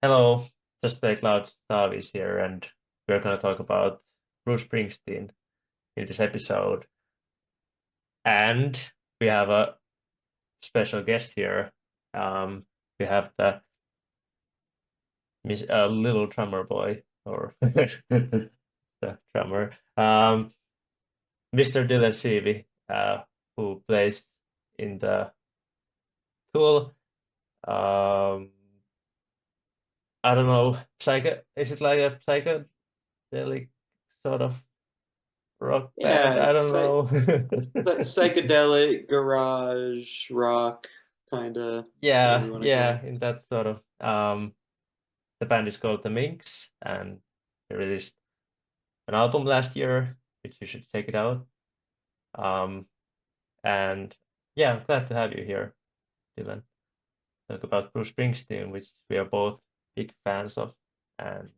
Hello, Just Play Cloud Taavi is here, and we're going to talk about Bruce Springsteen in this episode. And we have a special guest here. We have the little drummer boy, or the drummer, Mr. Dylan Sevey, who plays in the cool, um, I don't know, is it like a psychedelic sort of rock band? Yeah, I it's don't know. psychedelic garage rock, kind of, whatever Yeah, you want to call yeah, in that sort of the band is called the Minks, and they released an album last year, which you should check it out. Um and yeah, I'm glad to have you here, Dylan. Talk about Bruce Springsteen, which we are both big fans of. And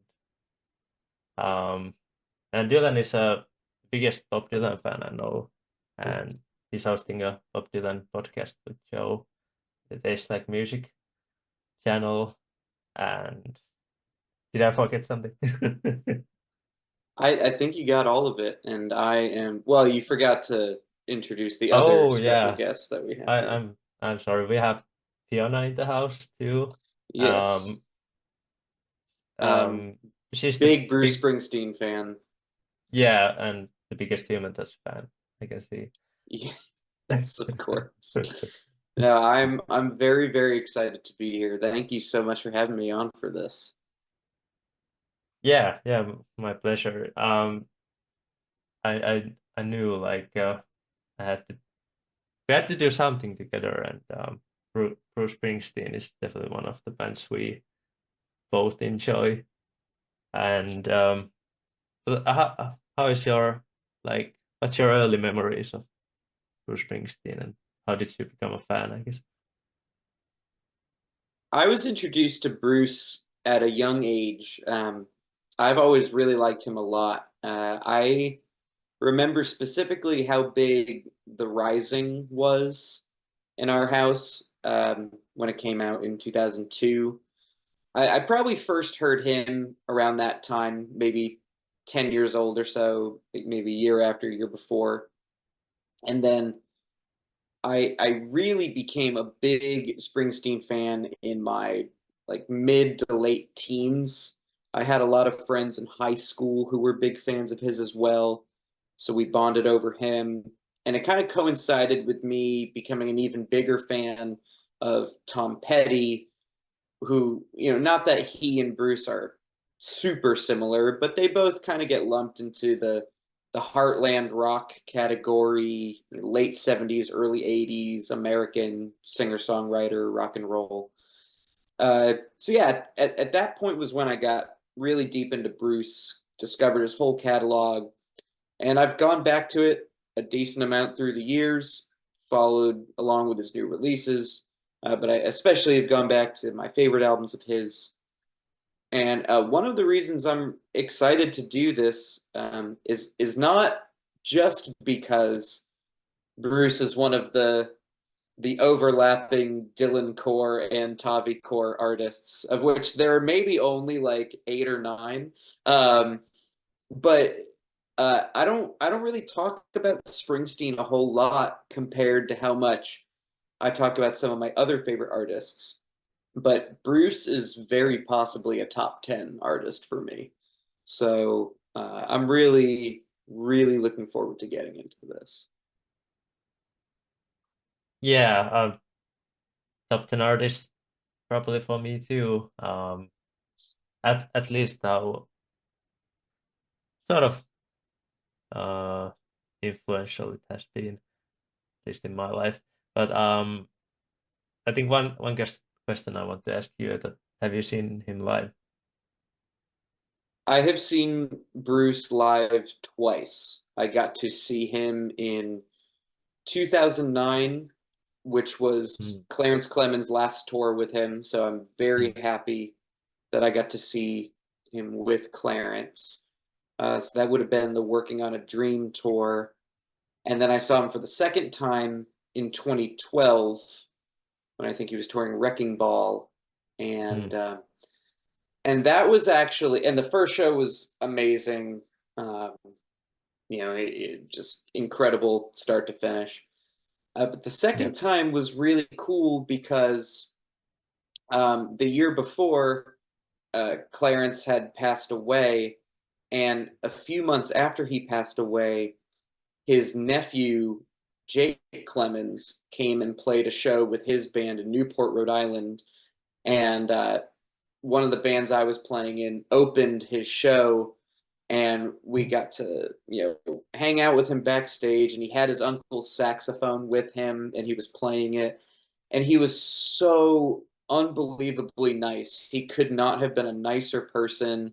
um and Dylan is a biggest Bob Dylan fan I know, it. and he's hosting a Bob Dylan podcast with Joe, the Taste Like Music channel. And did I forget something? I think you got all of it, and well, you forgot to introduce the other Oh special yeah, guests that we have I, here. I'm I'm sorry. We have Fiona in the house too. Yes, Um, um, um, she's the big Bruce big Springsteen fan. yeah, and the biggest Human Touch fan, I can see. Yes, of course. No, I'm very, very excited to be here. Thank you so much for having me on for this. Yeah, yeah, my pleasure. I knew like I had to we had to do something together, and Bruce Springsteen is definitely one of the bands we both enjoy. And so how is your like what's your early memories of Bruce Springsteen, and how did you become a fan, I guess? I was introduced to Bruce at a young age. I've always really liked him a lot. I remember specifically how big The Rising was in our house when it came out in 2002. I probably first heard him around that time, maybe 10 years old or so, maybe a year after, a year before. And then I really became a big Springsteen fan in my like mid to late teens. I had a lot of friends in high school who were big fans of his as well. So we bonded over him. And it kind of coincided with me becoming an even bigger fan of Tom Petty, who, not that he and Bruce are super similar, but they both kind of get lumped into the heartland rock category, late 70s, early 80s, American singer-songwriter, rock and roll. So yeah, at that point was when I got really deep into Bruce, discovered his whole catalog, and I've gone back to it a decent amount through the years, followed along with his new releases, but I especially have gone back to my favorite albums of his. And one of the reasons I'm excited to do this is not just because Bruce is one of the overlapping Dylan core and Taavi core artists, of which there are maybe only like 8 or 9. But I don't really talk about Springsteen a whole lot compared to how much I talk about some of my other favorite artists. But Bruce is very possibly a top 10 artist for me. So I'm really, really looking forward to getting into this. Yeah, top 10 artist probably for me too. At least how sort of uh influential it has been, at least in my life. But I think one question I want to ask you that have you seen him live? I have seen Bruce live twice. I got to see him in 2009, which was Mm, Clarence Clemens' last tour with him. So I'm very mm, happy that I got to see him with Clarence. So that would have been the Working on a Dream tour. And then I saw him for the second time in 2012 when I think he was touring Wrecking Ball. And mm. And that was actually, and the first show was amazing. Um, just incredible start to finish. But the Yeah. second time was really cool because the year before, Clarence had passed away, and a few months after he passed away, his nephew Jake Clemens came and played a show with his band in Newport, Rhode Island, and one of the bands I was playing in opened his show, and we got to hang out with him backstage, and he had his uncle's saxophone with him, and he was playing it, and he was so unbelievably nice. He could not have been a nicer person.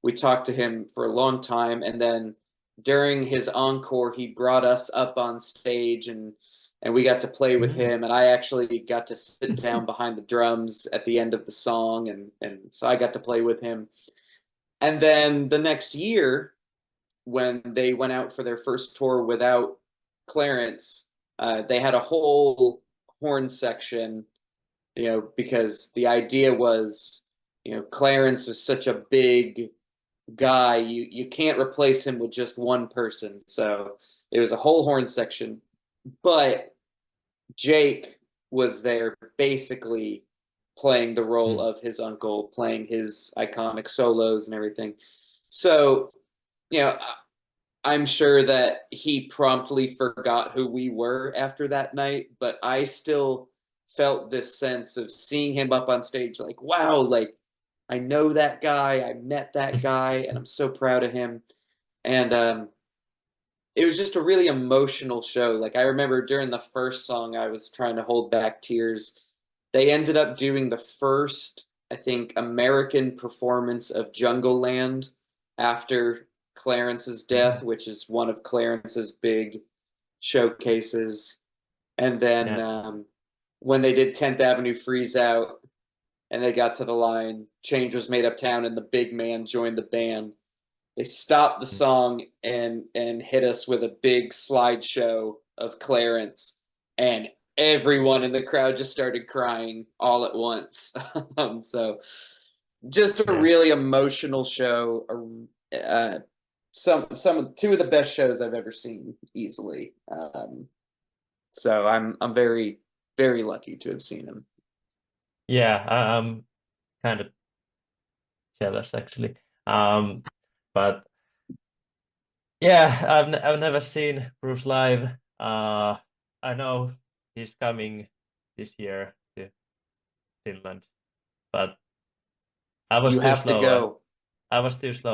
We talked to him for a long time, and then during his encore, he brought us up on stage, and we got to play with Mm. him, and I actually got to sit down behind the drums at the end of the song, and so I got to play with him. And then the next year, when they went out for their first tour without Clarence, they had a whole horn section, because the idea was, Clarence is such a big guy, you can't replace him with just one person. So it was a whole horn section, but Jake was there basically playing the role Mm. of his uncle, playing his iconic solos and everything. So, you know, I'm sure that he promptly forgot who we were after that night, but I still felt this sense of seeing him up on stage like, wow, like I know that guy, I met that guy, and I'm so proud of him. And it was just a really emotional show. Like I remember during the first song, I was trying to hold back tears. They ended up doing the first, I think, American performance of Jungle Land after Clarence's death, Mm. which is one of Clarence's big showcases. And then Yeah. when they did 10th Avenue Freeze Out and they got to the line, Change Was Made Uptown, and the big man joined the band, they stopped the Mm. song and hit us with a big slideshow of Clarence, and everyone in the crowd just started crying all at once. So just a Yeah. really emotional show. Some two of the best shows I've ever seen easily. So I'm very very lucky to have seen him. Yeah. I'm kind of jealous actually. But yeah, I've never seen Bruce live. I know he's coming this year to Finland, but I was You too have to slow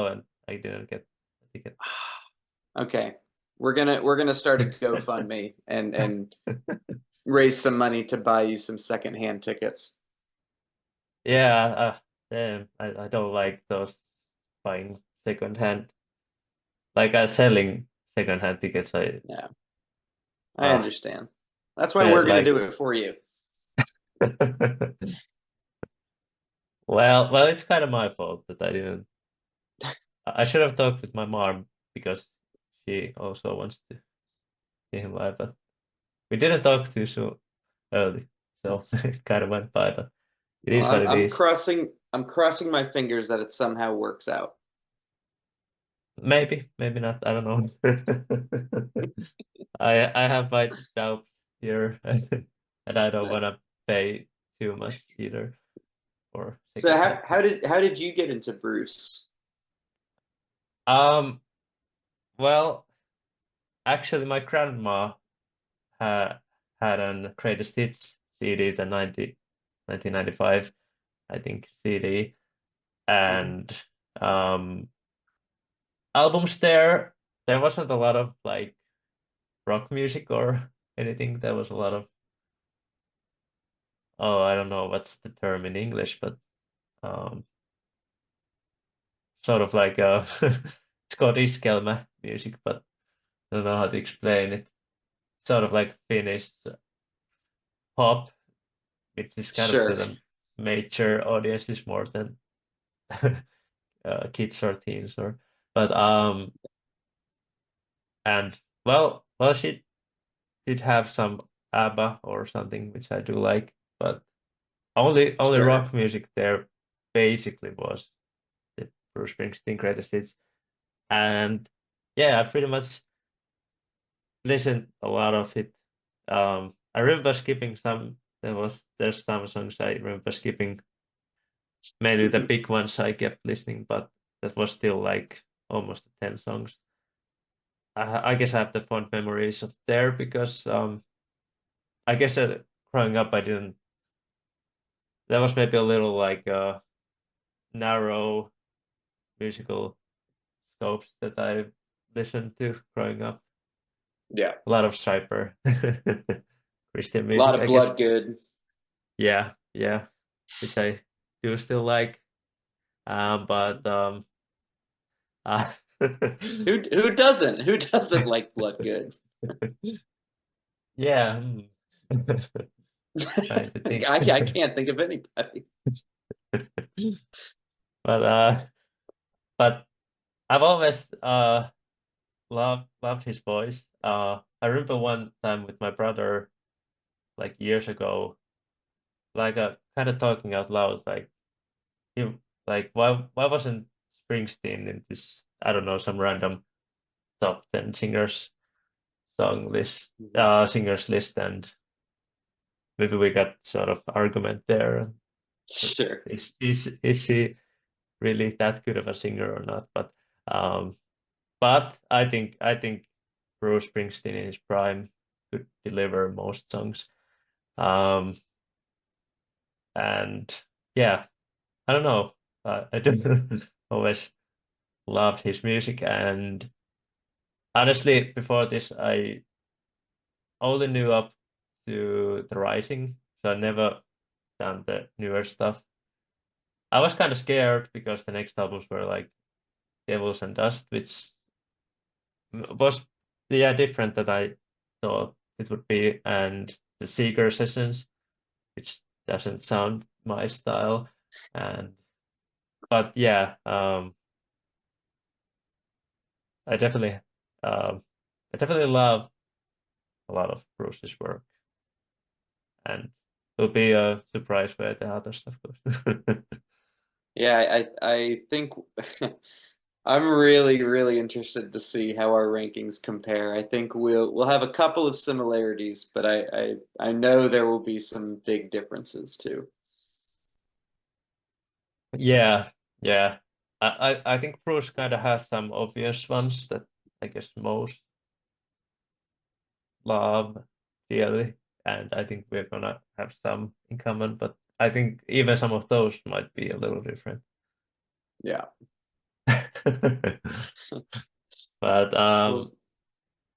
and go. I didn't get a ticket. Okay, we're gonna start a GoFundMe and raise some money to buy you some secondhand tickets. Yeah, damn, I don't like those buying secondhand, like selling secondhand tickets. Yeah, I Uh, understand. That's why but we're gonna like, do it for you. well, it's kind of my fault that I didn't. I should have talked with my mom because she also wants to see him live, but we didn't talk too soon early, so it kind of went by. But it Well, is what I'm it I'm is. crossing I'm crossing my fingers that it somehow works out. Maybe, maybe not. I don't know. I have my doubts here, and I don't want to pay too much either for So secondhand tickets. how did you get into Bruce? Um, well, actually, my grandma had an greatest hits CD, the 1995, I think, CD, Mhm. and um, albums there. There wasn't a lot of like rock music or anything. There was a lot of, oh, I don't know what's the term in English, but um, sort of like it's called iskelmä music, but I don't know how to explain it. Sort of like Finnish pop, which is kind of to Sure. the major audiences more than kids or teens or, but and she did have some ABBA or something which I do like, but only Sure. rock music there basically was Bruce Springsteen greatest hits. And yeah, I pretty much listened a lot of it. I remember skipping some. There's some songs I remember skipping. Mainly the big ones I kept listening, but that was still like almost 10 songs. I guess I have the fond memories of there because I guess growing up I didn't. There was maybe a little like narrow musical scopes that I listened to growing up. Yeah. A lot of Striper, Christian A lot music, of I guess. Bloodgood. Yeah, yeah, which I do still like. But uh, Who doesn't? Who doesn't like Bloodgood? yeah, trying to think. I can't think of anybody. But but I've always loved his voice. I remember one time with my brother, like years ago, like kind of talking out loud, like he like why wasn't Springsteen in this, I don't know, some random top 10 singers list, and maybe we got sort of argument there. Sure. Is he really that good of a singer or not? But I think Bruce Springsteen in his prime could deliver most songs. Um, and yeah, I don't know. I do always loved his music, and honestly, before this, I only knew up to The Rising, so I never done the newer stuff. I was kind of scared because the next albums were like Devils and Dust, which was different than I thought it would be, and the Seeger sessions, which doesn't sound my style. And but yeah, I definitely um, I definitely love a lot of Bruce's work, and it'll be a surprise where the other stuff goes. Yeah, I think I'm really, really interested to see how our rankings compare. I think we'll have a couple of similarities, but I know there will be some big differences too. Yeah, yeah. I think Bruce kind of has some obvious ones that I guess most love dearly, and I think we're gonna have some in common, but I think even some of those might be a little different. Yeah. But Well,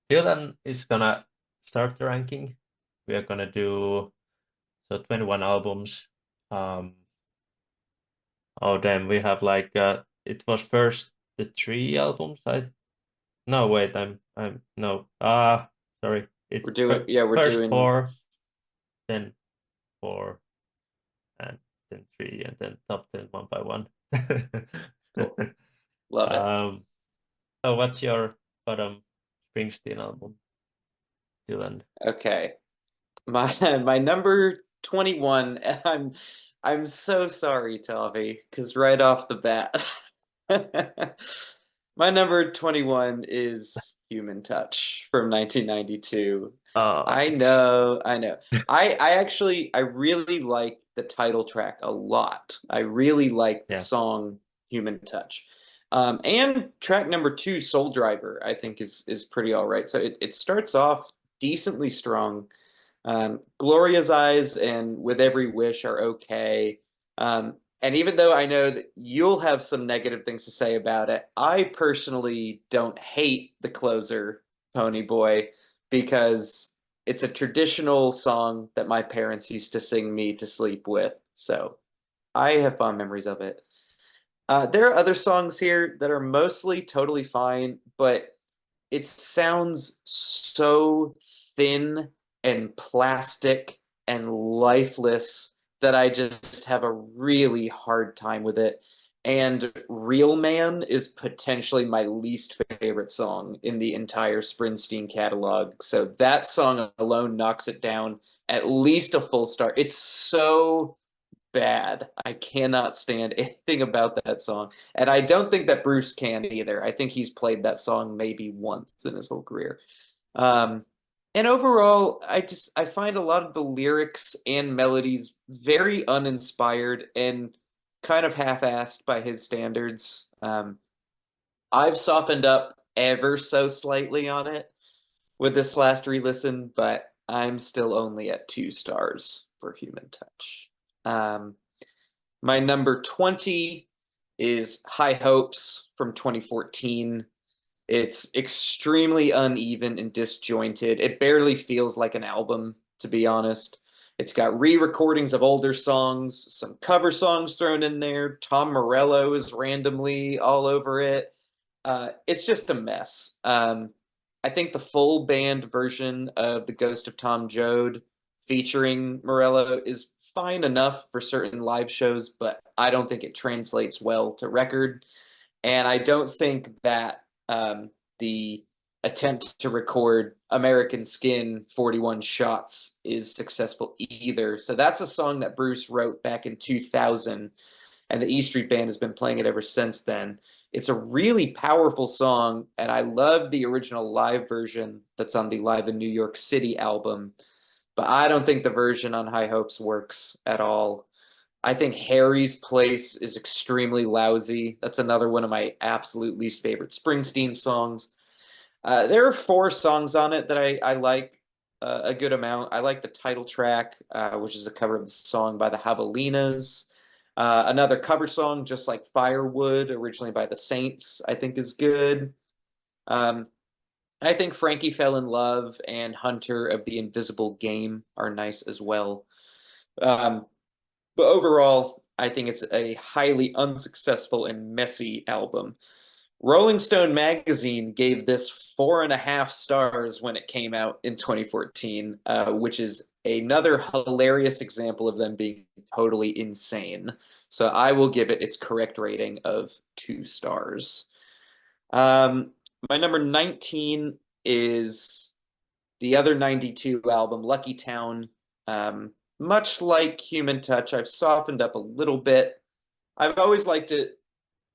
Dylan is gonna start the ranking. We are gonna do 21 albums. Um, oh damn, we have like it was first the three albums. I no wait, I'm no sorry. It's we're first doing four, then four, and then three, and then top 10 one by one. cool. Love it. So what's your bottom Springsteen album, Dylan? Okay. My number 21, and I'm so sorry, Taavi, because right off the bat, my number 21 is Human Touch from 1992. Oh, I yes. know, I know. I really like the title track a lot. I really like the Yeah. song Human Touch. And track number two, Soul Driver, I think is pretty all right. So it starts off decently strong. Gloria's Eyes and With Every Wish are okay. And even though I know that you'll have some negative things to say about it, I personally don't hate the closer, Pony Boy, because it's a traditional song that my parents used to sing me to sleep with. So I have fond memories of it. There are other songs here that are mostly totally fine, but it sounds so thin and plastic and lifeless that I just have a really hard time with it. And Real Man is potentially my least favorite song in the entire Springsteen catalog. So that song alone knocks it down at least a full star. It's so bad. I cannot stand anything about that song. And I don't think that Bruce can either. I think he's played that song maybe once in his whole career. Um, and overall, I find a lot of the lyrics and melodies very uninspired and kind of half-assed by his standards. I've softened up ever so slightly on it with this last re-listen, but I'm still only at 2 stars for Human Touch. My number 20 is High Hopes from 2014. It's extremely uneven and disjointed. It barely feels like an album, to be honest. It's got re-recordings of older songs, some cover songs thrown in there. Tom Morello is randomly all over it. It's just a mess. I think the full band version of The Ghost of Tom Joad featuring Morello is fine enough for certain live shows, but I don't think it translates well to record. And I don't think that the attempt to record American Skin 41 Shots is successful either. So that's a song that Bruce wrote back in 2000, and the E Street Band has been playing it ever since then. It's a really powerful song, and I love the original live version that's on the Live in New York City album, but I don't think the version on High Hopes works at all. I think Harry's Place is extremely lousy. That's another one of my absolute least favorite Springsteen songs. There are 4 songs on it that I like a good amount. I like the title track, which is a cover of the song by the Javelinas. Another cover song, Just Like Firewood, originally by the Saints, I think is good. I think Frankie Fell in Love and Hunter of the Invisible Game are nice as well. But overall, I think it's a highly unsuccessful and messy album. Rolling Stone magazine gave this 4.5 stars when it came out in 2014, which is another hilarious example of them being totally insane. So I will give it its correct rating of 2 stars. My number 19 is the other 92 album, Lucky Town. Much like Human Touch, I've softened up a little bit. I've always liked it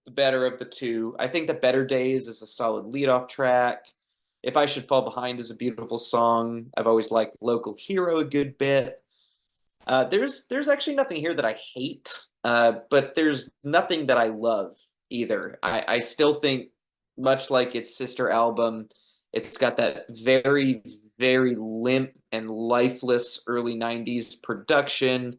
the better of the two. I think that Better Days is a solid leadoff track. If I Should Fall Behind is a beautiful song. I've always liked Local Hero a good bit. There's actually nothing here that I hate, but there's nothing that I love either. I still think, much like its sister album, it's got that very, very limp and lifeless early 90s production.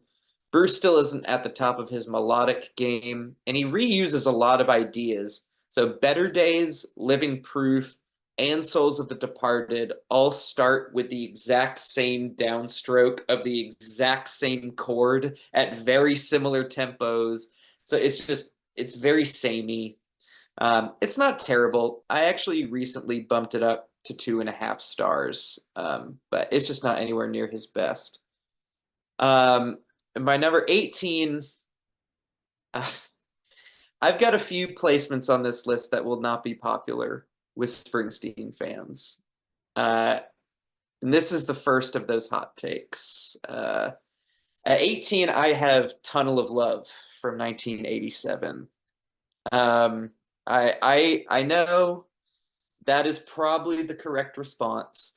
Bruce still isn't at the top of his melodic game, and he reuses a lot of ideas. So Better Days, Living Proof, and Souls of the Departed all start with the exact same downstroke of the exact same chord at very similar tempos. So it's very samey. It's not terrible. I actually recently bumped it up to 2.5 stars, but it's just not anywhere near his best. My number 18, I've got a few placements on this list that will not be popular with Springsteen fans. And this is the first of those hot takes. At 18, I have Tunnel of Love from 1987. I know that is probably the correct response.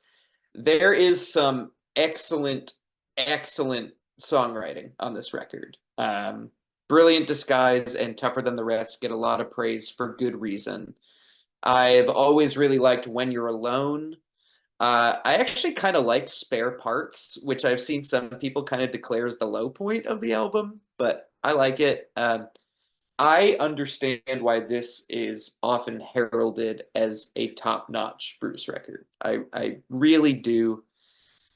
There is some excellent, excellent songwriting on this record. Brilliant Disguise and Tougher Than the Rest get a lot of praise for good reason. I've always really liked When You're Alone. I actually kind of liked Spare Parts, which I've seen some people kind of declare as the low point of the album, but I like it. I understand why this is often heralded as a top-notch Bruce record. I really do.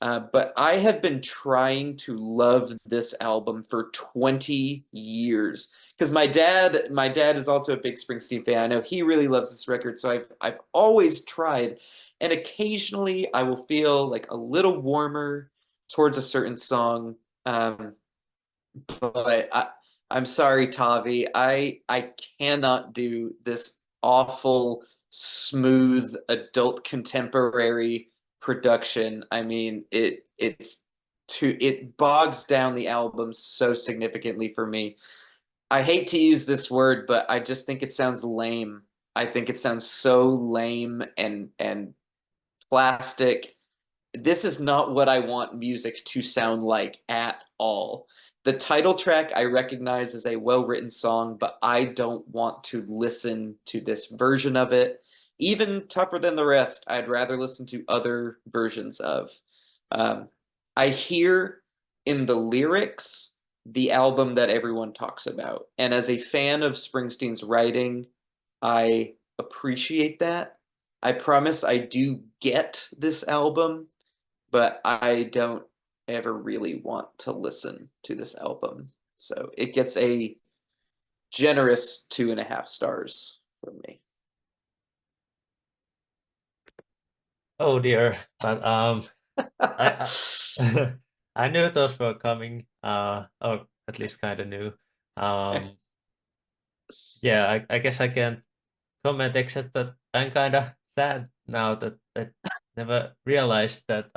But I have been trying to love this album for 20 years because my dad is also a big Springsteen fan. I know he really loves this record, so I've always tried, and occasionally I will feel like a little warmer towards a certain song. But I'm sorry, Taavi, I cannot do this awful, smooth adult contemporary production. I mean, it's it bogs down the album so significantly for me. I hate to use this word, but I just think it sounds lame. I think it sounds so lame and plastic. This is not what I want music to sound like at all. The title track I recognize as a well-written song, but I don't want to listen to this version of it. Even tougher than the rest, I'd rather listen to other versions of. Um, I hear in the lyrics the album that everyone talks about. And as a fan of Springsteen's writing, I appreciate that. I promise I do get this album, but I don't ever really want to listen to this album. So it gets a generous 2.5 stars from me. Oh dear, but I I knew those were coming. Or at least kind of knew. Um, yeah, I guess I can't comment except that I'm kind of sad now that I never realized that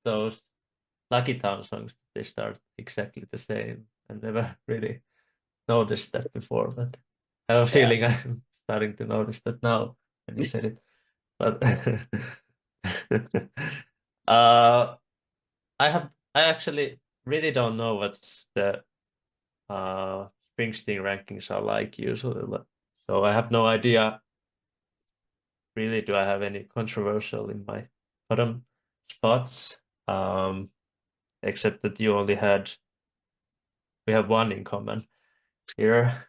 those Lucky Town songs they start exactly the same. I never really noticed that before, but I have a Yeah. feeling I'm starting to notice that now when you said it. But uh, I actually really don't know what's the uh Springsteen rankings are like usually. So I have no idea really do I have any controversial in my bottom spots. Um, except that you only had we have one in common here.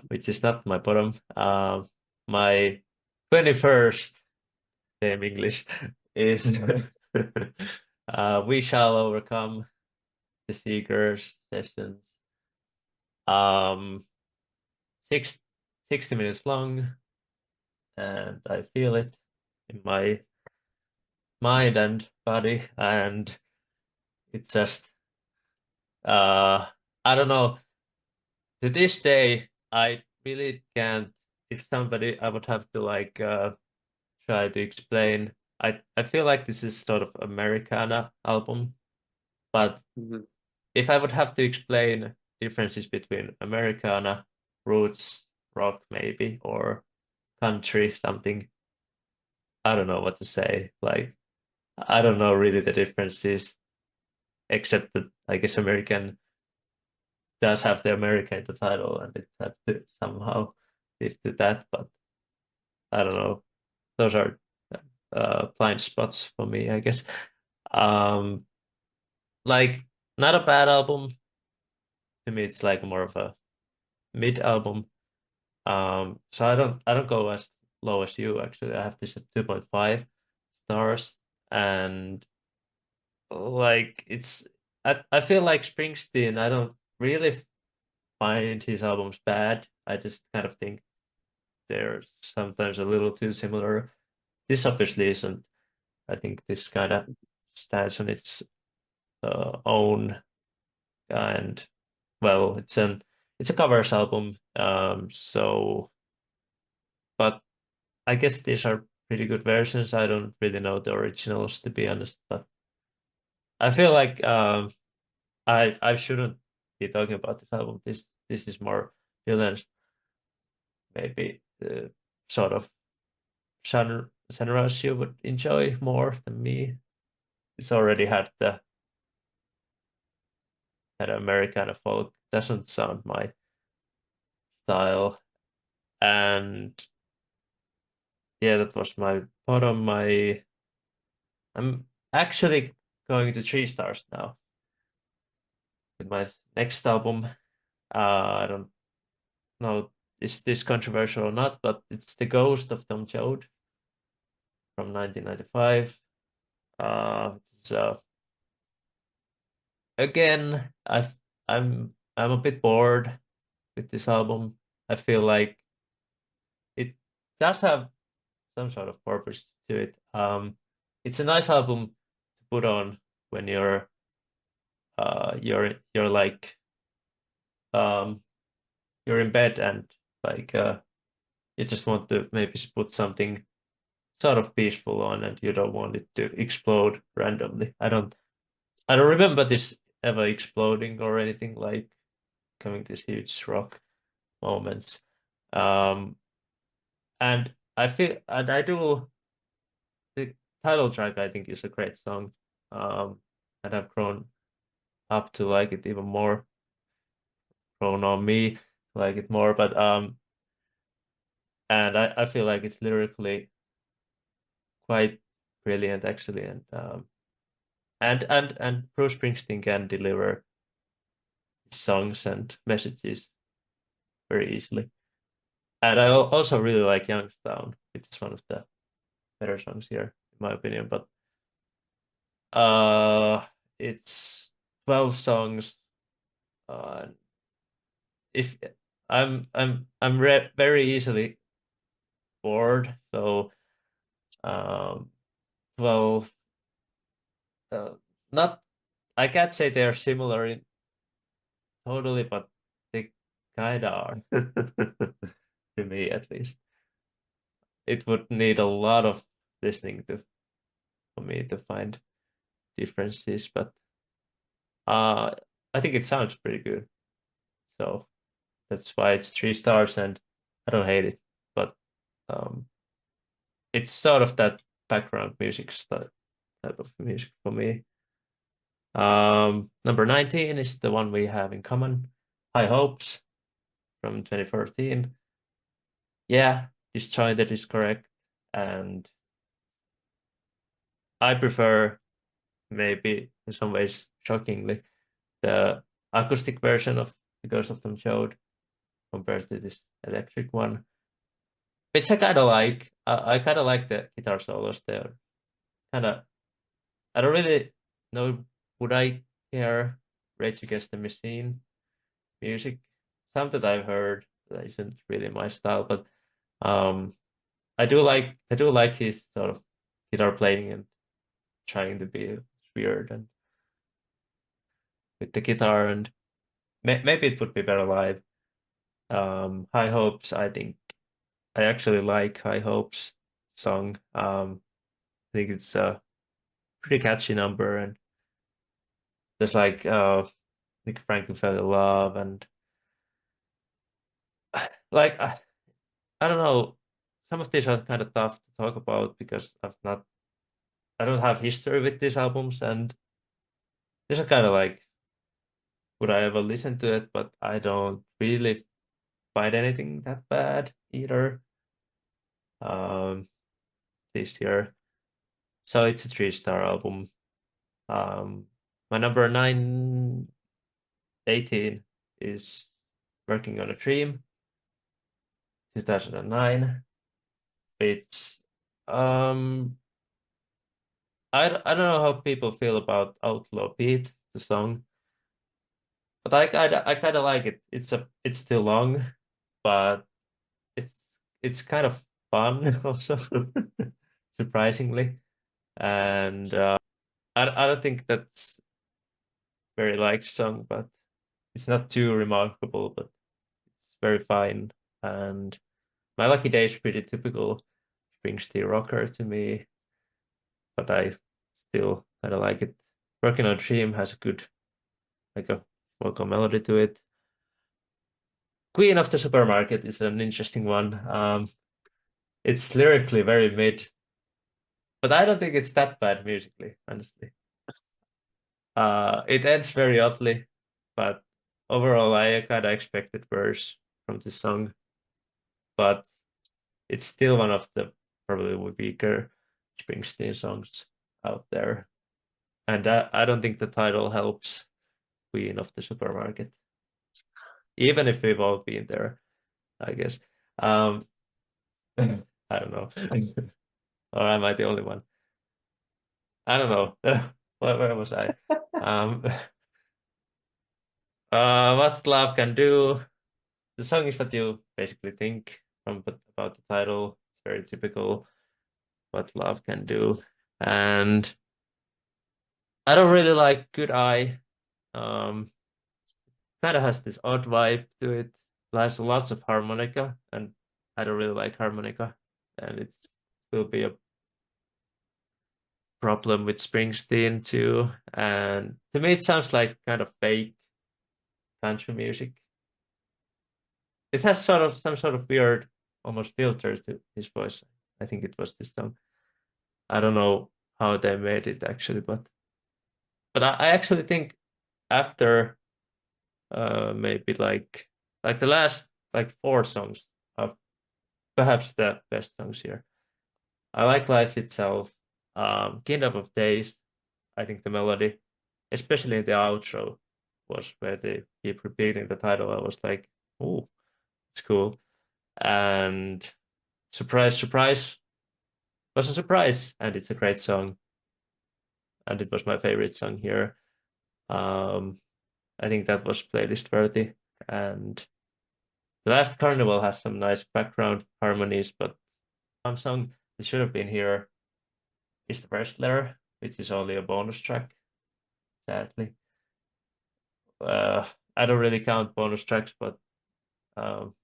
Which is not my bottom. My 21st name English is We Shall Overcome the Seekers sessions. Um, six, 60 minutes long, and I feel it in my mind and body, and it's just I don't know. To this day, I really can't. If somebody, I would have to like try to explain. I feel like this is sort of Americana album, but Mhm. if I would have to explain differences between Americana, roots, rock maybe, or country something, I don't know what to say. Like I don't know really the differences, except that I guess American does have the America in the title, and it has to somehow lead to that. But I don't know. Those are blind spots for me, I guess. Um, like not a bad album to me. It's like more of a mid album. So I don't go as low as you actually. I have this at 2.5 stars, and like I feel like Springsteen. I don't really find his albums bad. I just kind of think they're sometimes a little too similar. This obviously isn't. I think this kind of stands on its own, and well, it's a covers album. So, but I guess these are pretty good versions. I don't really know the originals to be honest, but I feel like I shouldn't be talking about this album. This is more Dylan's maybe the sort of genres you would enjoy more than me. It's already had the kind of Americana folk. Doesn't sound my style. And yeah, that was my bottom. I'm actually going to 3 stars now with my next album. I don't know is this controversial or not, but it's The Ghost of Tom Joad from 1995. So again, I'm a bit bored with this album. I feel like it does have some sort of purpose to it. It's a nice album to put on when you're like um you're in bed and like you just want to maybe put something sort of peaceful one, and you don't want it to explode randomly. I don't remember this ever exploding or anything like coming this huge rock moments. Um, and I do the title track. I think is a great song, and I've grown up to like it even more. Grown on me to like it more, but and I feel like it's lyrically quite brilliant actually, and Bruce Springsteen can deliver songs and messages very easily. And I also really like Youngstown, which is one of the better songs here, in my opinion. But it's 12 songs. Uh, if I'm very easily bored, so 12. Uh, not I can't say they are similar in totally, but they kind of are to me at least. It would need a lot of listening to for me to find differences, but uh, I think it sounds pretty good. So that's why it's 3 stars, and I don't hate it, but um, it's sort of that background music type of music for me. Number 19 is the one we have in common, High Hopes from 2014. Yeah, Disjointed is correct, and I prefer, maybe in some ways shockingly, the acoustic version of the Ghost of Tom Joad compared to this electric one, which I kind of like. I kind of like the guitar solos there. Kind of, I don't really know, would I care Rage Against the Machine music? Some that I've heard that isn't really my style, but um, I do like his sort of guitar playing and trying to be weird and with the guitar, and maybe it would be better live. High Hopes, I think I actually like High Hopes song. I think it's a pretty catchy number, and there's like Nick Franklin fell in love, and like I don't know, some of these are kind of tough to talk about because I don't have history with these albums, and these are kind of like, would I ever listen to it? But I don't really find anything that bad either. Um, this year, so it's a 3 star album. My number 918 is Working on a Dream, 2009. It's um I don't know how people feel about Outlaw Pete, the song, but I kind of like it. It's too long, but it's it's kind of fun also, surprisingly. And I don't think that's very liked song, but it's not too remarkable, but it's very fine. And My Lucky Day is pretty typical Springsteen rocker to me, but I still kind of like it. Working on Dream has a good, like a vocal melody to it. Queen of the Supermarket is an interesting one. It's lyrically very mid, but I don't think it's that bad musically, honestly. It ends very oddly, but overall, I kind of expected worse from this song, but it's still one of the probably weaker Springsteen songs out there. And I don't think the title helps Queen of the Supermarket, even if we've all been there, I guess. Um, I don't know. Or am I the only one? I don't know. Where was I? Um, what love can do. The song is what you basically think about the title. It's very typical what love can do. And I don't really like Good Eye. Um, Kind of has this odd vibe to it. There's lots of harmonica, and I don't really like harmonica, and it will be a problem with Springsteen too. And to me, it sounds like kind of fake country music. It has sort of some sort of weird, almost filter to his voice. I think it was this song. I don't know how they made it actually, but I actually think after maybe like the last like four songs are perhaps the best songs here. I like Life Itself, Kingdom of Days. I think the melody, especially in the outro, was where they keep repeating the title. I was like, oh, it's cool. And Surprise, Surprise was a surprise, and it's a great song. And it was my favorite song here. Um, I think that was playlist worthy. And the last Carnival has some nice background harmonies, but one song that should have been here is The Wrestler, which is only a bonus track, sadly. Uh, I don't really count bonus tracks, but um,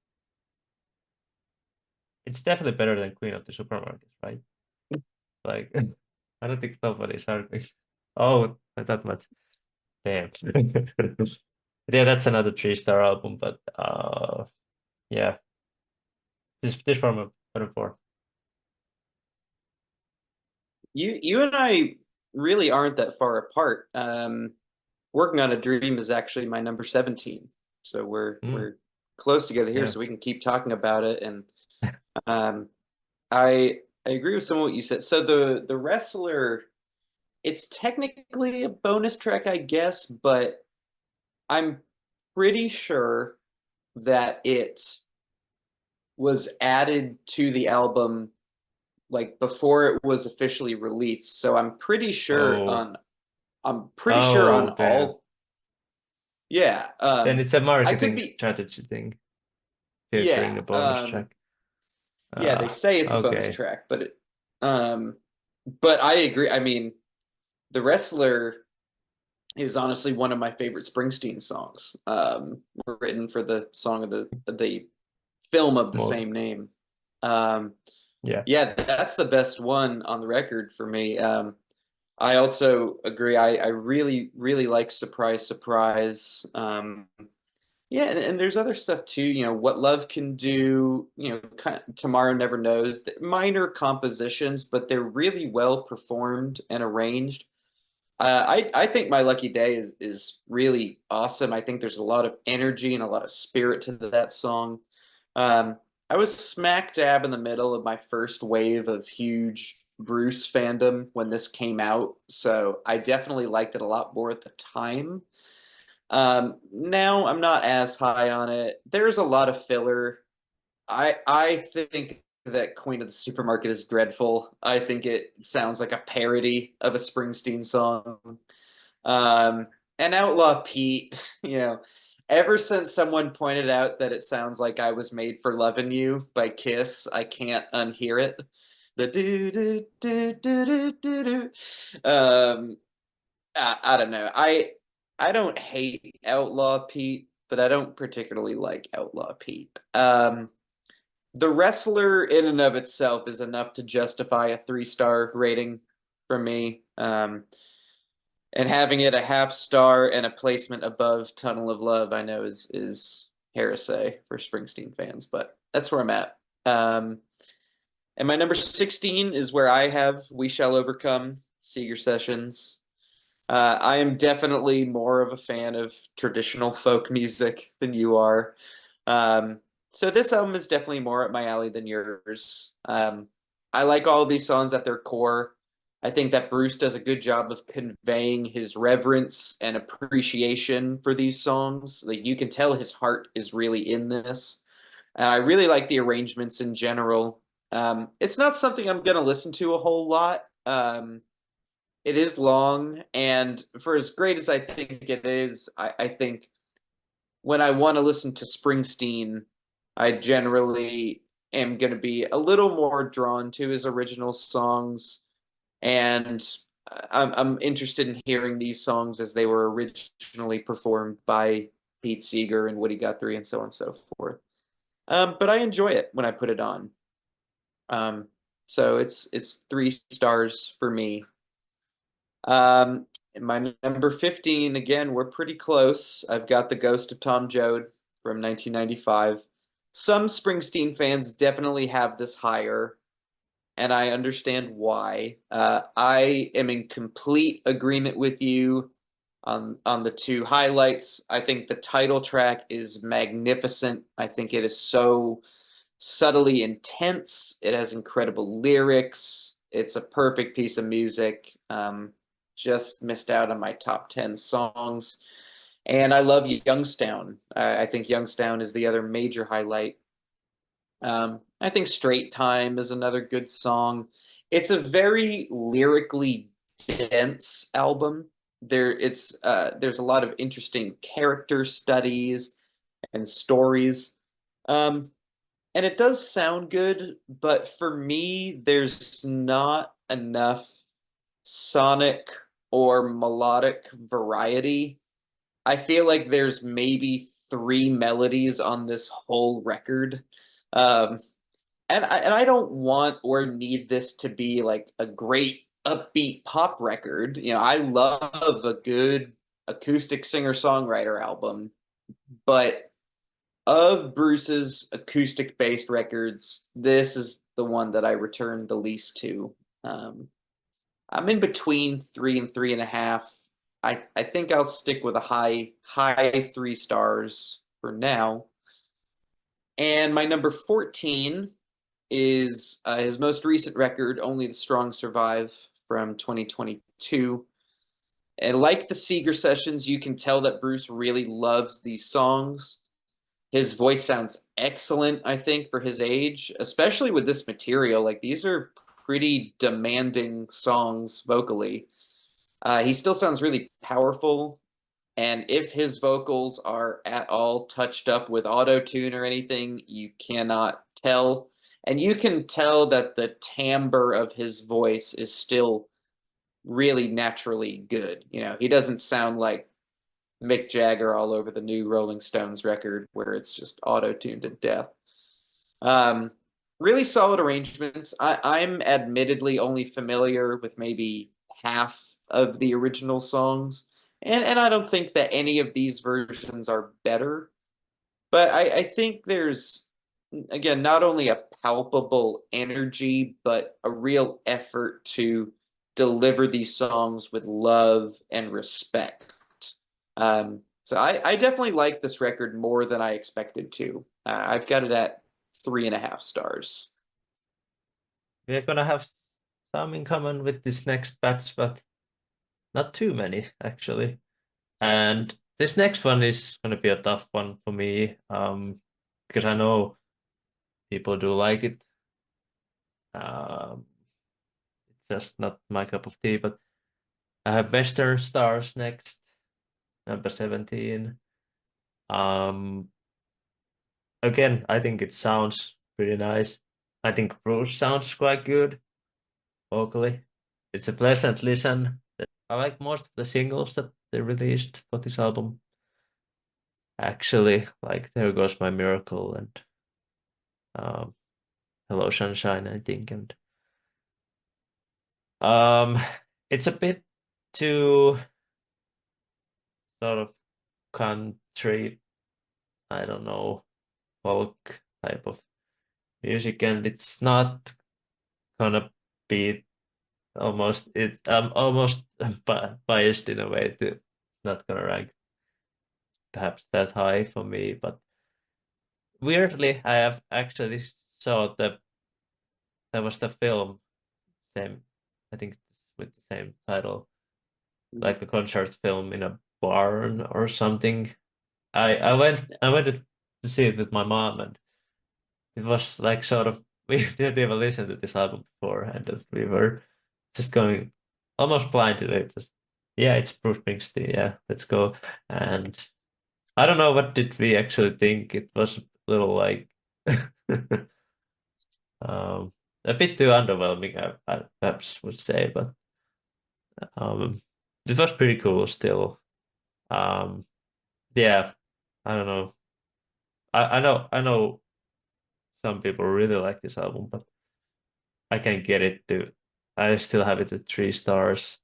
it's definitely better than Queen of the Supermarket, right? Like, I don't think nobody's arguing. Oh, not that much. Damn. Yeah, that's another three-star album, but yeah, this from a bottom four. You and I really aren't that far apart. Working on a Dream is actually my number 17. So Mm, we're close together here, yeah. so we can keep talking about it. And um, I agree with some of what you said. So the Wrestler, it's technically a bonus track, I guess, but I'm pretty sure that it was added to the album like before it was officially released. So Oh, I'm pretty sure on oh, damn. all yeah, Then it's a I could marketing be strategy thing, featuring yeah, a bonus track. yeah, they say it's a bonus Okay. track, um but I agree. I mean, The Wrestler is honestly one of my favorite Springsteen songs. Written for the song of the film of the Movie. same name. Um Yeah. yeah, that's the best one on the record for me. I also agree. I really, really like Surprise, Surprise. Yeah, and there's other stuff too. You know, What Love Can Do. You know, Tomorrow Never Knows. Minor compositions, but they're really well performed and arranged. I think My Lucky Day is really awesome. I think there's a lot of energy and a lot of spirit to that song. Um, I was smack dab in the middle of my first wave of huge Bruce fandom when this came out, so I definitely liked it a lot more at the time. Now I'm not as high on it. There's a lot of filler. I think that Queen of the Supermarket is dreadful. I think it sounds like a parody of a Springsteen song. Um, and Outlaw Pete, you know, ever since someone pointed out that it sounds like I Was Made for Loving You by Kiss, I can't unhear it. The do do do do do do do. I don't know. I don't hate Outlaw Pete, but I don't particularly like Outlaw Pete. The Wrestler in and of itself is enough to justify a 3-star rating from me. And having it a half star and a placement above Tunnel of Love, I know is heresy for Springsteen fans, but that's where I'm at. And my number 16 is where I have We Shall Overcome, Seeger Sessions. I am definitely more of a fan of traditional folk music than you are. Um, so this album is definitely more up my alley than yours. I like all of these songs at their core. I think that Bruce does a good job of conveying his reverence and appreciation for these songs. Like you can tell his heart is really in this. I really like the arrangements in general. It's not something I'm going to listen to a whole lot. It is long, and for as great as I think it is, I think when I want to listen to Springsteen, I generally am going to be a little more drawn to his original songs, and I'm interested in hearing these songs as they were originally performed by Pete Seeger and Woody Guthrie and so on and so forth. But I enjoy it when I put it on. Um, so it's 3 stars for me. In my number 15, again, we're pretty close. I've got The Ghost of Tom Joad from 1995. Some Springsteen fans definitely have this higher, and I understand why. I am in complete agreement with you on the two highlights. I think the title track is magnificent. I think it is so subtly intense. It has incredible lyrics. It's a perfect piece of music. Just missed out on my top 10 songs. And I love Youngstown. I think Youngstown is the other major highlight. I think Straight Time is another good song. It's a very lyrically dense album. There's a lot of interesting character studies and stories. Um, and it does sound good, but for me, there's not enough sonic or melodic variety. I feel like there's maybe three melodies on this whole record. Um, and I don't want or need this to be like a great upbeat pop record. I love a good acoustic singer-songwriter album, but of Bruce's acoustic based records, this is the one that I return the least to. Um, I'm in between 3 and 3.5. I think I'll stick with a high 3 stars for now. And my number 14 is his most recent record, Only the Strong Survive, from 2022. And like the Seeger sessions, you can tell that Bruce really loves these songs. His voice sounds excellent, I think, for his age, especially with this material. Like, these are pretty demanding songs vocally. He still sounds really powerful. And if his vocals are at all touched up with auto tune or anything, you cannot tell. And you can tell that the timbre of his voice is still really naturally good. He doesn't sound like Mick Jagger all over the new Rolling Stones record where it's just auto-tuned to death. Um, really solid arrangements. I'm admittedly only familiar with maybe half of the original songs, and I don't think that any of these versions are better. But I think there's, again, not only a palpable energy, but a real effort to deliver these songs with love and respect. So I definitely like this record more than I expected to. I've got it at 3.5 stars. We're gonna have some in common with this next batch, but not too many actually. And this next one is gonna be a tough one for me, because I know people do like it. Um, it's just not my cup of tea, but I have Western Stars next, number 17. Um, Again, I think it sounds pretty nice. I think Bruce sounds quite good vocally. It's a pleasant listen. I like most of the singles that they released for this album. Actually, like There Goes My Miracle and um, Hello Sunshine, I think. And um, it's a bit too sort of country, I don't know, folk type of music, and it's not gonna be almost it. I'm almost biased in a way to it's not gonna rank perhaps that high for me, but weirdly, I have actually saw there was the film same, I think with the same title, like a concert film in a barn or something. I went to see it with my mom, and it was like sort of we didn't even listen to this album before, and we were just going almost blind to it. Just yeah, it's Bruce Springsteen. Yeah, let's go. And I don't know what did we actually think. It was a little like um, a bit too underwhelming, I perhaps would say, but um, it was pretty cool still. Um, yeah, I don't know. I know some people really like this album, but I can't get it to. I still have it at 3 stars.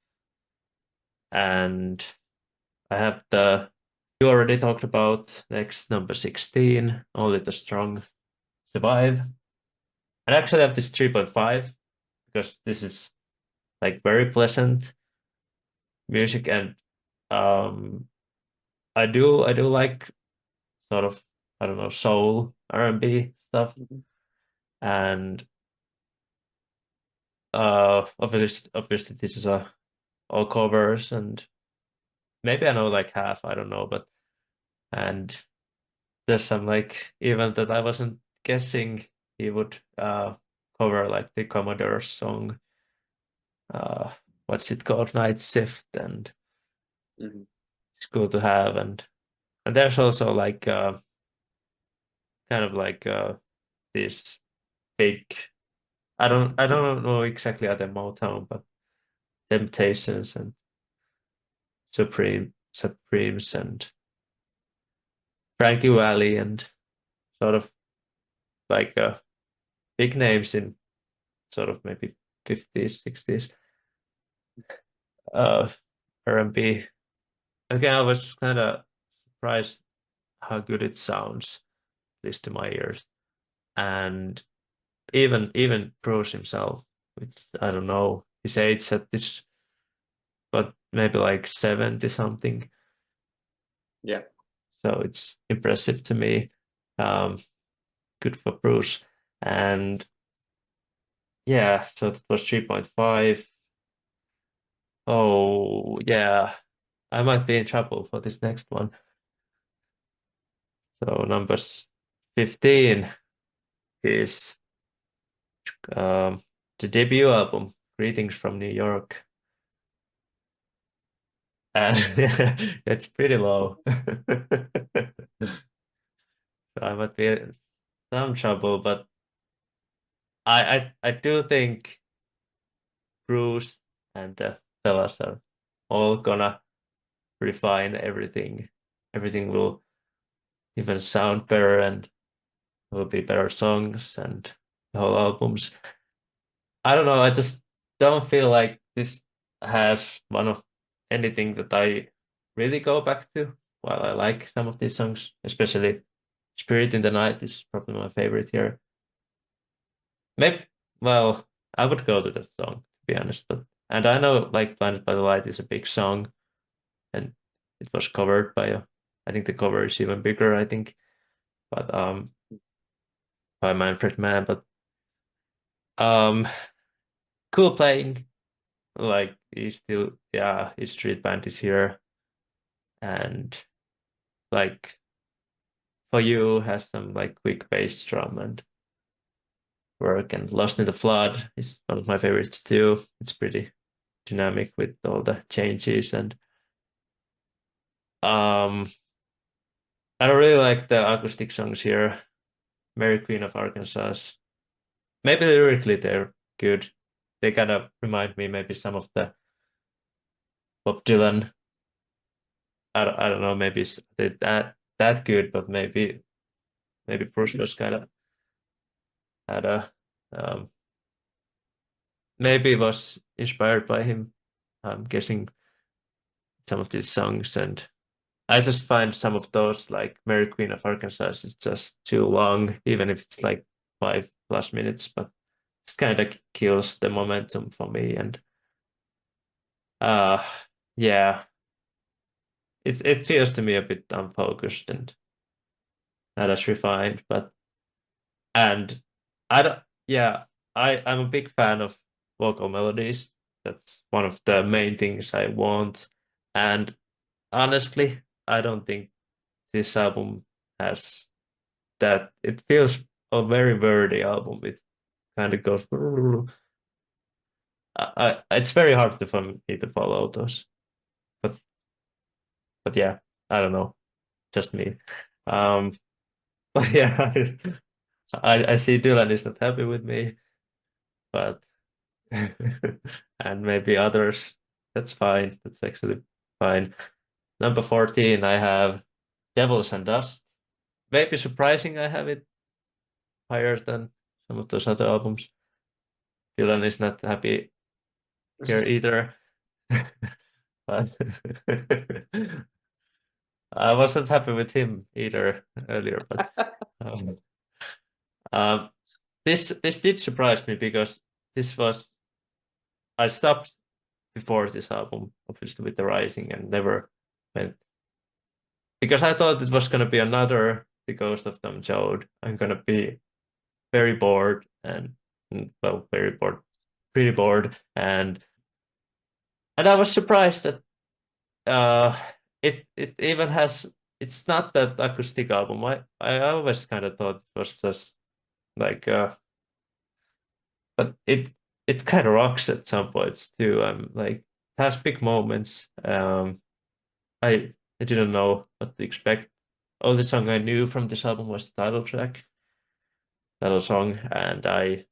And I have the you already talked about next number 16, Only the Strong Survive. And actually I have this 3.5 because this is like very pleasant music, and um I do like sort of, I don't know, soul R&B stuff. Mhm. And obviously this is a all covers, and maybe I know like half, I don't know, but and there's some like even that I wasn't guessing he would cover, like the Commodore song, uh what's it called, Night Shift, and Mhm. it's cool to have. And there's also like kind of like this big, I don't know exactly at the Motown, but Temptations and Supremes and Frankie Valli, and sort of like big names in sort of maybe 50s, 60s uh R&B. Again, I was kind of surprised how good it sounds, at least to my ears. And even Bruce himself, it's, I don't know his age at this, but maybe like 70 something. Yeah. So it's impressive to me. Um, Good for Bruce. And yeah, so that was 3.5. Oh, yeah, I might be in trouble for this next one. So numbers 15 is um, the debut album, Greetings from New York. And it's pretty low. So I might be in some trouble, but I do think Bruce and the fellas are all gonna refine everything. Everything will even sound better, and will be better songs and the whole albums. I don't know, I just don't feel like this has one of anything that I really go back to. While I like some of these songs, especially Spirit in the Night is probably my favorite here. Maybe, well, I would go to that song, to be honest, but and I know like Blinded by the Light is a big song, and it was covered by I think the cover is even bigger, I think, but by Manfred Mann, but um cool playing. Like he's still, yeah, his street band is here, and like For You has some like quick bass drum and work, and Lost in the Flood is one of my favorites too. It's pretty dynamic with all the changes, and um I don't really like the acoustic songs here. Mary Queen of Arkansas. Maybe lyrically they're good. They kind of remind me maybe some of the Bob Dylan. I don't know, maybe they're that good, but maybe Bruce was kind of had a um, maybe was inspired by him. I'm guessing some of these songs, and I just find some of those like Mary Queen of Arkansas is just too long, even if it's like 5+ minutes, but it kind of kills the momentum for me. And uh yeah, it feels to me a bit unfocused and not as refined, but and I don't, yeah, I'm a big fan of vocal melodies. That's one of the main things I want. And honestly, I don't think this album has that. It feels a very wordy album. It kind of goes. It's very hard for me to follow those. But but yeah, I don't know. Just me. Um, but yeah, I see Dylan is not happy with me, but and maybe others. That's fine. That's actually fine. Number 14, I have Devils and Dust. Maybe surprising I have it higher than some of those other albums. Dylan is not happy here either. but I wasn't happy with him either earlier. But um, um, this did surprise me because this was I stopped before this album, obviously with the Rising, and never went because I thought it was gonna be another The Ghost of Tom Joad. I'm gonna be very bored and well, very bored, pretty bored, and I was surprised that it even has. It's not that acoustic album. I always kind of thought it was just like but it kind of rocks at some points too. Like it has big moments. I didn't know what to expect. Only song I knew from this album was the title track, title song, and I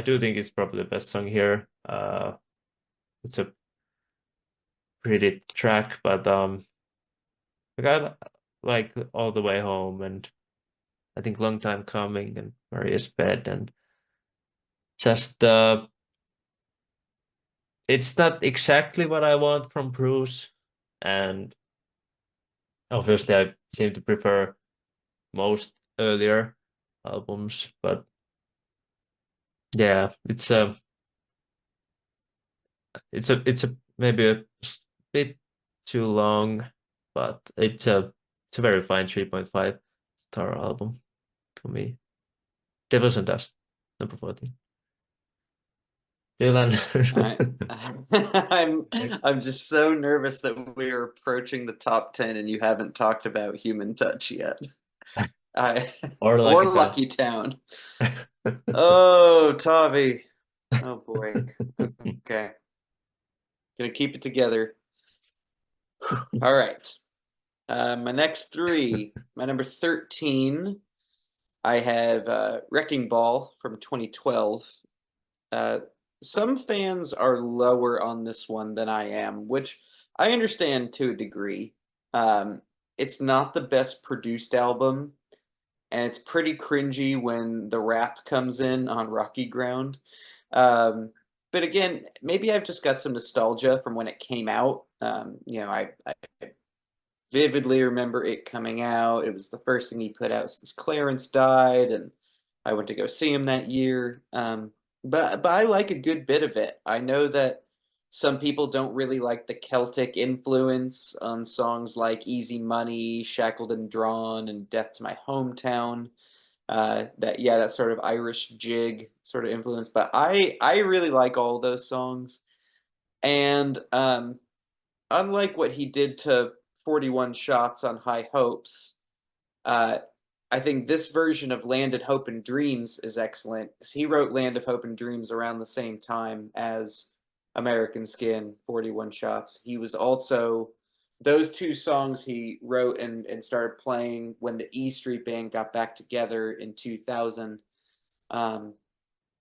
do think it's probably the best song here. It's a pretty track, but like I like All the Way Home and I think Long Time Coming and Maria's Bed and just it's not exactly what I want from Bruce, and obviously I seem to prefer most earlier albums, but yeah, it's a maybe a bit too long, but it's a very fine 3.5 star album for me. Devils and Dust, number 14. Dylan. I, I'm just so nervous that we are approaching the top 10 and you haven't talked about Human Touch yet. I Or or Lucky Town. Lucky Town. Oh, Taavi. Oh boy. Okay. Gonna keep it together. All right. My next three. My number 13, I have Wrecking Ball from 2012. Uh, some fans are lower on this one than I am, which I understand to a degree. Um, it's not the best produced album, and it's pretty cringy when the rap comes in on Rocky Ground. But again, maybe I've just got some nostalgia from when it came out. I vividly remember it coming out. It was the first thing he put out since Clarence died, and I went to go see him that year. But I like a good bit of it. I know that some people don't really like the Celtic influence on songs like Easy Money, Shackled and Drawn, and Death to My Hometown. That sort of Irish jig sort of influence. But I really like all those songs. And unlike what he did to 41 Shots on High Hopes, uh, I think this version of Land of Hope and Dreams is excellent because he wrote Land of Hope and Dreams around the same time as American Skin, 41 Shots. He was also, those two songs he wrote and started playing when the E Street Band got back together in 2000. And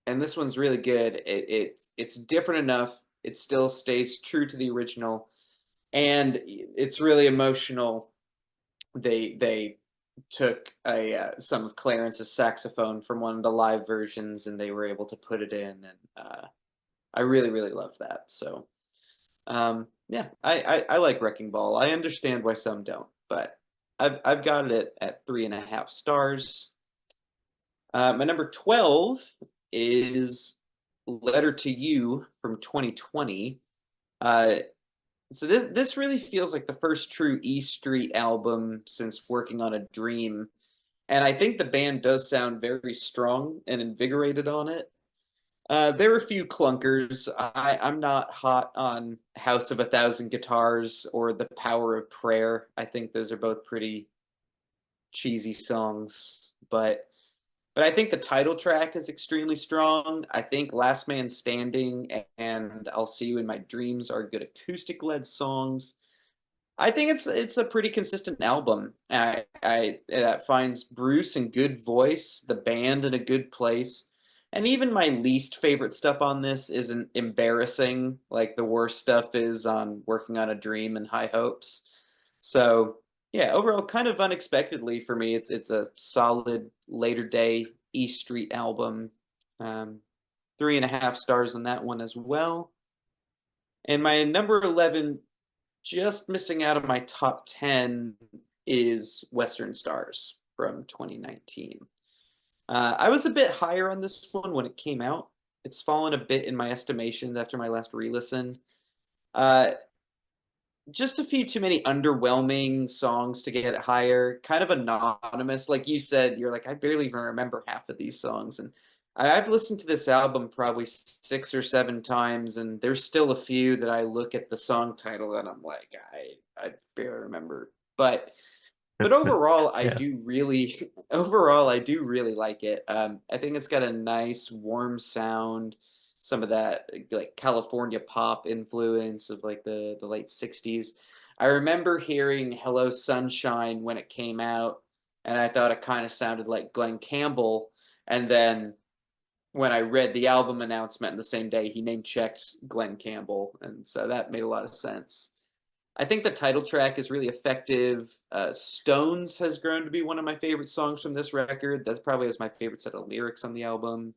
this one's really good. It's different enough. It still stays true to the original, and it's really emotional. They took some of Clarence's saxophone from one of the live versions, and they were able to put it in, and I really love that. So yeah, I like Wrecking Ball. I understand why some don't, but I've got it at 3.5 stars. My number 12 is Letter to You from 2020. So this really feels like the first true E Street album since Working on a Dream. And I think the band does sound very strong and invigorated on it. There are a few clunkers. I'm not hot on House of a Thousand Guitars or The Power of Prayer. I think those are both pretty cheesy songs, but I think the title track is extremely strong. I think Last Man Standing and I'll See You in My Dreams are good acoustic led songs. I think it's a pretty consistent album. I that finds Bruce in good voice, the band in a good place, and even my least favorite stuff on this isn't embarrassing like the worst stuff is on Working on a Dream and High Hopes. So yeah, overall, kind of unexpectedly for me, it's a solid later day E Street album. 3.5 stars on that one as well. And my number 11, just missing out of my top 10, is Western Stars from 2019. I was a bit higher on this one when it came out. It's fallen a bit in my estimation after my last re-listen. Uh, just a few too many underwhelming songs to get it higher. Kind of anonymous. Like you said, you're like, I barely even remember half of these songs. And I've listened to this album probably 6 or 7 times, and there's still a few that I look at the song title and I'm like, I barely remember. But overall, I Yeah. do really overall I do really like it. I think it's got a nice warm sound, some of that like California pop influence of like the late 60s. I remember hearing Hello Sunshine when it came out, and I thought it kind of sounded like Glenn Campbell. And then when I read the album announcement the same day, he name checked Glenn Campbell, and so that made a lot of sense. I think the title track is really effective. Stones has grown to be one of my favorite songs from this record. That probably is my favorite set of lyrics on the album.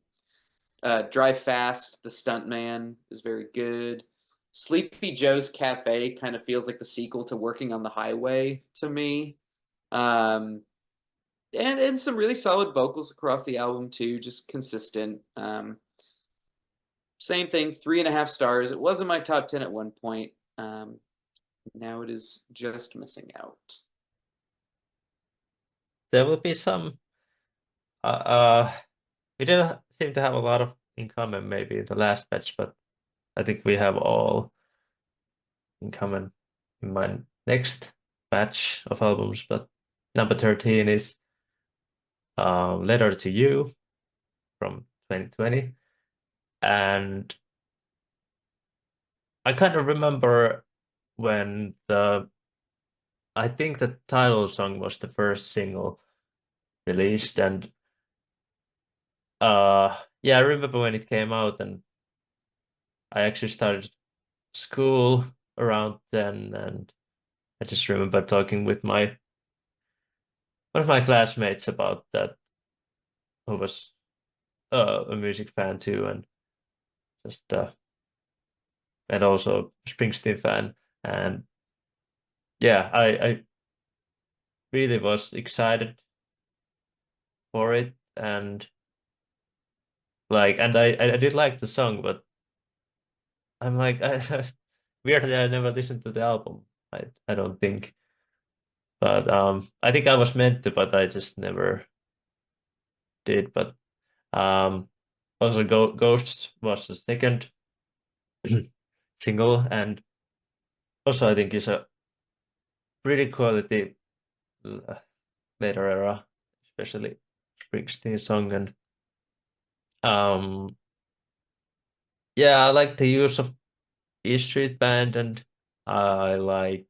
Drive Fast, The Stuntman is very good. Sleepy Joe's Cafe kind of feels like the sequel to Working on the Highway to me. Um, and some really solid vocals across the album too, just consistent. Same thing, 3.5 stars. It was in my top 10 at one point. Now it is just missing out. There will be some. We didn't seem to have a lot of in common, maybe in the last batch, but I think we have all in common in my next batch of albums. But number 13 is Letter to You from 2020. And I kind of remember when I think the title song was the first single released, and yeah, I remember when it came out, and I actually started school around then, and I just remember talking with my one of my classmates about that, who was a music fan too, and just and also Springsteen fan, and yeah, I really was excited for it, and like, and I did like the song, but I'm like, weirdly, I never listened to the album. I don't think, but I think I was meant to, but I just never did. But um, also Ghosts was the second single, and also I think is a pretty quality uh, later era, especially Springsteen song, and um, yeah, I like the use of E Street Band, and I like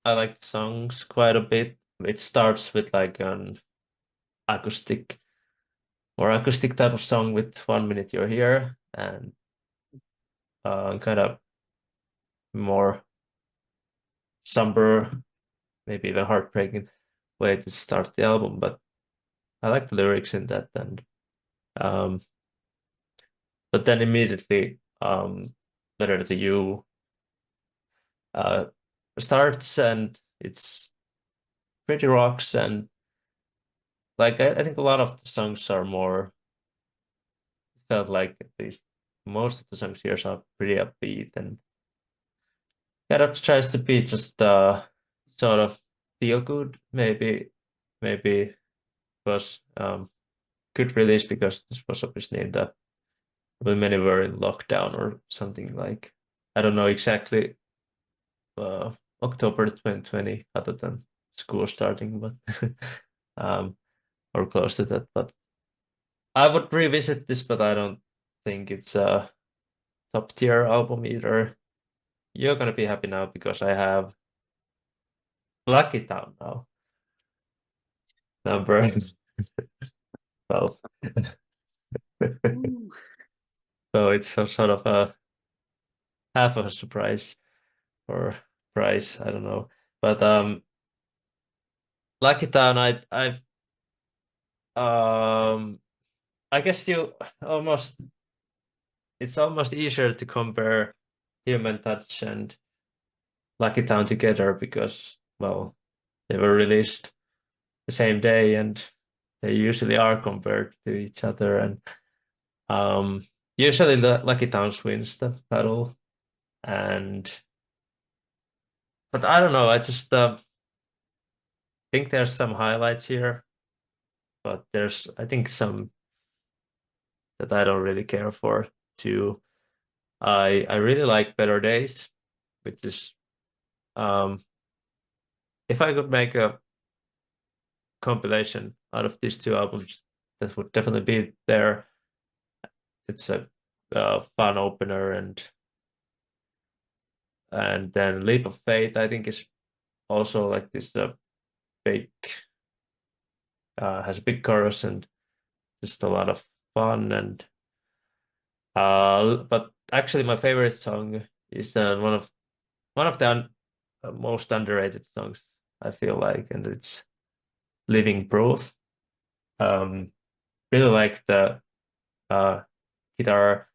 I like the songs quite a bit. It starts with like an acoustic more acoustic type of song with 1 minute you're here, and kind of more somber, maybe even heartbreaking way to start the album. But I like the lyrics in that, and um, but then immediately Letter to You uh, starts, and it's pretty rocks, and like I think a lot of the songs are more felt like at least most of the songs here are pretty upbeat and kind of tries to be just sort of feel good. Maybe was good release because this was obviously in the when many were in lockdown or something like I don't know exactly uh October 2020 other than school starting, but um or close to that. But I would revisit this, but I don't think it's a top tier album either. You're gonna be happy now because I have Lucky Town now, number 12. Ooh. So it's some sort of a half of a surprise or prize, I don't know. But Lucky Town, I've I guess you almost it's almost easier to compare Human Touch and Lucky Town together because, well, they were released the same day and they usually are compared to each other. And usually the Lucky Towns wins the battle. But I don't know. I just think there's some highlights here, but there's I think some that I don't really care for too. I really like Better Days, which is um if I could make a compilation out of these two albums, that would definitely be there. It's a fun opener, and then Leap of Faith I think is also like this big has a big chorus and just a lot of fun. And but actually my favorite song is one of the most underrated songs, I feel like, and it's Living Proof. Um, really like the uh, guitar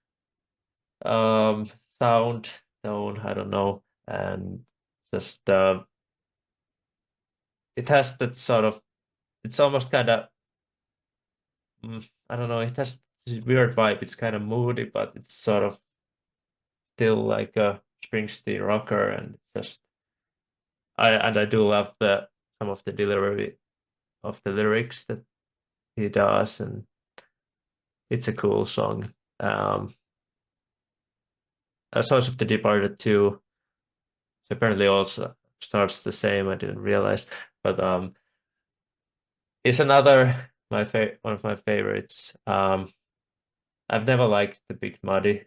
um, sound, tone, I don't know, and just it has that sort of, it's almost kind of, I don't know, it has this weird vibe. It's kind of moody, but it's sort of still like a Springsteen rocker, and it's just, I do love the some of the delivery of the lyrics that he does, and it's a cool song. Source of the Departed too apparently also starts the same. I didn't realize, but it's another one of my favorites. I've never liked the Big Muddy.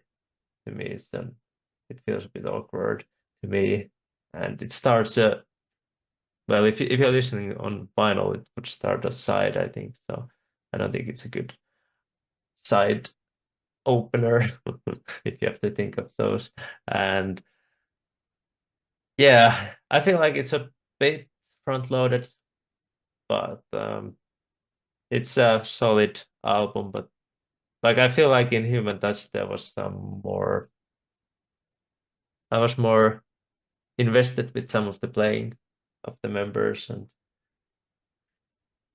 To me, it feels a bit awkward to me, and it starts. Well, if you're listening on vinyl, it would start as side, I think. So I don't think it's a good side opener if you have to think of those. And yeah, I feel like it's a bit front loaded, but it's a solid album. But like I feel like in Human Touch there was some more. I was more invested with some of the playing of the members and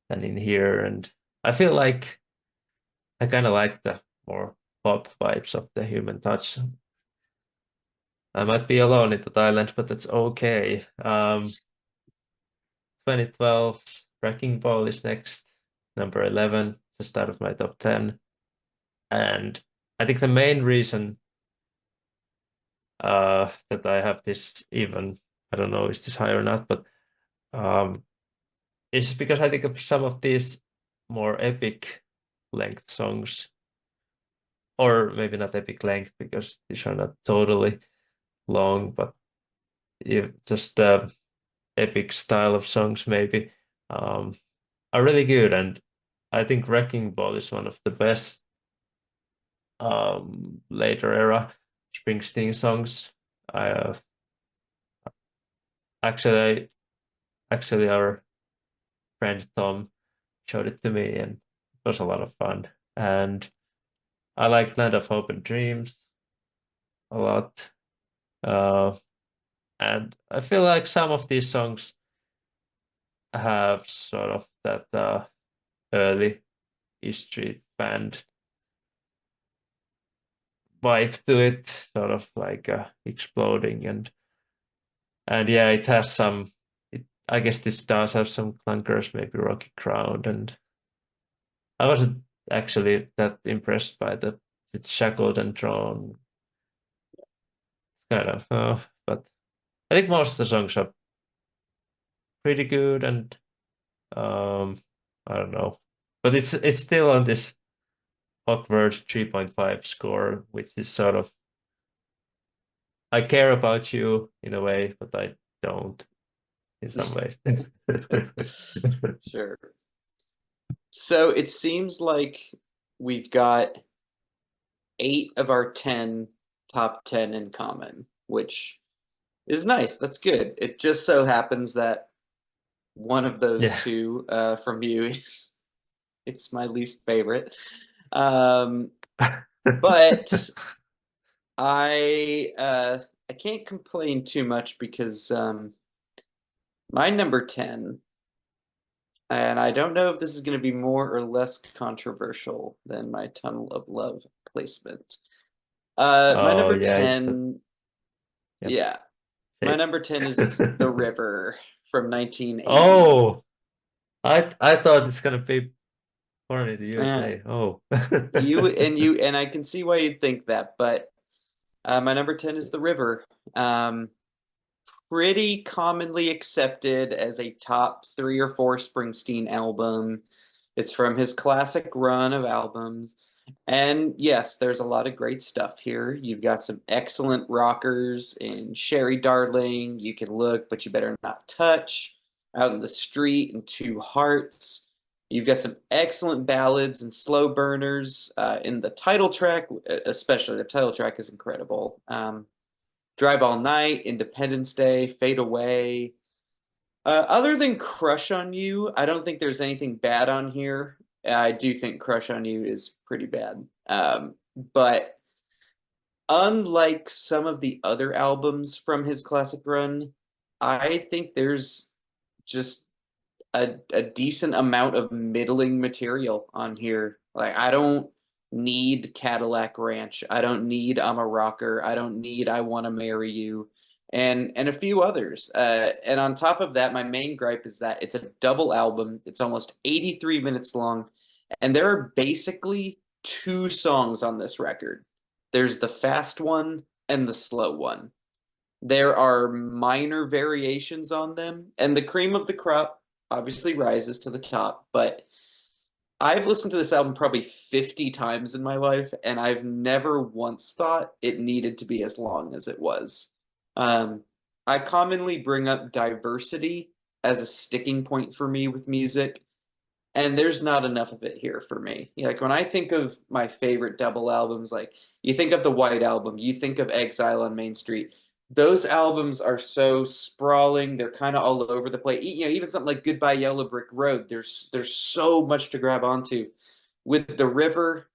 than in here, and I feel like I kind of like the more pop vibes of the Human Touch. I might be alone in the Thailand, but that's okay. 2012's Wrecking Ball is next, number 11, the start of my top 10. And I think the main reason that I have this even, I don't know, is this high or not, but it's because I think of some of these more epic length songs, or maybe not epic length because these are not totally long, but just the epic style of songs maybe are really good. And I think Wrecking Ball is one of the best later era Springsteen songs. I actually our friend Tom showed it to me and it was a lot of fun. And I like Land of Hope and Dreams a lot. Uh, and I feel like some of these songs have sort of that early E Street Band vibe to it, sort of like exploding, and yeah, it has some. I guess this does have some clunkers, maybe Rocky Crowd, and I wasn't actually that impressed by the it's shackled and drawn. It's kind of, but I think most of the songs are pretty good, and um, I don't know, but it's still on this awkward 3.5 score, which is sort of I care about you in a way, but I don't in some ways. Sure. So it seems like we've got 8 of our 10 top 10 in common, which is nice. That's good. It just so happens that one of those Yeah. two from you is it's my least favorite. But I I can't complain too much because my number 10, and I don't know if this is going to be more or less controversial than my Tunnel of Love placement. My Oh number yeah, it's the 10, yeah. yeah, my Say number 10 is The River from 1980. Oh, I thought it's gonna be born in the Uh, USA. Oh. you and I can see why you'd think that, but my number 10 is The River. Um, Pretty commonly accepted as a top 3 or 4 Springsteen album. It's from his classic run of albums. And yes, there's a lot of great stuff here. You've got some excellent rockers in Sherry Darling, You Can Look, But You Better Not Touch, Out in the Street, and Two Hearts. You've got some excellent ballads and slow burners in the title track, especially the title track is incredible. Drive All Night, Independence Day, Fade Away. Other than Crush on You, I don't think there's anything bad on here. I do think Crush on You is pretty bad. But unlike some of the other albums from his classic run, I think there's just a decent amount of middling material on here. Like I don't need Cadillac Ranch. I don't need I'm a Rocker. I don't need I Want to Marry You, and a few others. And on top of that, my main gripe is that it's a double album. It's almost 83 minutes long, and there are basically 2 songs on this record. There's the fast one and the slow one. There are minor variations on them, and the cream of the crop obviously rises to the top, but I've listened to this album probably 50 times in my life, and I've never once thought it needed to be as long as it was. Um, I commonly bring up diversity as a sticking point for me with music, and there's not enough of it here for me. Like when I think of my favorite double albums, like you think of the White Album, you think of Exile on Main Street. Those albums are so sprawling, they're kind of all over the place. You know, even something like Goodbye Yellow Brick Road, there's so much to grab onto. With The River,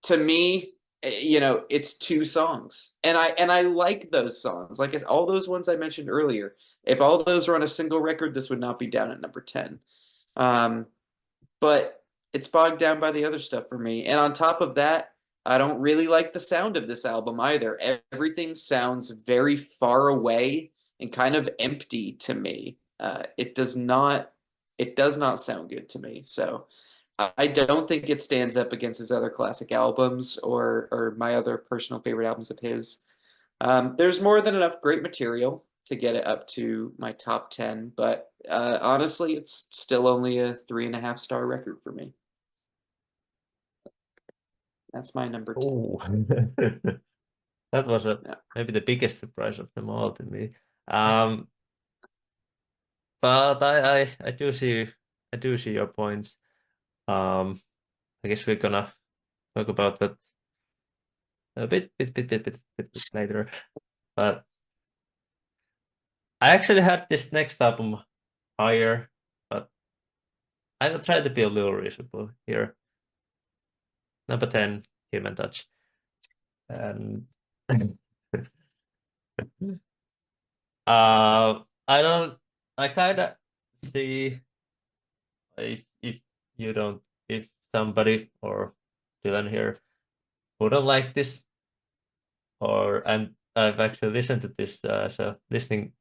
to me, it's 2 songs. And I like those songs. Like all those ones I mentioned earlier. If all those were on a single record, this would not be down at number 10. Um, but it's bogged down by the other stuff for me. And on top of that, I don't really like the sound of this album either. Everything sounds very far away and kind of empty to me. It does not sound good to me. So I don't think it stands up against his other classic albums or my other personal favorite albums of his. There's more than enough great material to get it up to my top 10, but honestly, it's still only a 3.5 star record for me. That's my number 10. Oh. That was Yeah. maybe the biggest surprise of them all to me. Um, but I do see your points. I guess we're gonna talk about that a bit later. But I actually had this next album higher, but I will try to be a little reasonable here. Number 10, Human Touch. And I don't I kinda see if you don't if somebody or Dylan here wouldn't like this and I've actually listened to this as a listening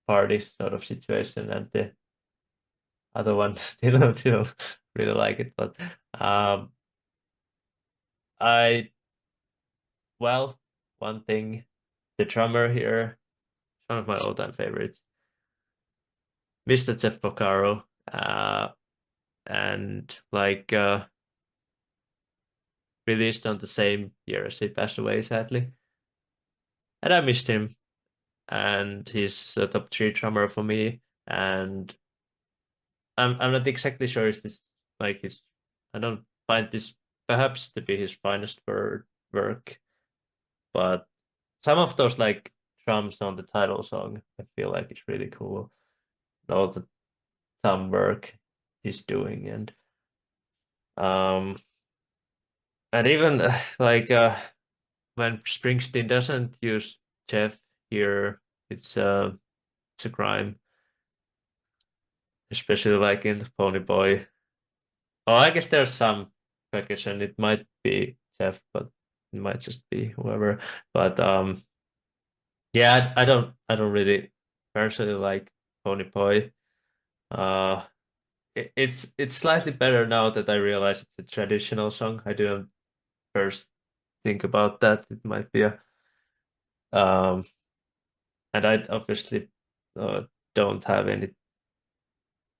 party sort of situation and the other one didn't really like it, but um I well one thing, the drummer here is one of my all-time favorites, Mr. Jeff Porcaro, and like released on the same year as he passed away, sadly. And I missed him. And he's a top 3 drummer for me. And I'm not exactly sure if this like his I don't find this perhaps to be his finest work, but some of those like drums on the title song, I feel like it's really cool. All the thumb work he's doing um and even like when Springsteen doesn't use Jeff here, it's a crime, especially like in Pony Boy. Oh, I guess there's some percussion. It might be Jeff, but it might just be whoever. But yeah, I don't really personally like Pony Boy. Uh, it's slightly better now that I realize it's a traditional song. I didn't first think about that. It might be a um, and I obviously uh, don't have any.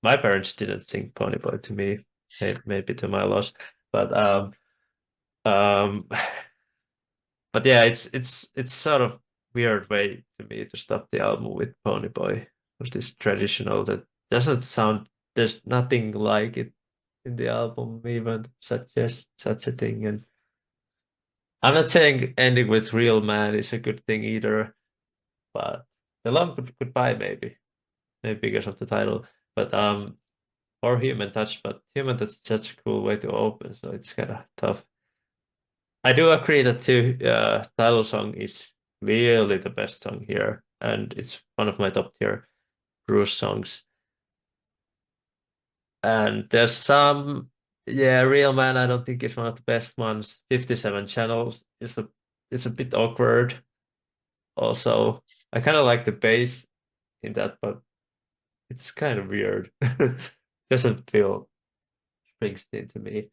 My parents didn't sing Pony Boy to me, maybe to my loss, but um, but yeah, it's sort of weird way to me to stop the album with Pony Boy, with this traditional that doesn't sound. There's nothing like it in the album, even suggest such a thing. And I'm not saying ending with Real Man is a good thing either, but the long goodbye maybe because of the title, but or Human Touch, but Human Touch is such a cool way to open, so it's kind of tough. I do agree that the title song is really the best song here, and it's one of my top tier Bruce songs. And there's some, yeah, Real Man. I don't think is one of the best ones. 57 Channels is a bit awkward. Also, I kind of like the bass in that, but it's kind of weird. Doesn't feel Springsteen to me.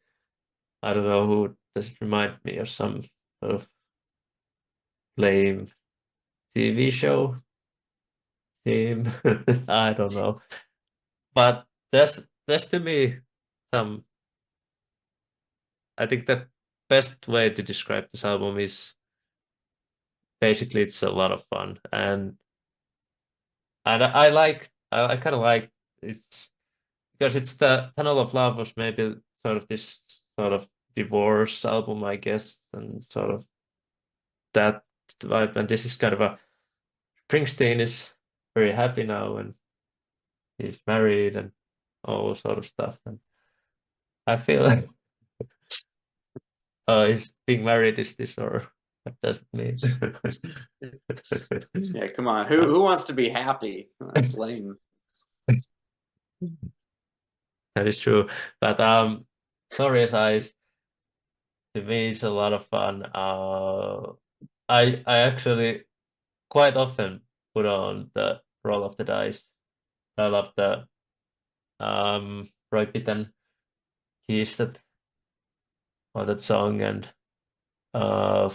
I don't know who does it remind me of some sort of lame TV show theme. I don't know. But there's to me some I think the best way to describe this album is basically it's a lot of fun. And I kind of like it's because it's the Tunnel of Love was maybe sort of this sort of divorce album, I guess, and sort of that vibe. And this is kind of a Springsteen is very happy now and he's married and all sort of stuff. And I feel like is being married is this or what does it mean? Yeah, come on. Who wants to be happy? That's lame. That is true. But Glorious Eyes to me is a lot of fun. I actually quite often put on the Roll of the Dice. I love the Roy Bittan keys that on that song uh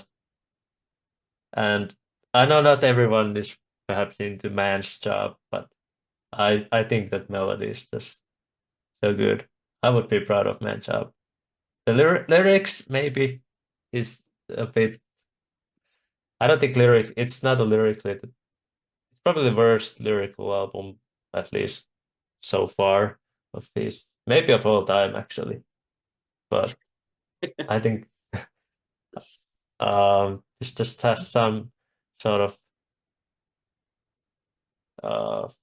and I know not everyone is perhaps into Man's Job, but I think that melody is just so good. I would be proud of Man's Job. The lyrics maybe is a bit. I don't think lyric. It's not a lyrically. It's probably the worst lyrical album, at least so far of his. Maybe of all time, actually. But I think this just has some sort of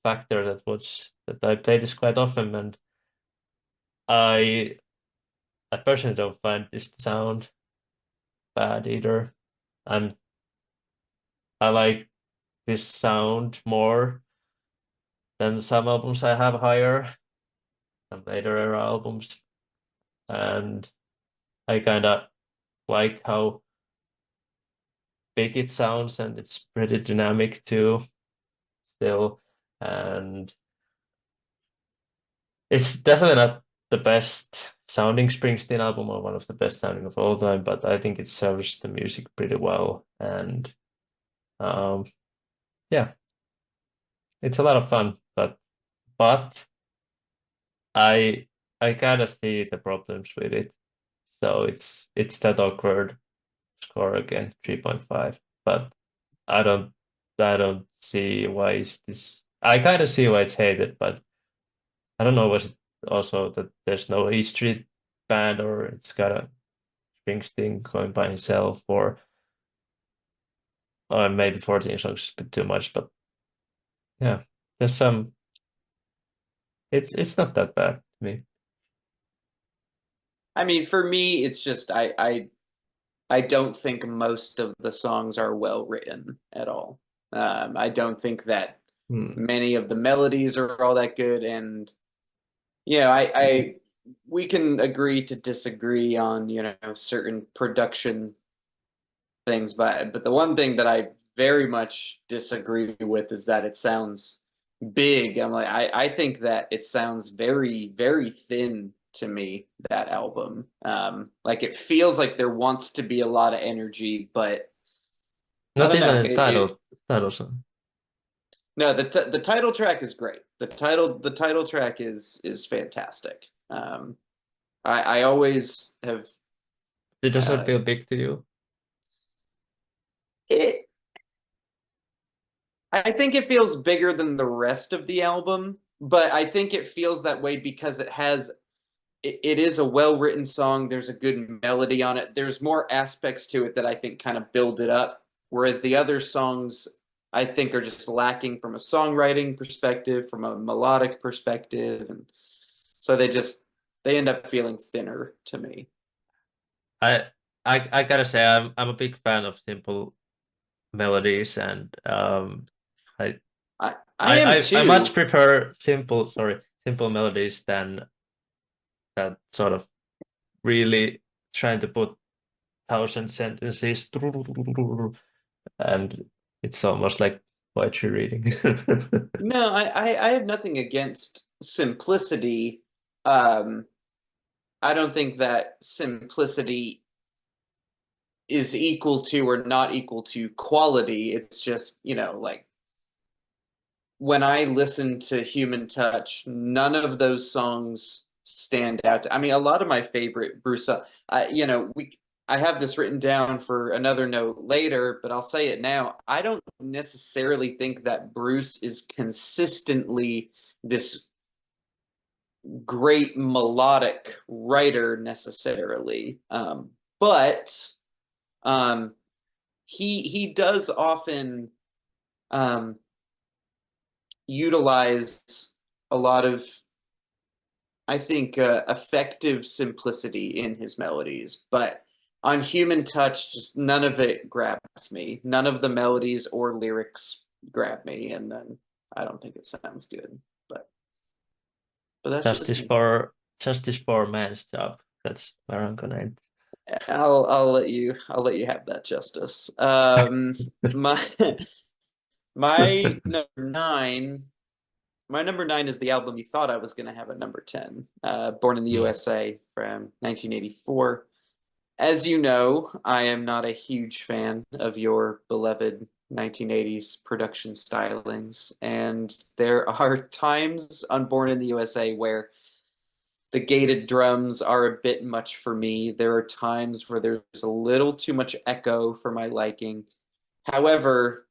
factor that I play this quite often, and I I personally don't find this sound bad either, and I like this sound more than some albums I have higher, some later era albums, and I kind of like how big it sounds, and it's pretty dynamic too, still, and it's definitely not the best sounding Springsteen album or one of the best sounding of all time, but I think it serves the music pretty well, and um, yeah, it's a lot of fun, but I I kind of see the problems with it. So it's that awkward score again, 3.5. But I don't I don't see why is this. I kind of see why it's hated, but I don't know, was it also that there's no E Street band or it's got a Springsteen going by himself or maybe 14 songs is a bit too much, but yeah, there's some it's not that bad to me. I mean, for me, it's just I I don't think most of the songs are well written at all. I don't think that many of the melodies are all that good, and we can agree to disagree on certain production things, but the one thing that I very much disagree with is that it sounds big. I'm like I think that it sounds very very thin to me, that album. Like it feels like there wants to be a lot of energy, but I Not don't know. even the title song. No, the title track is great. The title track is fantastic. I always have It doesn't uh, feel big to you. it. I think it feels bigger than the rest of the album, but I think it feels that way because it is a well-written song. There's a good melody on it. There's more aspects to it that I think kind of build it up, whereas the other songs I think are just lacking from a songwriting perspective, from a melodic perspective, and so they end up feeling thinner to me. I I gotta say I'm a big fan of simple melodies, and I I am I much too. prefer simple melodies than that sort of really trying to put thousand sentences and it's almost like poetry reading. No, I have nothing against simplicity. Um, I don't think that simplicity is equal to or not equal to quality. It's just, like when I listen to Human Touch, none of those songs stand out. I mean, a lot of my favorite Bruce, I have this written down for another note later, but I'll say it now. I don't necessarily think that Bruce is consistently this great melodic writer necessarily, but um, he does often um, utilize a lot of, I think, effective simplicity in his melodies. But on Human Touch, just none of it grabs me. None of the melodies or lyrics grab me, and then I don't think it sounds good. But but that's just Justice me. for Justice for man's job. That's where I'm gonna end. I'll let you have that, Justice. My my number nine my number nine is the album you thought I was going to have at number 10, Born in the Hmm. USA from 1984. As you know, I am not a huge fan of your beloved 1980s production stylings, and there are times on Born in the USA where the gated drums are a bit much for me. There are times where there's a little too much echo for my liking. However,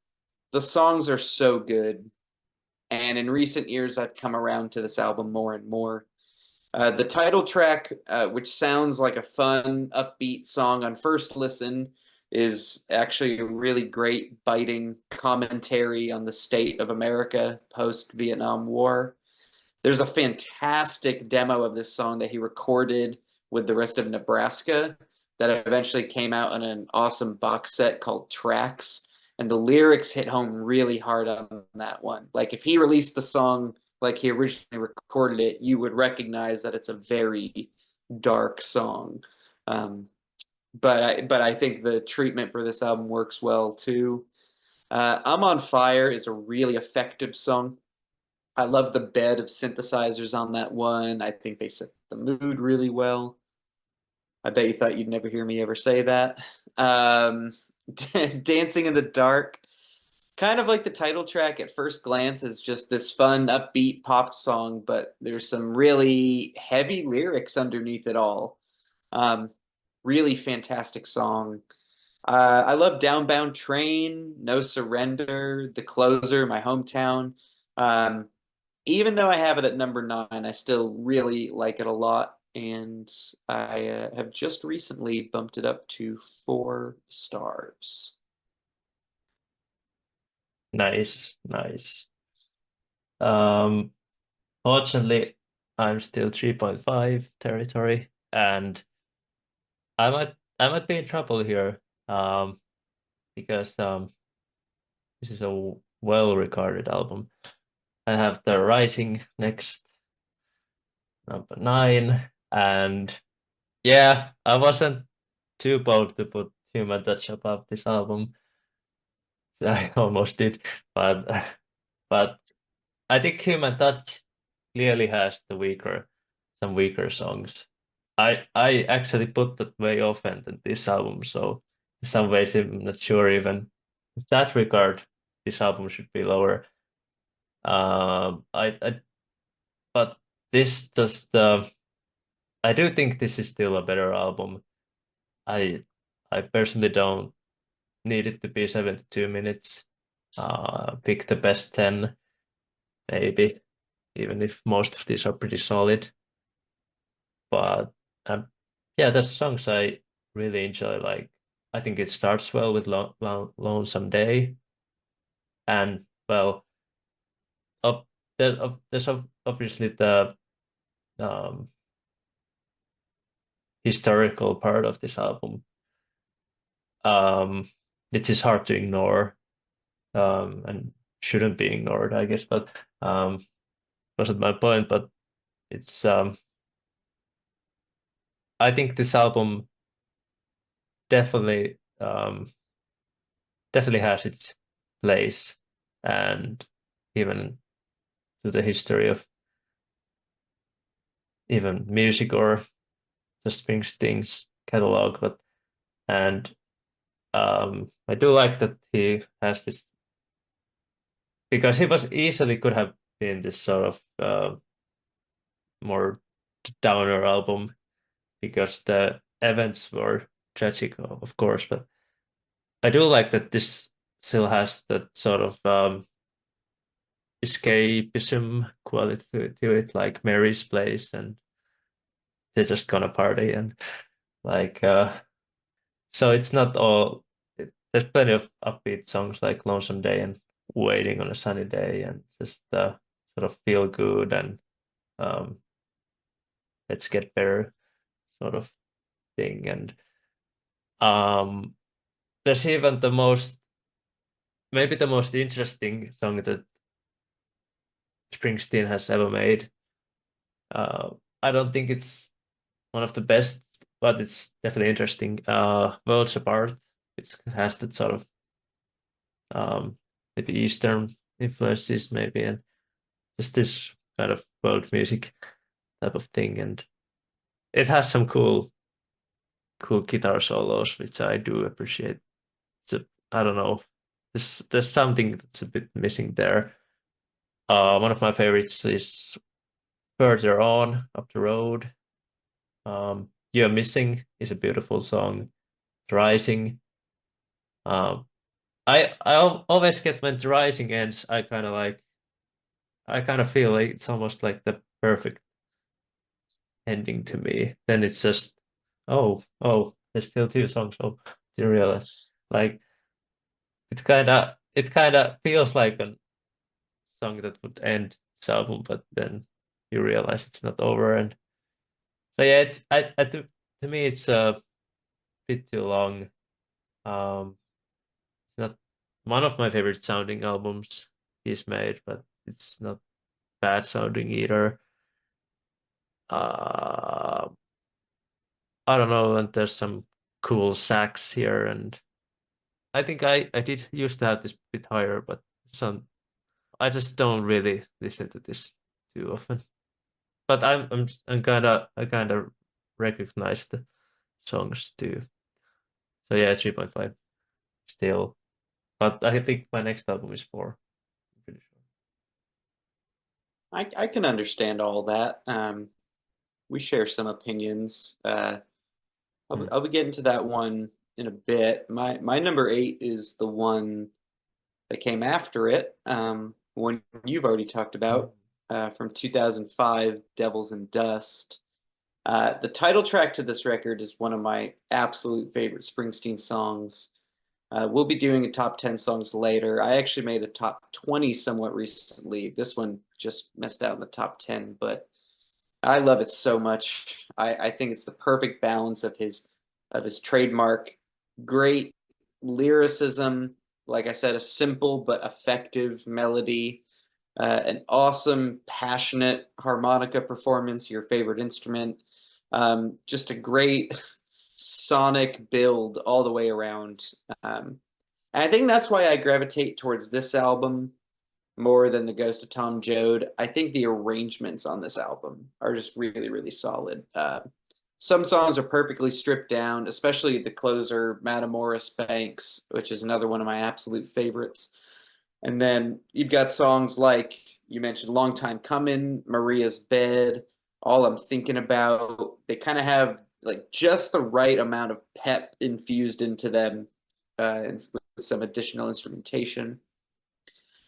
the songs are so good, and in recent years, I've come around to this album more and more. The title track, which sounds like a fun, upbeat song on first listen, is actually a really great, biting commentary on the state of America post Vietnam War. There's a fantastic demo of this song that he recorded with the rest of Nebraska that eventually came out in an awesome box set called Tracks. And the lyrics hit home really hard on that one. Like if he released the song like he originally recorded it, you would recognize that it's a very dark song. Um, but I think the treatment for this album works well too. I'm on Fire is a really effective song. I love the bed of synthesizers on that one. I think they set the mood really well. I bet you thought you'd never hear me ever say that. Um, Dancing in the Dark, kind of like the title track at first glance, is just this fun, upbeat pop song, but there's some really heavy lyrics underneath it all. Um, Really fantastic song. I love Downbound Train, No Surrender, The Closer, My Hometown. Um, Even though I have it at number 9, I still really like it a lot, and I have just recently bumped it up to 4 stars. Nice, nice. Um, Fortunately, I'm still 3.5 territory, and I might I might be in trouble here, because this is a well-regarded album. I have The Rising next, number 9, and yeah, I wasn't too bold to put Human Touch above this album. I almost did, but but I think Human Touch clearly has some weaker songs. I actually put that way often than this album, so in some ways I'm not sure even in that regard this album should be lower. I but this just I do think this is still a better album. I I personally don't need it to be 72 minutes. Pick the best 10 maybe, even if most of these are pretty solid. But yeah, the songs I really enjoy. Like I think it starts well with Lonesome Day, and well, up there's obviously the um, historical part of this album, um, which is hard to ignore, and shouldn't be ignored, I guess. But wasn't my point. But it's I think this album definitely definitely has its place, and even to the history of even music or the Springsteen's catalog. But and I do like that he has this, because he was easily could have been this sort of more downer album, because the events were tragic, of course. But I do like that this still has that sort of escapism quality to it, like Mary's Place, and they're just gonna party, and like so it's not all there's plenty of upbeat songs like Lonesome Day and Waiting on a Sunny Day, and just sort of feel good and um let's get better sort of thing. And um there's even the most maybe the most interesting song that Springsteen has ever made. uh I don't think it's one of the best, but it's definitely interesting. Worlds Apart. It has that sort of maybe Eastern influences, maybe, and just this kind of world music type of thing. And it has some cool guitar solos, which I do appreciate. I don't know. There's something that's a bit missing there. One of my favorites is Further On Up the Road. You're Missing is a beautiful song. Rising. Um, I always get when the Rising ends, I kind of feel like it's almost like the perfect ending to me. Then it's just, oh, there's still 2 songs. Oh, didn't realize. Like it kind of feels like a song that would end this album, but then you realize it's not over. And so yeah, to me it's a bit too long. It's not one of my favorite sounding albums he's made, but it's not bad sounding either. Uh, I don't know, and there's some cool sax here, and I think I did used to have this bit higher, but some I just don't really listen to this too often. But I kind of recognize the songs too. So yeah, 3.5 still. But I think my next album is 4. I'm pretty sure. I can understand all that. We share some opinions. Hmm. I'll be getting to that one in a bit. My number 8 is the one that came after it, one you've already talked Hmm. about, from 2005, Devils and Dust. The title track to this record is one of my absolute favorite Springsteen songs. We'll be doing a top 10 songs later. I actually made a top 20 somewhat recently. This one just missed out in the top 10, but I love it so much. I think it's the perfect balance of his of his trademark. Great lyricism, like I said, a simple but effective melody, an awesome, passionate harmonica performance, your favorite instrument, just a great sonic build all the way around. And I think that's why I gravitate towards this album more than the Ghost of Tom Joad. I think the arrangements on this album are just really, really solid. Some songs are perfectly stripped down, especially the closer, Matamoros Banks, which is another one of my absolute favorites. And then you've got songs like you mentioned, Long Time Coming, Maria's Bed, All I'm Thinking About. They kind of have like just the right amount of pep infused into them, and with some additional instrumentation.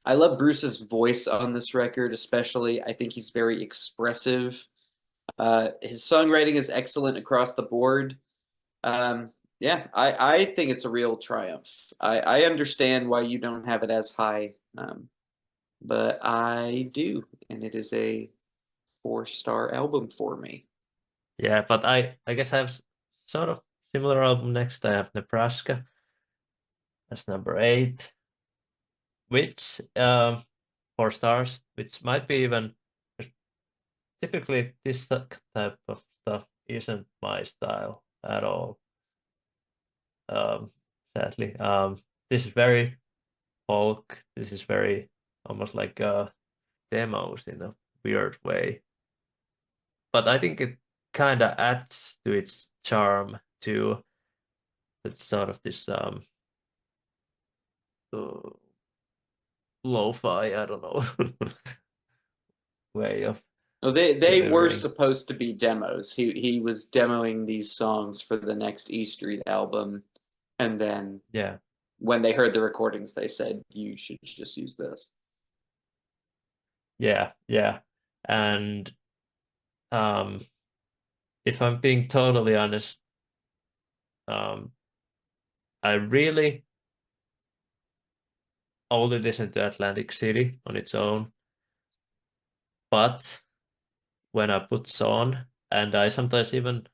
I love Bruce's voice on this record, especially. I think he's very expressive. His songwriting is excellent across the board. Yeah, I think it's a real triumph. I understand why you don't have it as high, but I do, and it is a 4-star album for me. Yeah, but I guess I have sort of similar album next. I have Nebraska as number 8, which 4 stars, which might be even typically this type of stuff isn't my style at all. Sadly, this is very folk. This is very almost like demos in a weird way. But I think it kind of adds to its charm too. It's sort of this uh, lo-fi, I don't know, way of No, they were delivering. supposed to be demos. He was demoing these songs for the next E Street album, and then Yeah, when they heard the recordings, they said you should just use this. yeah. And um, if I'm being totally honest, um, I really only listen to Atlantic City on its own. But when I put Son, and I sometimes even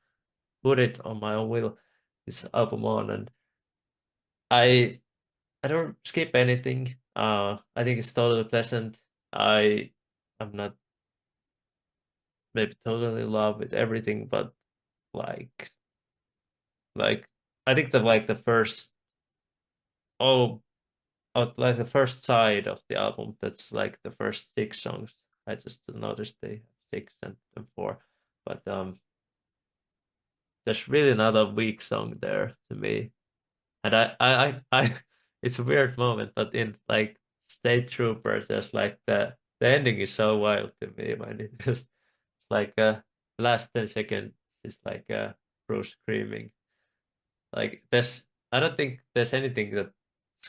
put it on my own will, this album on, and I I don't skip anything. I think it's totally pleasant. I'm not maybe totally in love with everything, but like like I think that like the first oh, like the first side of the album, that's like the first 6 songs. I just noticed they have 6 and 4, but there's really not a weak song there to me. And it's a weird moment, but in like State Troopers, there's like the ending is so wild to me when it just it's like last 10 seconds is like Bruce screaming. Like I don't think there's anything that's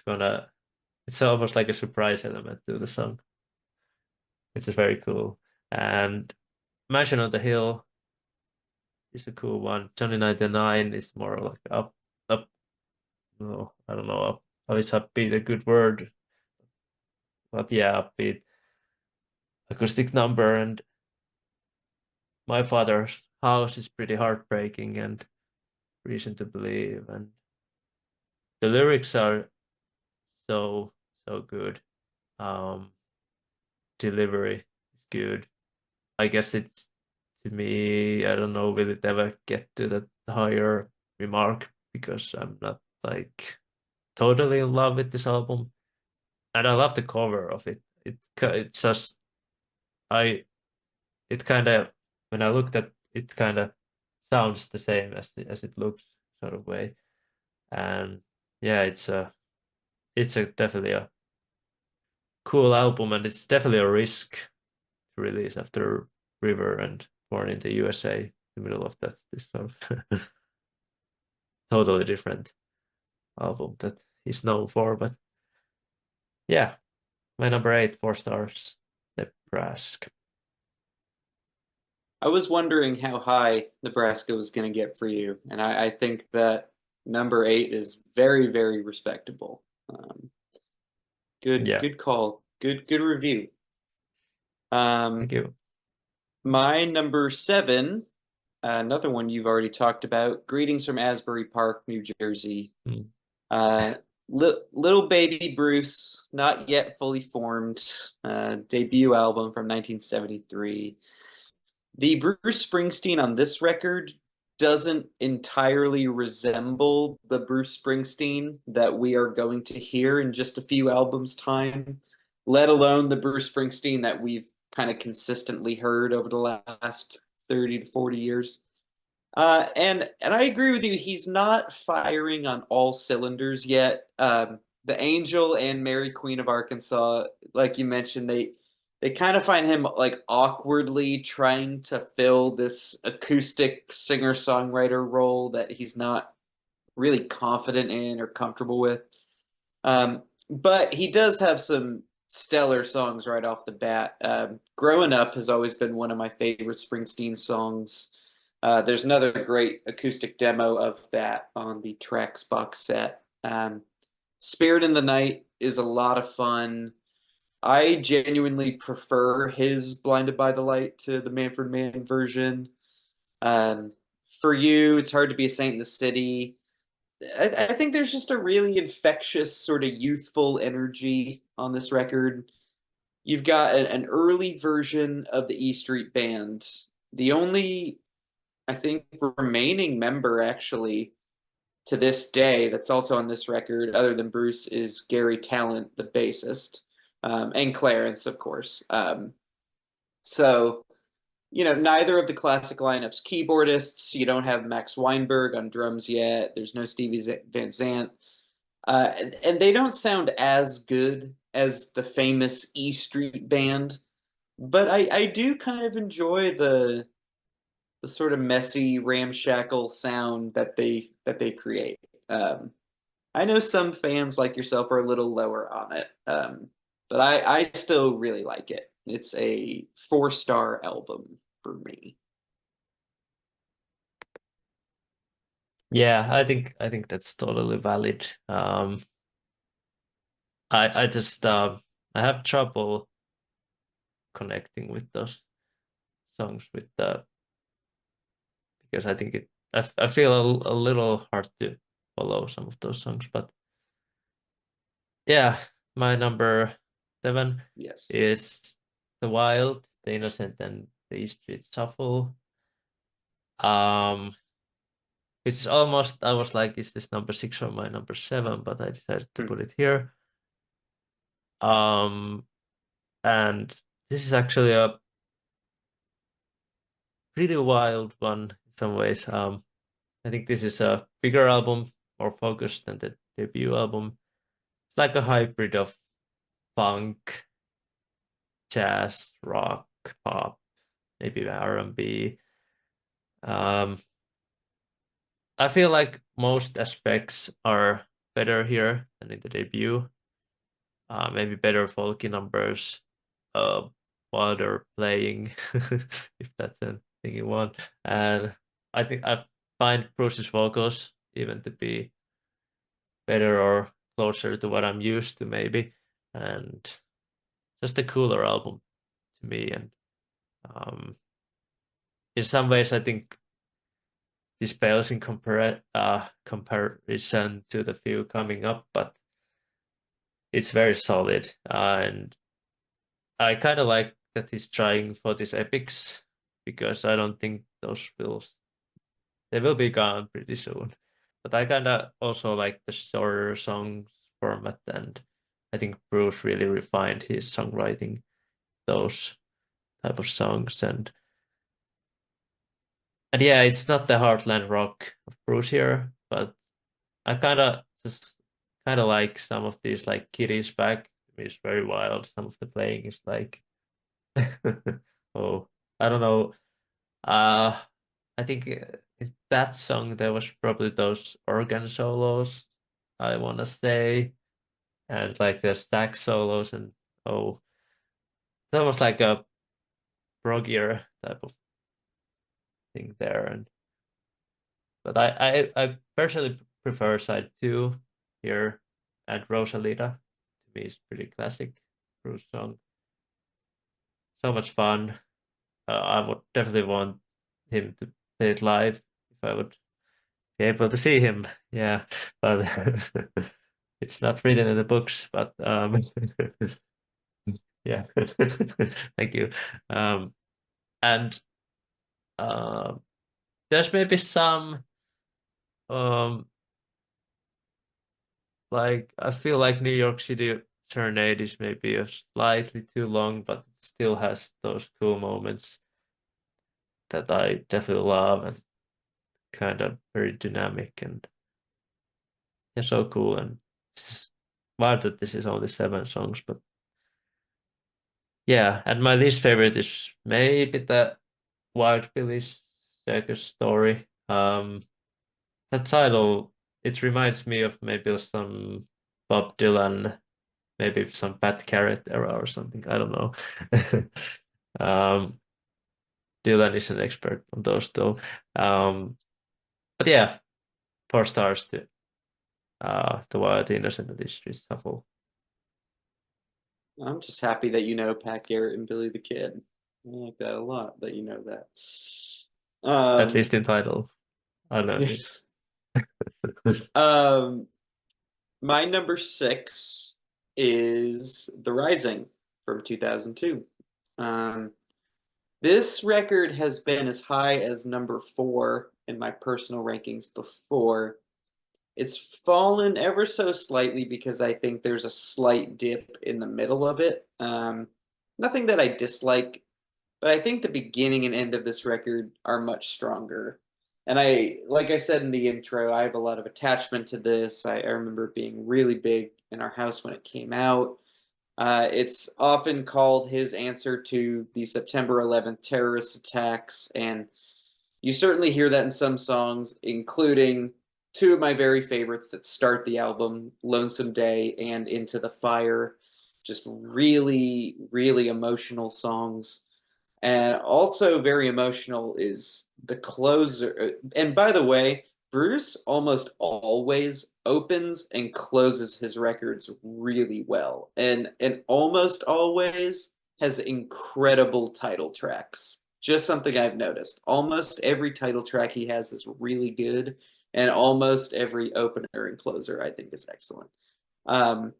gonna. It's almost like a surprise element to the song. It's very cool. And Mansion on the Hill is a cool one. Johnny 99 is more like up. No, I don't know. How is upbeat a good word? But yeah, upbeat acoustic number. And My Father's House is pretty heartbreaking and Reason to Believe. And the lyrics are so good. Um, Delivery is good. I guess it's to me, I don't know, will it ever get to that higher remark because I'm not like totally in love with this album. And I love the cover of it. It's just I it kind of when I looked at it kind of sounds the same as it looks sort of way. And yeah, it's a definitely a cool album, and it's definitely a risk to release after River and Born in the USA in the middle of that this sort of totally different album that he's known for. But yeah, my number 8, 4 stars, Nebraska. I was wondering how high Nebraska was going to get for you, and I think that number 8 is very, very respectable. Good, Yeah, good call. Good review. thank Um, you. my number 7 another one you've already talked about. Greetings from Asbury Park, New Jersey. Mm. Uh, Little Baby Bruce, not yet fully formed, debut album from 1973. The Bruce Springsteen on this record doesn't entirely resemble the Bruce Springsteen that we are going to hear in just a few albums' time, let alone the Bruce Springsteen that we've kind of consistently heard over the last 30 to 40 years. And I agree with you. He's not firing on all cylinders yet. The Angel and Mary Queen of Arkansas, like you mentioned, they kind of find him like awkwardly trying to fill this acoustic singer-songwriter role that he's not really confident in or comfortable with. But he does have some stellar songs right off the bat. Growing Up has always been one of my favorite Springsteen songs. There's another great acoustic demo of that on the Tracks box set. Spirit in the Night is a lot of fun. I genuinely prefer his Blinded by the Light to the Manfred Mann version. Um, for You, It's Hard to Be a Saint in the City. I think there's just a really infectious, sort of youthful energy on this record. You've got an early version of the E Street Band. The only, I think, remaining member actually to this day that's also on this record, other than Bruce, is Gary Talent, the bassist, and Clarence, of course. So, neither of the classic lineup's keyboardists. You don't have Max Weinberg on drums yet. There's no Stevie Van Zandt. And they don't sound as good as the famous E Street Band, but I do kind of enjoy the sort of messy, ramshackle sound that they create. I know some fans like yourself are a little lower on it, but I still really like it. It's a 4-star album for me. Yeah, I think that's totally valid. I just I have trouble connecting with those songs with the because I think I feel a little hard to follow some of those songs, but yeah, my number 7 Yes. is The Wild, The Innocent, and the East Street Shuffle. Um, it's almost I was like, is this number 6 or my number 7? But I decided to put it here. And this is actually a pretty wild one in some ways. I think this is a bigger album, more focused than the debut album. It's like a hybrid of funk, jazz, rock, pop, maybe R&B. Um, I feel like most aspects are better here than in the debut. Maybe better folky numbers, wilder playing, if that's a thing you want. And I think I find Bruce's vocals even to be better or closer to what I'm used to, maybe. And just a cooler album to me. And in some ways, I think this pales in comparison to the few coming up, but it's very solid. And I kind of like that he's trying for these epics because I don't think those they will be gone pretty soon. But I kind of also like the shorter songs format, and I think Bruce really refined his songwriting those type of songs. And yeah, it's not the heartland rock of Bruce here, but I kind of like some of these, like Kitty's Back. It's very wild. Some of the playing is like oh, I don't know. Uh, I think in that song there was probably those organ solos, I want to say, and like the sax solos, and oh, it's almost like a proggier type of thing there. And but I personally prefer side 2 here, and Rosalita to me is pretty classic Bruce song. So much fun. I would definitely want him to play it live if I would be able to see him. Yeah, but it's not written in the books. But yeah, thank you. And uh, there's maybe some um, like I feel like New York City Serenade is maybe a slightly too long, but it still has those cool moments that I definitely love and kind of very dynamic and they're so cool. And it's wild that this is only 7 songs, but yeah. And my least favorite is maybe the Wild Billy's Circus Story. That title, it reminds me of maybe some Bob Dylan, maybe some Pat Garrett era or something. I don't know. um, Dylan is an expert on those though. But yeah, 4 stars to the Wild Innocent of the Street Shuffle. I'm just happy that you know Pat Garrett and Billy the Kid. I like that a lot that you know that. At Um, least in title. I learned it. um, my number 6 is The Rising from 2002. Um, this record has been as high as number 4 in my personal rankings before. It's fallen ever so slightly because I think there's a slight dip in the middle of it. Nothing that I dislike, but I think the beginning and end of this record are much stronger. And like I said in the intro, I have a lot of attachment to this. I remember it being really big in our house when it came out. It's often called his answer to the September 11th terrorist attacks, and you certainly hear that in some songs, including two of my very favorites that start the album, Lonesome Day and Into the Fire. Just really, really emotional songs. And also very emotional is the closer. And by the way, Bruce almost always opens and closes his records really well. And almost always has incredible title tracks. Just something I've noticed. Almost every title track he has is really good, and almost every opener and closer I think is excellent. Um,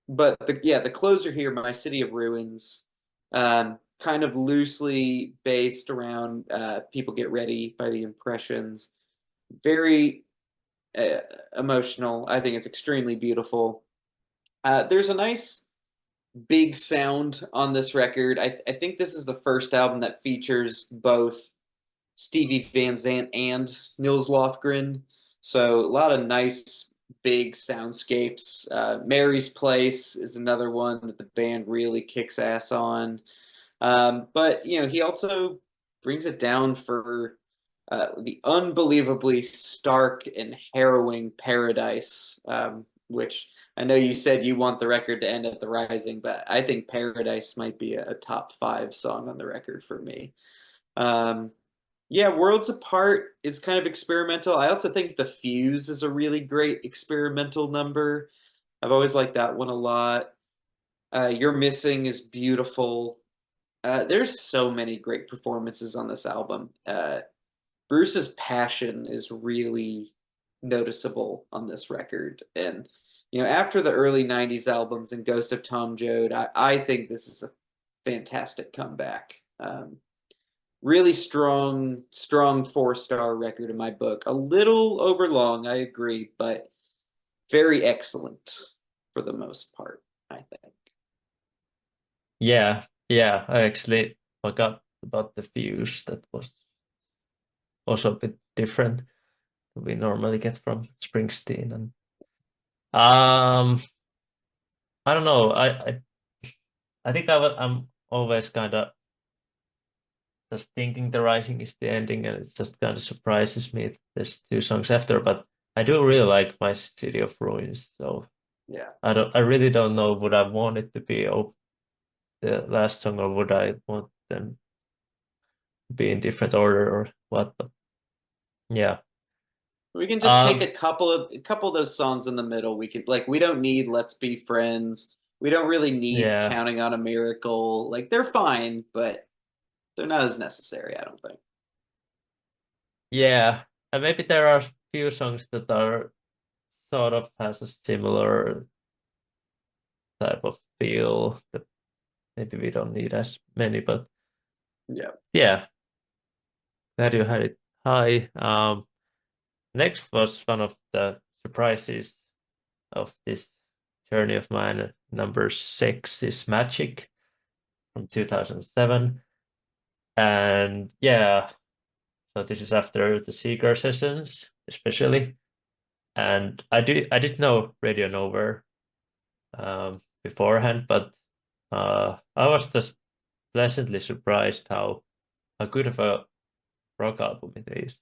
but the closer here, My City of Ruins, kind of loosely based around People Get Ready by the Impressions. Very uh, emotional. I think it's extremely beautiful. There's a nice big sound on this record. I think this is the first album that features both Stevie Van Zandt and Nils Lofgren. So a lot of nice big soundscapes. Mary's Place is another one that the band really kicks ass on. But he also brings it down for the unbelievably stark and harrowing Paradise, which I know you said you want the record to end at The Rising, but I think Paradise might be a top 5 song on the record for me. Um, yeah, Worlds Apart is kind of experimental. I also think The Fuse is a really great experimental number. I've always liked that one a lot. You're Missing is beautiful. There's so many great performances on this album. Bruce's passion is really noticeable on this record. And, after the early 90s albums and Ghost of Tom Joad, I think this is a fantastic comeback. Really strong 4-star record in my book. A little overlong, I agree, but very excellent for the most part, I think. Yeah. I actually forgot about the Fuse. That was also a bit different than we normally get from Springsteen. And I don't know. I think I'm always kind of just thinking The Rising is the ending, and it just kind of surprises me that there's 2 songs after. But I do really like My City of Ruins, so Yeah. I really don't know would I want it to be the last song or would I want them to be in different order or what? But yeah. We can just take Um. a couple of those songs in the middle. We don't need Let's Be Friends. We don't really need Yeah. Counting on a Miracle. Like they're fine, but they're not as necessary, I don't think. Yeah, and maybe there are few songs that are sort of has a similar type of feel that maybe we don't need as many, but Yeah. yeah, glad you had it high. Next was one of the surprises of this journey of mine. Number 6 is Magic from 2007. And yeah, so this is after the Seeger sessions, especially. And I did know Radio Nowhere beforehand, but I was just pleasantly surprised how good of a rock album it is.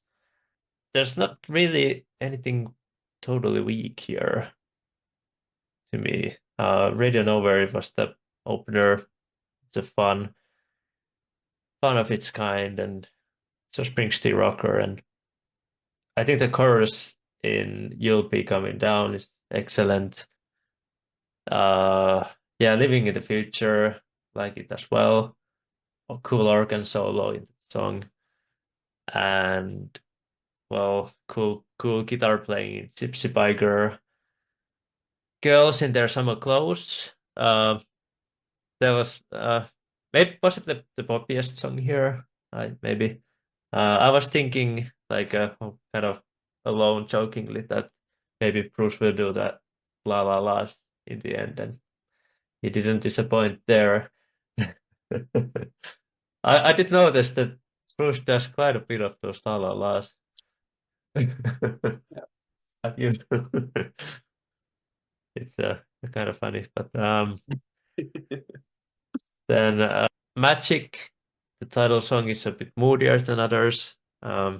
There's not really anything totally weak here to me. Radio Nowhere was the opener. It's a fun of its kind, and it's a Springsteen rocker. And I think the chorus in "You'll Be Coming Down" is excellent. Uh, yeah, Living in the Future, like it as well. A cool organ solo in the song, and well, cool guitar playing in Gypsy Biker. Girls in their summer clothes. There was maybe possibly the poppiest song here. Maybe I was thinking like kind of alone jokingly that maybe Bruce will do that la la la's in the end, and he didn't disappoint there. I did notice that Bruce does quite a bit of those la la la's. Have you? It's kind of funny, but then Magic, the title song is a bit moodier than others. I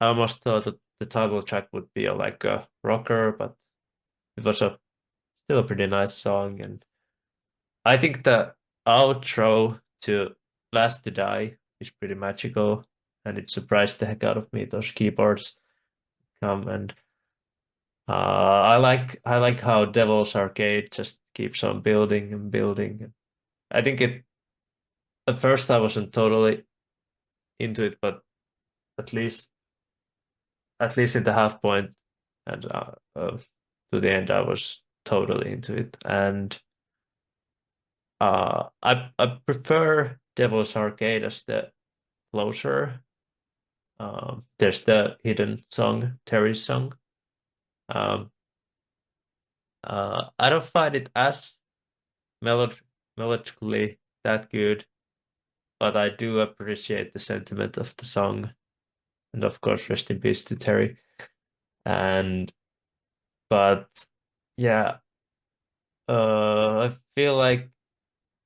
almost thought that the title track would be like a rocker, but it was still a pretty nice song. And I think the outro to Last to Die is pretty magical, and it surprised the heck out of me. Those keyboards come, and I like how Devil's Arcade just keeps on building and building. I think it at first I wasn't totally into it, but at least at least in the half point and to the end, I was totally into it. And I prefer Devil's Arcade as the closer. There's the hidden song, Terry's song. Um, I don't find it as melod melodically that good, but I do appreciate the sentiment of the song. And of course, rest in peace to Terry. And but yeah, I feel like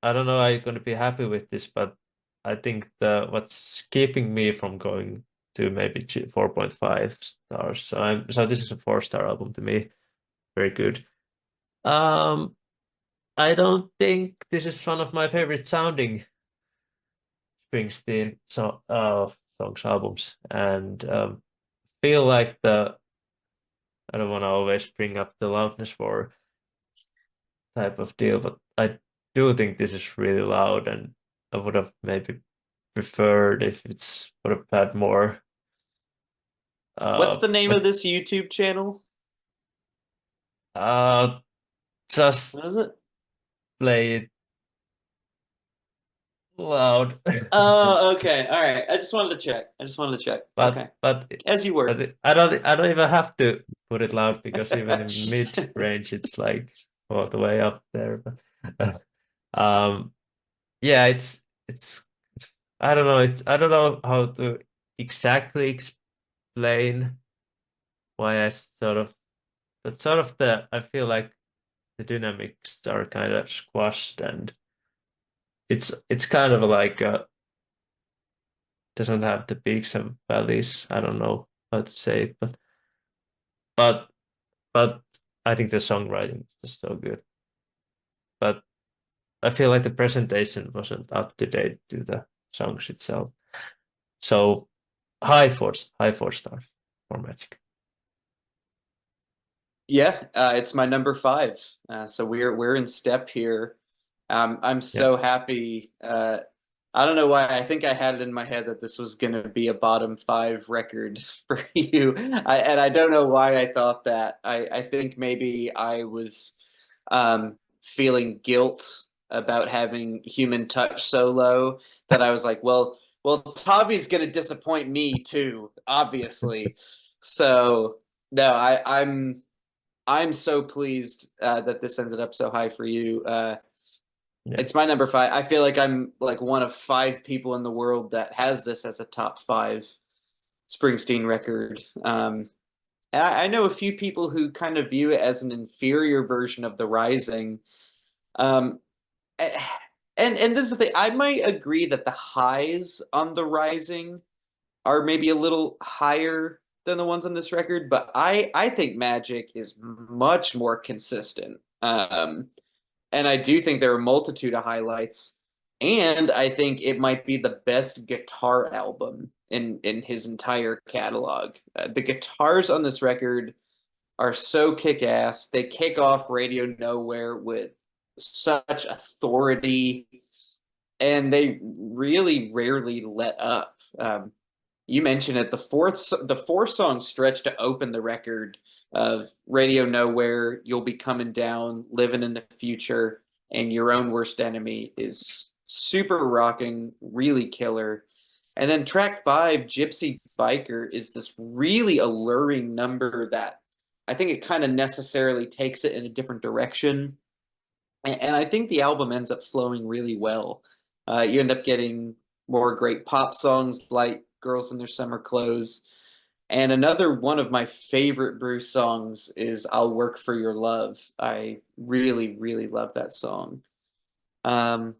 I don't know how you're going to be happy with this, but I think the what's keeping me from going to maybe 4.5 stars. So this is a 4-star album to me. Very good. Um, I don't think this is one of my favorite sounding Springsteen songs albums, and feel like the I don't want to always bring up the loudness for type of deal, but I do think this is really loud, and I would have maybe preferred if it's would have had more. What's the name of But this YouTube channel? uh, just What is it? play it loud. Oh, okay. All right. I just wanted to check. I just wanted to check. but Okay. but As you were. I don't even have to put it loud because even in mid range it's like all the way up there. But um, yeah, it's I don't know. I don't know how to exactly explain why I sort of but sort of the I feel like the dynamics are kind of squashed, and it's kind of like doesn't have the peaks and valleys. I don't know how to say it, but but I think the songwriting is just so good. But I feel like the presentation wasn't up to date to the songs itself. So high 4 stars for Magic. Yeah, it's my number 5. So we're in step here. I'm Yeah. so happy. I don't know why. I think I had it in my head that this was going to be a bottom five record for you. And I don't know why I thought that. I think maybe I was feeling guilt about having Human Touch so low that I was like, well, Tavi's going to disappoint me too, obviously. So no, I'm so pleased that this ended up so high for you. Yeah. It's my number five. I feel like I'm like one of five people in the world that has this as a top five Springsteen record. And I know a few people who kind of view it as an inferior version of The Rising. Um, and this is the thing. I might agree that the highs on The Rising are maybe a little higher than the ones on this record, but I think Magic is much more consistent. And I do think there are a multitude of highlights. And I think it might be the best guitar album in his entire catalog. The guitars on this record are so kick-ass. They kick off Radio Nowhere with such authority, and they really rarely let up. You mentioned it, the four song stretch to open the record of Radio Nowhere, You'll Be Coming Down, Living in the Future, and Your Own Worst Enemy is super rocking, really killer. And then track five, Gypsy Biker, is this really alluring number that I think it kind of necessarily takes it in a different direction. And I think the album ends up flowing really well. You end up getting more great pop songs like Girls in Their Summer Clothes. And another one of my favorite Bruce songs is I'll Work for Your Love. I really, really love that song. Um,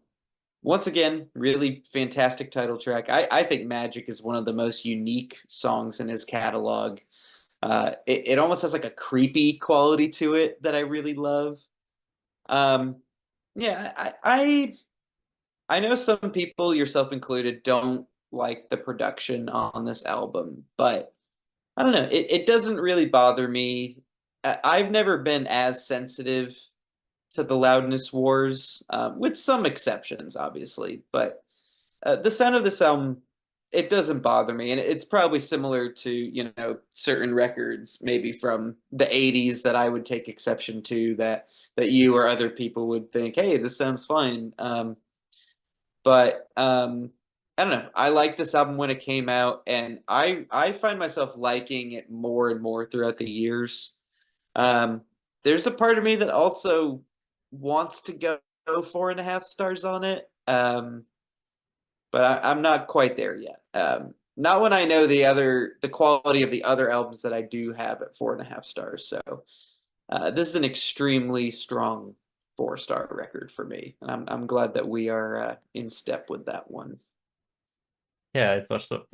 Once again, really fantastic title track. I think Magic is one of the most unique songs in his catalog. It almost has like a creepy quality to it that I really love. Um, yeah, I know some people, yourself included, don't like the production on this album, but I don't know. It doesn't really bother me. I've never been as sensitive to the loudness wars, with some exceptions, obviously. But the sound of this album, it doesn't bother me, and it's probably similar to certain records, maybe from the '80s that I would take exception to that you or other people would think, hey, this sounds fine. But I don't know. I liked this album when it came out, and I find myself liking it more and more throughout the years. Um, there's a part of me that also wants to go 4.5 stars on it, but I'm not quite there yet. Not when I know the quality of the other albums that I do have at 4.5 stars. So this is an extremely strong 4-star record for me. I'm glad that we are in step with that one. Yeah, it was so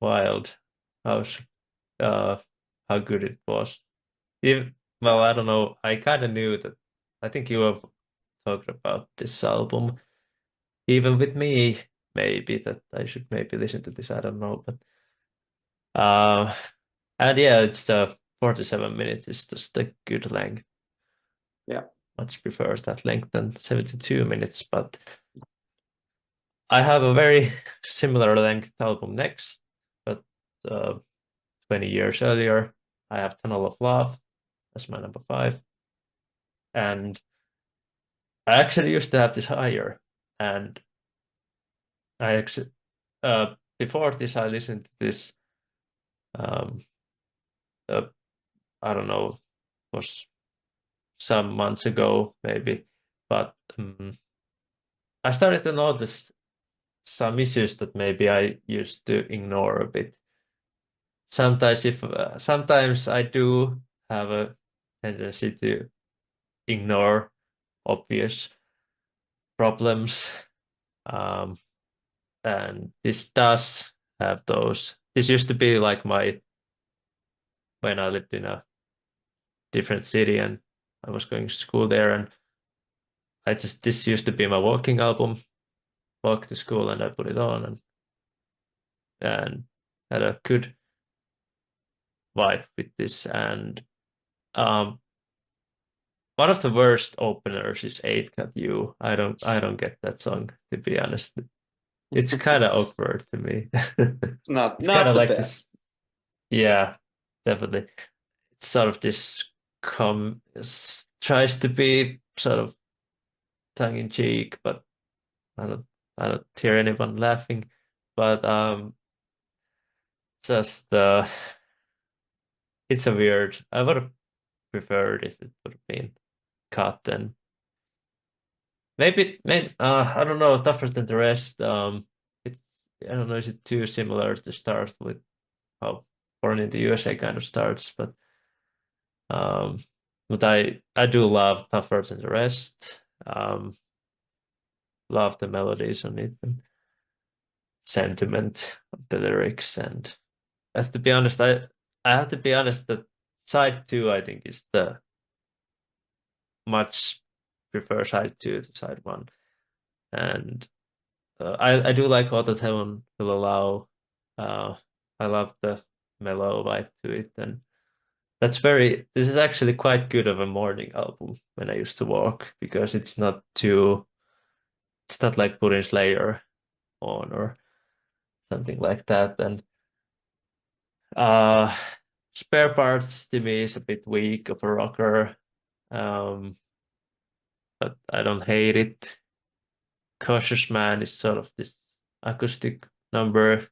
wild how uh how good it was. Well, Yeah. I don't know. I kind of knew that. I think you have talked about this album, even with me, maybe that I should maybe listen to this. I don't know, but uh, and yeah, it's 47 minutes is just a good length. Yeah. Much prefers that length than 72 minutes, but I have a very similar length album next, but 20 years earlier, I have Tunnel of Love as my number five, and I actually used to have this higher, and I actually before this I listened to this um uh, I don't know, was some months ago maybe, but I started to notice some issues that maybe I used to ignore a bit. Sometimes I do have a tendency to ignore obvious problems, um, and this does have those. This used to be like my when I lived in a different city and I was going to school there, and this used to be my walking album. Walk to school and I put it on and had a good vibe with this. And um, one of the worst openers is Eight Cut You. I don't get that song, to be honest. It's kind of awkward to me. It's not It's kind not of the like this, best. yeah, definitely. It's sort of this tries to be sort of tongue in cheek, but I don't I don't hear anyone laughing. But just it's a weird. I would have preferred if it would have been cut and maybe I don't know, tougher than the rest. It's I don't know, is it too similar to start with how Born in the USA kind of starts, um but I do love tougher than the rest. Love the melodies on it and sentiment of the lyrics, and I have to be honest, I have to be honest that side two I think is the much prefer side two to side one. And I do like All That Heaven Will Allow. Uh, I love the mellow vibe to it, and this is actually quite good of a morning album when I used to walk because it's not like putting Slayer on or something like that. And uh, Spare Parts to me is a bit weak of a rocker, um, but I don't hate it. Cautious Man is sort of this acoustic number.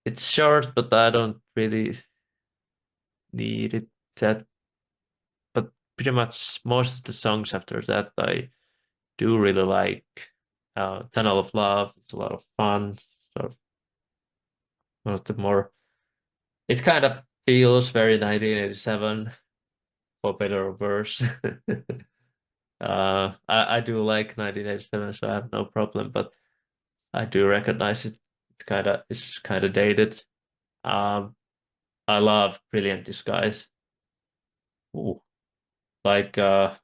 It's short, but I don't really need it that. But pretty much most of the songs after that I do really like. Tunnel of Love, it's a lot of fun. Sort of one of the more. It kind of feels very 1987, for better or worse. I do like 1987, so I have no problem. But I do recognize it. It's kind of dated. Um, I love Brilliant Disguise. Ooh, like that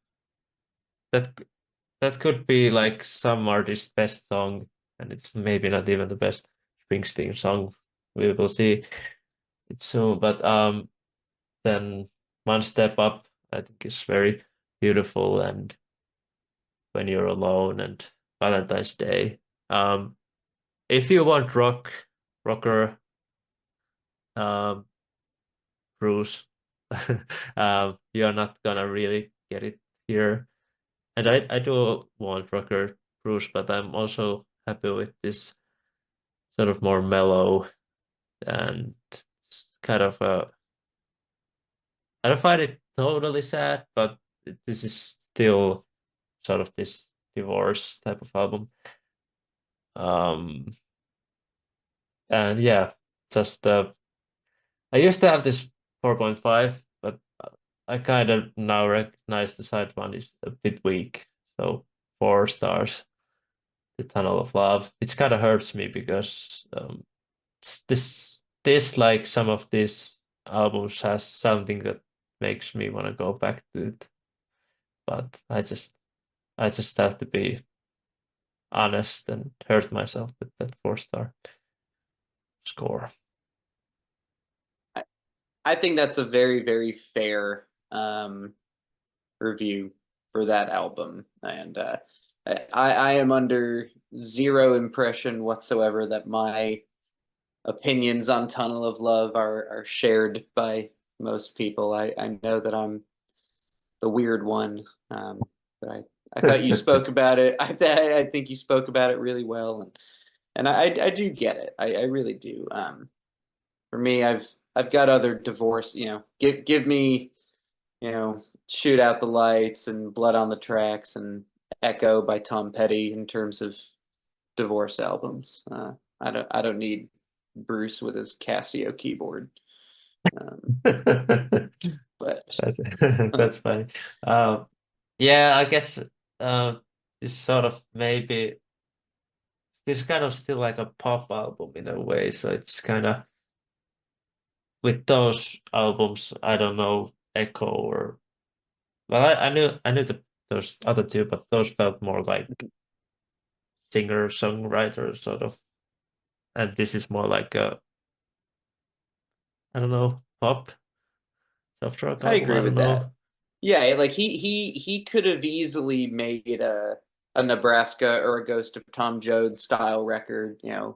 that could be like some artist's best song, and it's maybe not even the best Springsteen song. We will see it soon. But then One Step Up, I think is very beautiful, and When You're Alone and Valentine's Day. Um, if you want rocker, um, Bruce, you're not gonna really get it here. And I do want rocker Bruce, but I'm also happy with this sort of more mellow and kind of I don't find it totally sad, but this is still sort of this divorce type of album. Um, and yeah, just I used to have this 4.5, but I kind of now recognize the side one is a bit weak. So 4 stars, The Tunnel of Love. It kind of hurts me because this like some of these albums has something that makes me want to go back to it. But I just have to be honest and hurt myself with that 4 star score. I, I think that's a very, very fair review for that album. And I am under zero impression whatsoever that my opinions on Tunnel of Love are shared by most people. I know that I'm the weird one, but I thought you spoke about it. I think you spoke about it really well, and I do get it. I really do. For me, I've got other divorce. Give me Shoot Out the Lights and Blood on the Tracks and Echo by Tom Petty in terms of divorce albums. I don't need Bruce with his Casio keyboard. Um, but That's funny. Um, yeah, I guess uh, this sort of maybe this kind of still like a pop album in a way. So it's kind of with those albums, I don't know, Echo or well, I knew that those other two, but those felt more like singer songwriter sort of, and this is more like a I don't know pop soft rock I album. agree I don't with that. know. Yeah, like he could have easily made a Nebraska or a Ghost of Tom Joad style record, Yeah,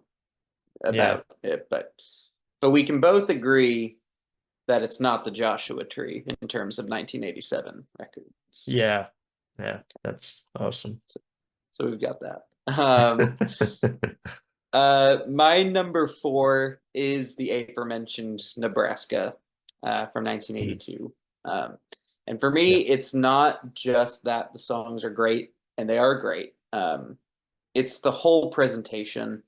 about it, but we can both agree that it's not the Joshua Tree in terms of 1987 records. yeah, yeah. That's awesome. So we've got that. My number four is the aforementioned Nebraska from Mm, 1982. And for me, yeah, it's not just that the songs are great, and they are great. It's the whole presentation.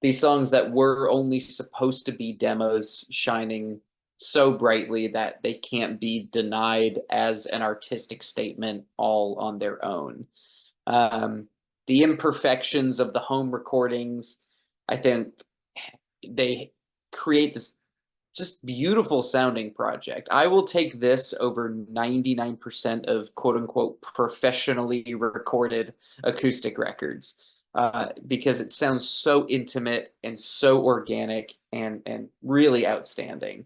These songs that were only supposed to be demos shining so brightly that they can't be denied as an artistic statement all on their own. Um, the imperfections of the home recordings, I think they create this just beautiful sounding project. I will take this over 99% of quote unquote professionally recorded acoustic records because it sounds so intimate and so organic and really outstanding.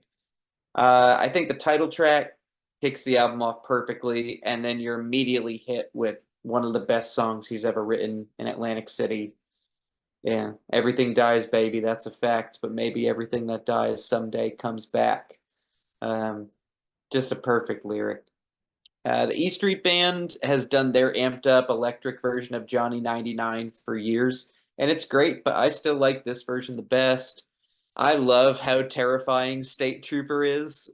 I think the title track kicks the album off perfectly, and then you're immediately hit with one of the best songs he's ever written in Atlantic City. Yeah, everything dies, baby. That's a fact, but maybe everything that dies someday comes back. Um, just a perfect lyric. The E Street Band has done their amped up electric version of Johnny 99 for years, and it's great, but I still like this version the best. I love how terrifying State Trooper is.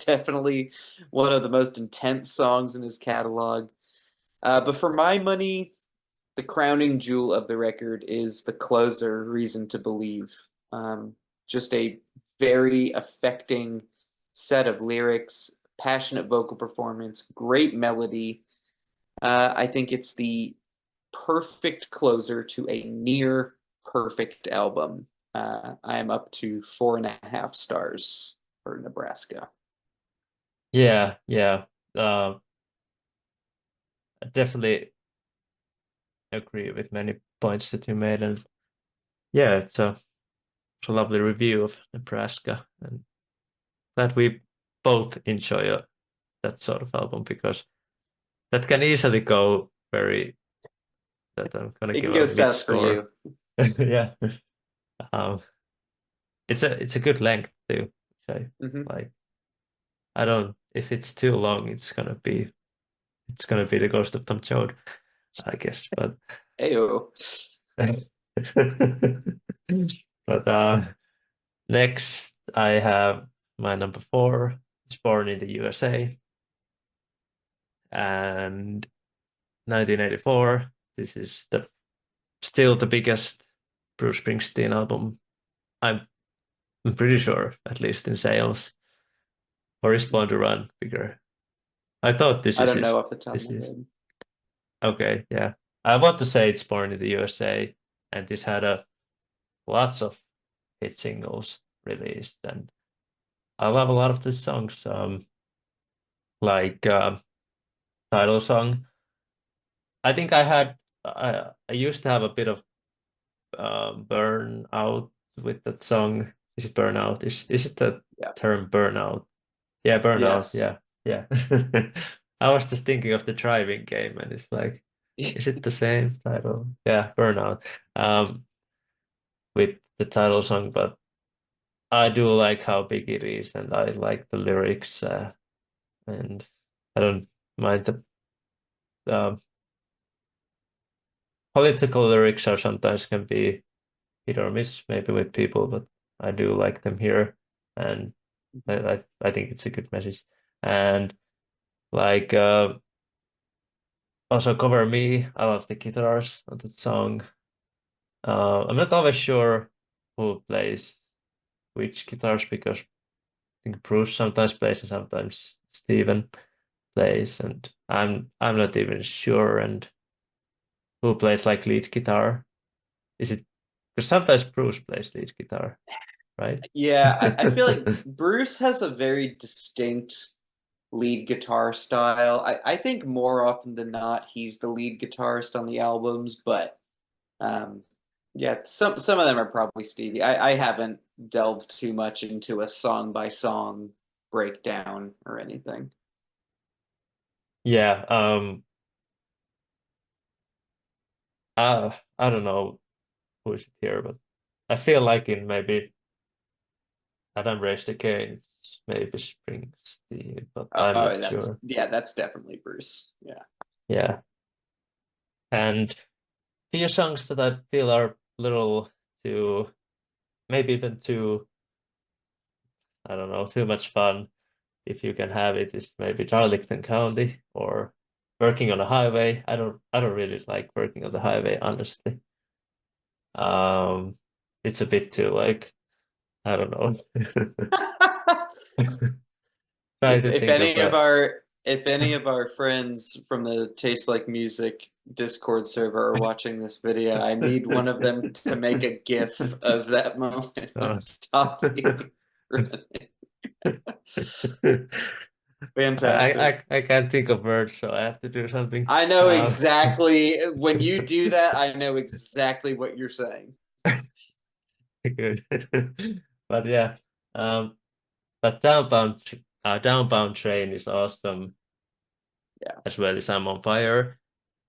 Definitely one of the most intense songs in his catalog. But for my money, the crowning jewel of the record is the closer, Reason to Believe. Um, just a very affecting set of lyrics, passionate vocal performance, great melody. I think it's the perfect closer to a near perfect album. I am up to 4.5 stars for Nebraska. yeah, yeah. Uh, I definitely agree with many points that you made, and yeah, it's a lovely review of Nebraska, and that we both enjoy that sort of album because that can easily go very. That I'm gonna It give can a go mid south for score. you. Yeah, um, it's a good length too. So Mm-hmm. like I don't if it's too long, it's gonna be the Ghost of Tom Joad, I guess. But Ayo. but next I have my number four. Is Born in the USA and 1984. This is the still the biggest Bruce Springsteen album. I'm I'm pretty sure, at least in sales. Or is Born to Run bigger? I thought this I is don't his. know off the top of This my is head. okay. Yeah, I want to say it's Born in the USA, and this had a lots of hit singles released, and I love a lot of the songs. Like title song. I think I used to have a bit of burnout with that song. Is it burnout? Is it the Yeah. term burnout? Yeah, burnout. Yes. Yeah, yeah. I was just thinking of the driving game, and it's like, is it the same title? Yeah, burnout. With the title song, but I do like how big it is, and I like the lyrics, and I don't mind the um, political lyrics are sometimes can be hit or miss, maybe with people, but I do like them here, and I think it's a good message. And like also Cover Me, I love the guitars on that song. I'm not always sure who plays which guitars because I think Bruce sometimes plays and sometimes Steven plays, and I'm not even sure and who plays like lead guitar. Is it because sometimes Bruce plays lead guitar, right? Yeah, I feel like Bruce has a very distinct lead guitar style. I think more often than not he's the lead guitarist on the albums, but um, yeah, some of them are probably Stevie. I haven't delved too much into a song by song breakdown or anything. Yeah, I don't know who is it here, but I feel like in maybe Adam raised again, it's maybe Springsteen, but I'm Oh, not sure. that's definitely Bruce. Yeah. Yeah, and few songs that I feel are a little too, maybe even too, I don't know, too much fun. If you can have it, is maybe Darlington County or Working on a Highway. I don't really like Working on the Highway, honestly. Um, it's a bit too like, I don't know. Trying to If think of any of a our friends from the Taste Like Music Discord server are watching this video, I need one of them to make a GIF of that moment uh, of Taavi. Fantastic. I can't think of words, so I have to do something. I know exactly when you do that, I know exactly what you're saying. Good. But yeah, um, but downbound train is awesome Yeah. as well as I'm on fire,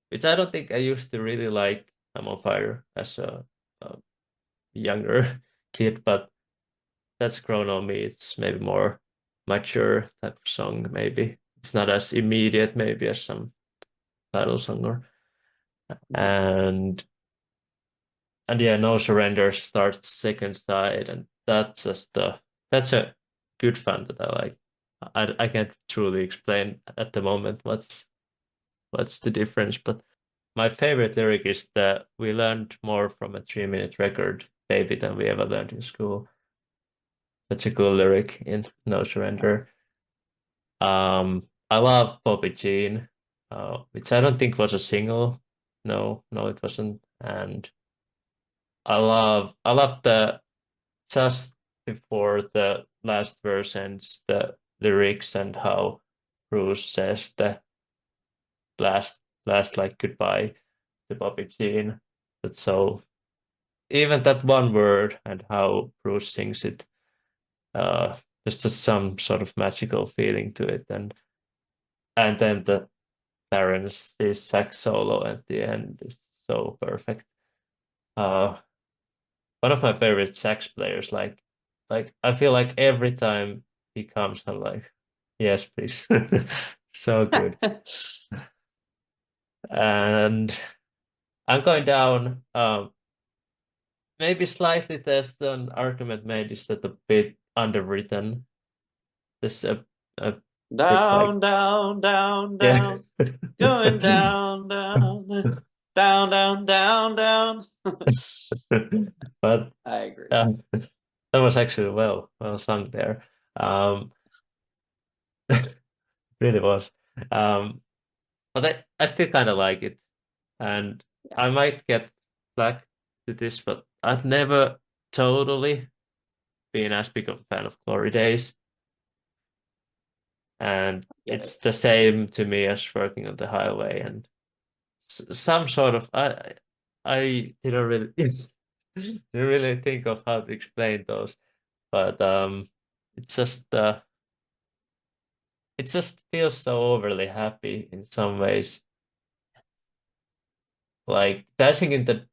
which I don't think I used to really like. I'm on fire as a younger kid, but that's grown on me. It's maybe more mature type of song. Maybe it's not as immediate, maybe as some title song or Mhm. and yeah, No Surrender starts second side, and that's a good fun that I like. I can't truly explain at the moment what's the difference, but my favorite lyric is that we learned more from a 3 minute record, baby, than we ever learned in school. That's a cool lyric in No Surrender. I love Bobby Jean, which I don't think was a single. No, no, it wasn't. And I love the just before the last verse ends, the lyrics and how Bruce says the last like goodbye to Bobby Jean. That's so even that one word and how Bruce sings it, uh, there's just some sort of magical feeling to it, and then the Clarence, this sax solo at the end is so perfect. Uh, One of my favorite sax players, like I feel like every time he comes, I'm like, yes, please, so good. And I'm going down. Maybe slightly there's an argument made is that a bit underwritten. This a bit like Down, down, down, yeah. down, going down, down, down, down, down, down. But I agree. that was actually well sung there. Um, really was. Um, but I still kind of like it, and Yeah, I might get flack to this, but I've never totally been as big of a fan of Glory Days, and get it's it. the same to me as Working on the Highway, and some sort of I didn't really didn't really think of how to explain those, but it's just it just feels so overly happy in some ways. Like Dashing in the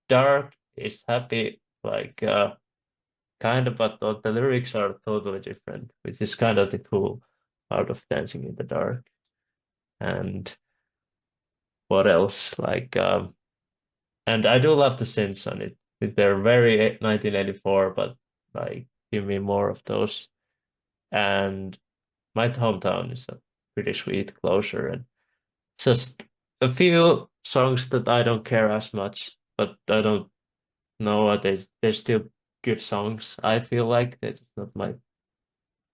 Dark is happy, like kind of, but the lyrics are totally different, which is kind of the cool part of Dancing in the Dark. And what else? Like and I do love the synths on it. They're very 1984, but like give me more of those. And My Hometown is a pretty sweet closure, and just a few songs that I don't care as much, but I don't know what they're still good songs. I feel like that's not my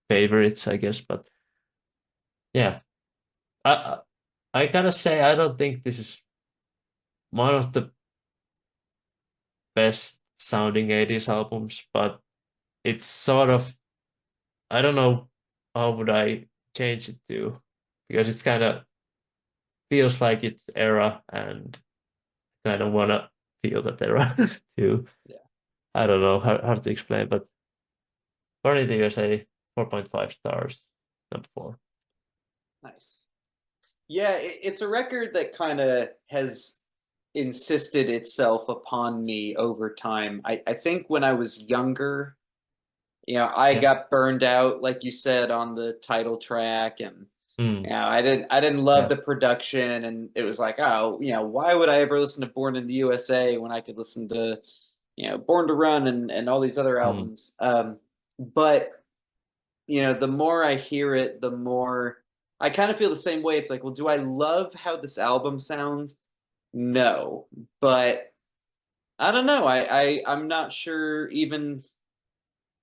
favorites, I guess, but yeah, I I gotta say I don't think this is one of the best sounding 80s albums, but it's sort of I don't know how would I change it to because it's kind of feels like it's era and kind of wanna feel that era too. Yeah, I don't know how to explain, but Born in the USA, 4.5 stars, number 4. nice. Yeah, it's a record that kind of has insisted itself upon me over time. I think when I was younger, I Yeah. got burned out, like you said, on the title track, and Mm. I didn't love Yeah. the production, and it was like, oh, why would I ever listen to Born in the USA when I could listen to, Born to Run and all these other Mm. albums. But the more I hear it, the more I kind of feel the same way. It's like, well, do I love how this album sounds? No, but I don't know. I'm not sure even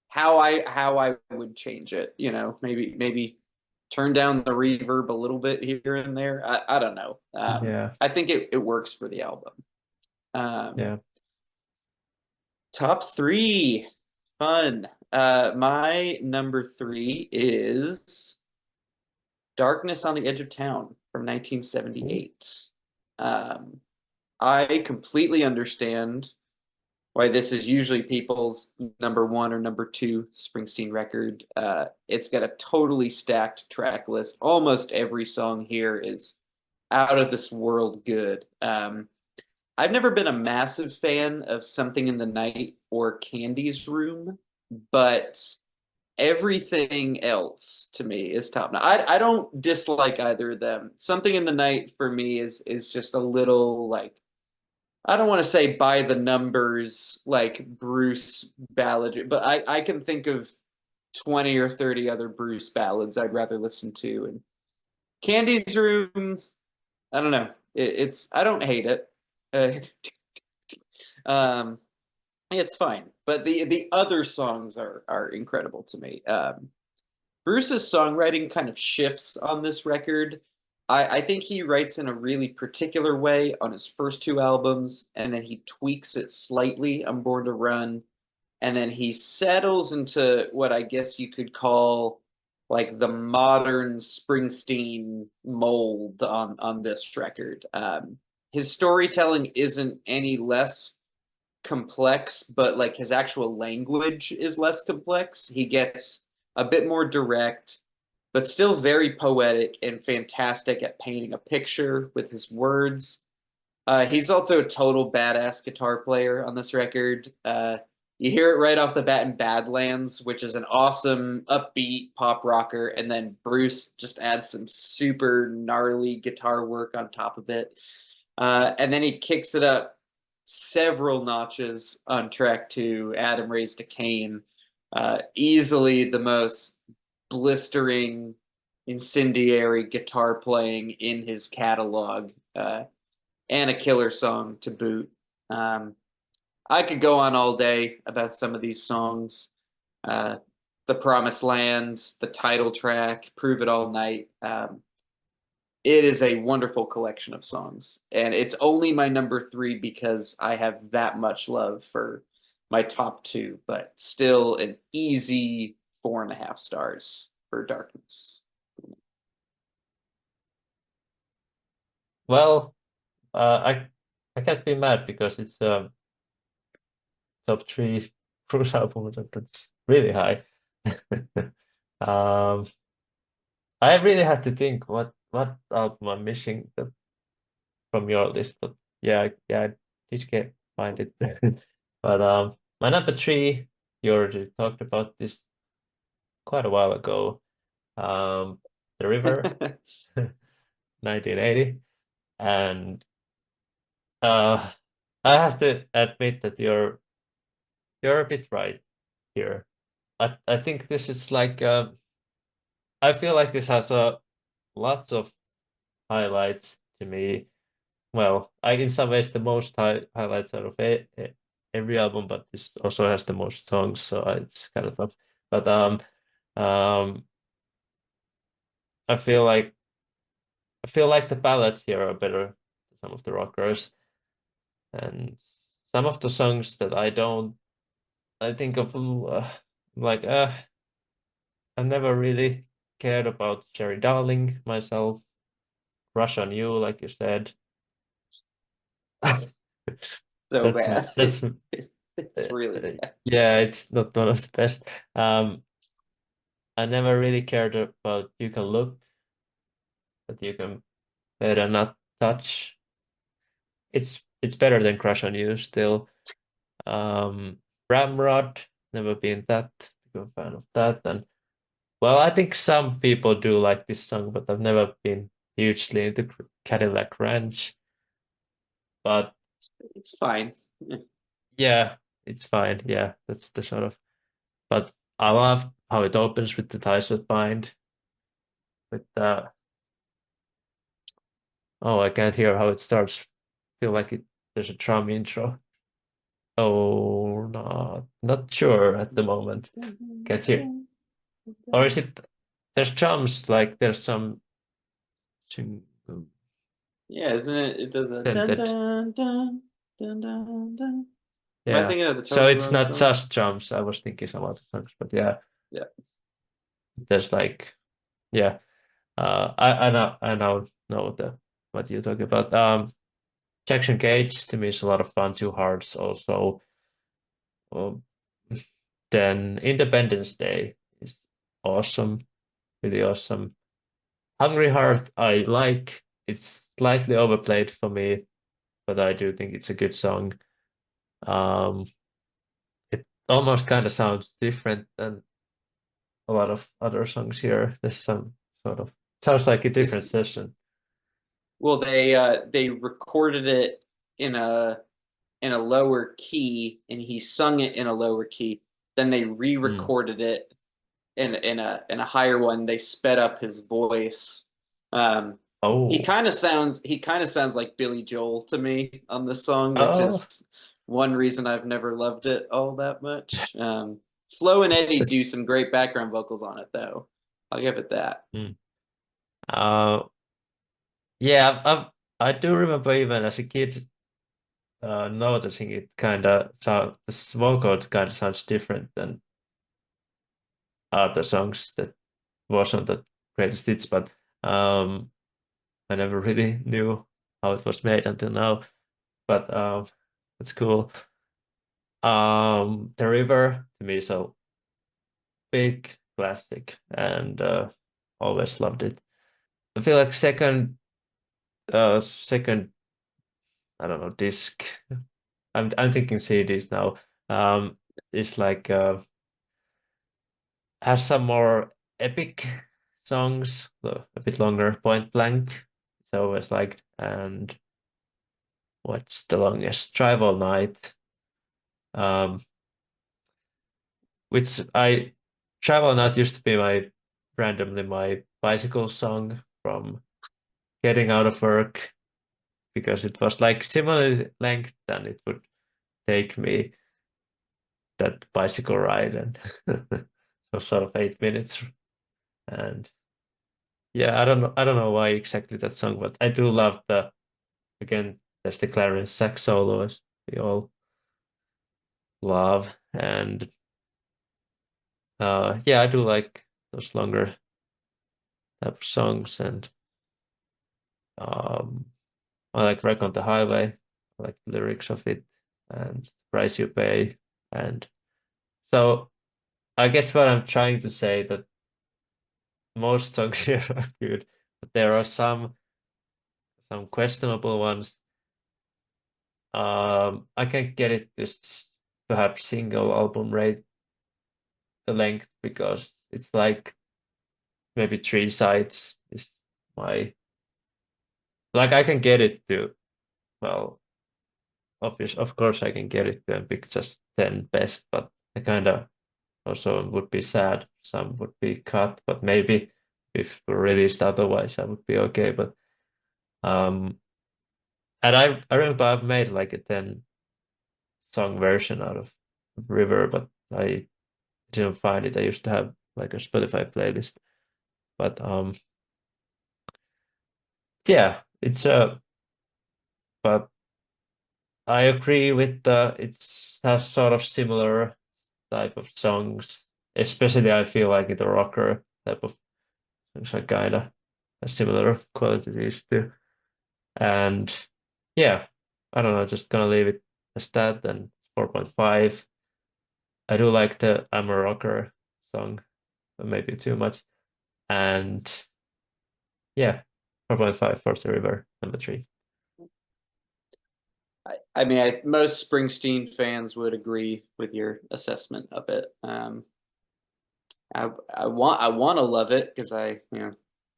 how I would change it. Maybe turn down the reverb a little bit here and there. I don't know. Yeah. I think it works for the album. Um, Yeah. top three, fun. My number three is Darkness on the Edge of Town from Ooh. 1978. Um, I completely understand why this is usually people's number one or number two Springsteen record. It's got a totally stacked track list. Almost every song here is out of this world good. I've never been a massive fan of Something in the Night or Candy's Room, but everything else to me is top notch. I don't dislike either of them. Something in the Night for me is just a little like, I don't want to say by the numbers like Bruce ballad, but I can think of 20 or 30 other Bruce ballads I'd rather listen to. And Candy's Room, I don't know. It's I don't hate it. Uh, um, it's fine, but the other songs are incredible to me. Bruce's songwriting kind of shifts on this record. I think he writes in a really particular way on his first two albums, and then he tweaks it slightly on Born to Run, and then he settles into what I guess you could call like the modern Springsteen mold on this record. His storytelling isn't any less complex, but like his actual language is less complex. He gets a bit more direct, but still very poetic and fantastic at painting a picture with his words. He's also a total badass guitar player on this record. You hear it right off the bat in Badlands, which is an awesome, upbeat pop rocker, and then Bruce just adds some super gnarly guitar work on top of it. And then he kicks it up several notches on track two, Adam Raised a Cain. Easily the most blistering, incendiary guitar playing in his catalog, and a killer song to boot. Um, I could go on all day about some of these songs. Uh, the Promised Land, the title track, Prove It All Night. It is a wonderful collection of songs, and it's only my number three because I have that much love for my top two, but still an easy 4.5 stars for Darkness. Well, I can't be mad because it's top three Bruce album that's really high. Um, I really had to think what album I'm missing from your list, but yeah, I did get find it. But my number three, you already talked about this quite a while ago. Um, The River, 1980, and uh, I have to admit that you're a bit right here. I think this is like I feel like this has lots of highlights to me. Well, I in some ways the most highlights out of every album, but this also has the most songs, so it's kind of tough. But um, I feel like the ballads here are better than some of the rockers, and some of the songs that I think of like I never really cared about Cherry Darling myself. Rush on You, like you said. So That's bad. that's It's really bad. yeah, it's not one of the best. I never really cared about You Can Look, but You Can better not touch. It's better than Crush on You still. Ramrod, never been that big a fan of that. And well, I think some people do like this song, but I've never been hugely into Cadillac Ranch. But It's fine. yeah, it's fine. Yeah, that's the sort of. But I love how it opens with the Ties That Bind. With oh, I can't hear how it starts. Feel like there's a drum intro. Oh, no, not sure at the moment. Can't hear. Or is it? There's drums like there's some sing- Yeah, isn't it? It does the dun that dun dun dun dun dun. Am I yeah. thinking of the So totally it's wrong not song? just drums. I was thinking some other songs, but yeah, Yeah. there's like yeah. I know what you're talking about. Jackson Gage to me is a lot of fun. Two Hearts also. Um, then Independence Day is awesome, really awesome. Hungry Heart I like. It's slightly overplayed for me, but I do think it's a good song. Um, it almost kind of sounds different than a lot of other songs here. There's some sort of sounds like a It's different session. well, they recorded it in a lower key, and he sung it in a lower key. Then they Mm. re-recorded it in a higher one. They sped up his voice. Um, Oh, he kind of sounds like Billy Joel to me on this song, which oh, is one reason I've never loved it all that much. Flo and Eddie do some great background vocals on it, though. I'll give it that. mm. Uh, yeah, I do remember even as a kid noticing it kind of sound the vocal kind of sounds different than other songs that wasn't the greatest hits, but um, I never really knew how it was made until now. But it's cool. The River to me is a big classic, and always loved it. I feel like second I don't know disc. I'm thinking CDs now. It's like has some more epic songs, a bit longer. Point Blank. It's always like and what's the longest? Drive All Night. Um, which I Drive All Night used to be my randomly my bicycle song from getting out of work because it was like similar length than it would take me that bicycle ride and so sort of 8 minutes and yeah I don't know why exactly that song but I do love the again there's the clarinet sax solo as we all love and yeah I do like those longer type of songs and um I like Wreck on the Highway I like the lyrics of it and the Price You Pay and so I guess what I'm trying to say that most songs here are good, but there are some questionable ones. I can get it this perhaps single album rate the length because it's like maybe three sides is my like I can get it to well of course I can get it to pick just 10 best, but I kind of also would be sad some would be cut, but maybe if released otherwise I would be okay. But um and I remember I've made like a 10 song version out of River, but I didn't find it. I used to have like a Spotify playlist. But yeah, it's but I agree with the it's has sort of similar type of songs. Especially I feel like in the rocker type of songs are kinda a similar qualities too. And yeah, I don't know, just gonna leave it as that and 4.5. I do like the I'm a Rocker song, but maybe too much. And yeah, 4.5 Force the River, number 3. I mean, most Springsteen fans would agree with your assessment of it. I want to love it because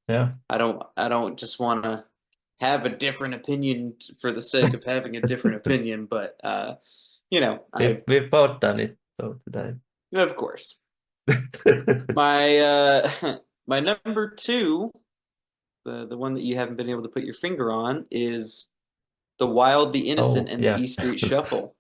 Yeah. I don't just want to have a different opinion for the sake of having a different opinion, but We've both done it so today. of course. My my number two, the one that you haven't been able to put your finger on, is The Wild, the Innocent, Oh, and the yeah. E Street Shuffle.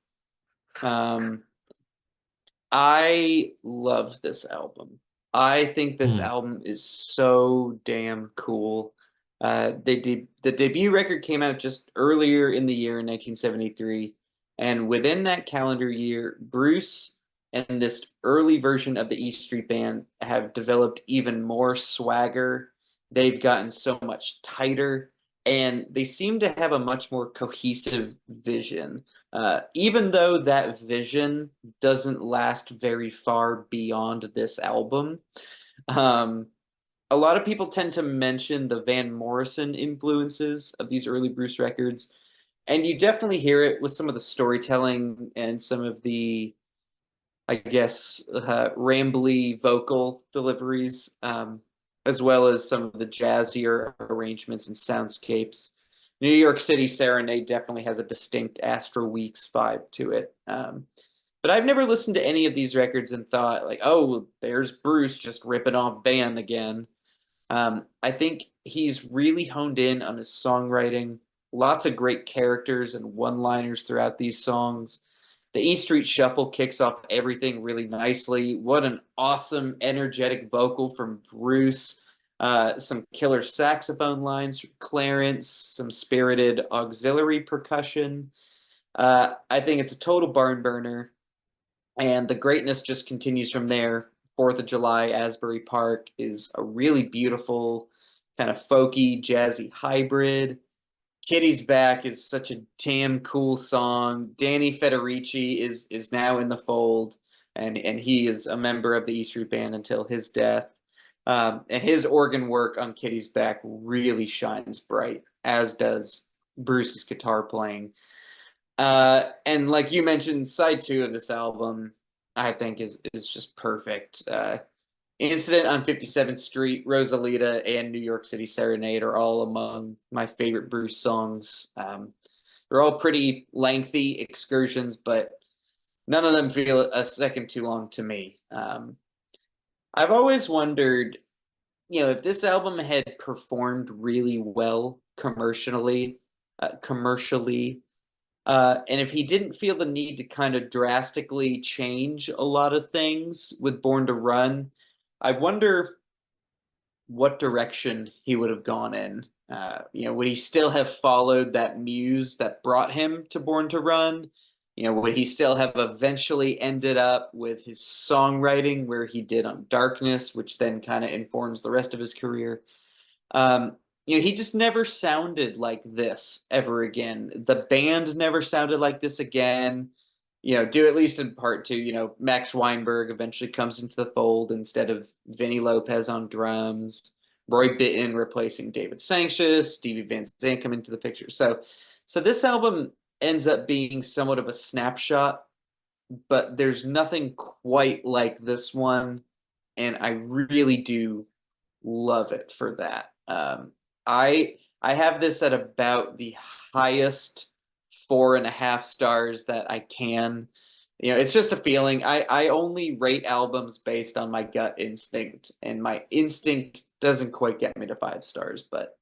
I love this album. I think this Hmm. album is so damn cool. The debut record came out just earlier in the year in 1973, and within that calendar year, Bruce and this early version of the E Street Band have developed even more swagger. They've gotten so much tighter, and they seem to have a much more cohesive vision. Even though that vision doesn't last very far beyond this album. Um, a lot of people tend to mention the Van Morrison influences of these early Bruce records, and you definitely hear it with some of the storytelling and some of the, I guess, rambly vocal deliveries, as well as some of the jazzier arrangements and soundscapes. New York City Serenade definitely has a distinct Astro Weeks vibe to it. But I've never listened to any of these records and thought like, oh, there's Bruce just ripping off Van again. I think he's really honed in on his songwriting. Lots of great characters and one-liners throughout these songs. The E Street Shuffle kicks off everything really nicely. What an awesome, energetic vocal from Bruce. Some killer saxophone lines from Clarence, some spirited auxiliary percussion. I think it's a total barn burner, and the greatness just continues from there. 4th of July, Asbury Park is a really beautiful, kind of folky, jazzy hybrid. Kitty's Back is such a damn cool song. Danny Federici is now in the fold, and he is a member of the E Street Band until his death. And his organ work on Kitty's Back really shines bright, as does Bruce's guitar playing. And like you mentioned, side two of this album, I think is just perfect. Incident on 57th Street, Rosalita, and New York City Serenade are all among my favorite Bruce songs. They're all pretty lengthy excursions, but none of them feel a second too long to me. I've always wondered, if this album had performed really well commercially, and if he didn't feel the need to kind of drastically change a lot of things with Born to Run, I wonder what direction he would have gone in. Would he still have followed that muse that brought him to Born to Run? Would he still have eventually ended up with his songwriting where he did on Darkness, which then kind of informs the rest of his career? He just never sounded like this ever again. The band never sounded like this again. Due at least in part to, Max Weinberg eventually comes into the fold instead of Vinny Lopez on drums, Roy Bittan replacing David Sancious, Stevie Van Zandt come into the picture. So this album ends up being somewhat of a snapshot, but there's nothing quite like this one, and I really do love it for that. I have this at about the highest 4.5 stars that I can. It's just a feeling. I only rate albums based on my gut instinct, and my instinct doesn't quite get me to 5 stars, but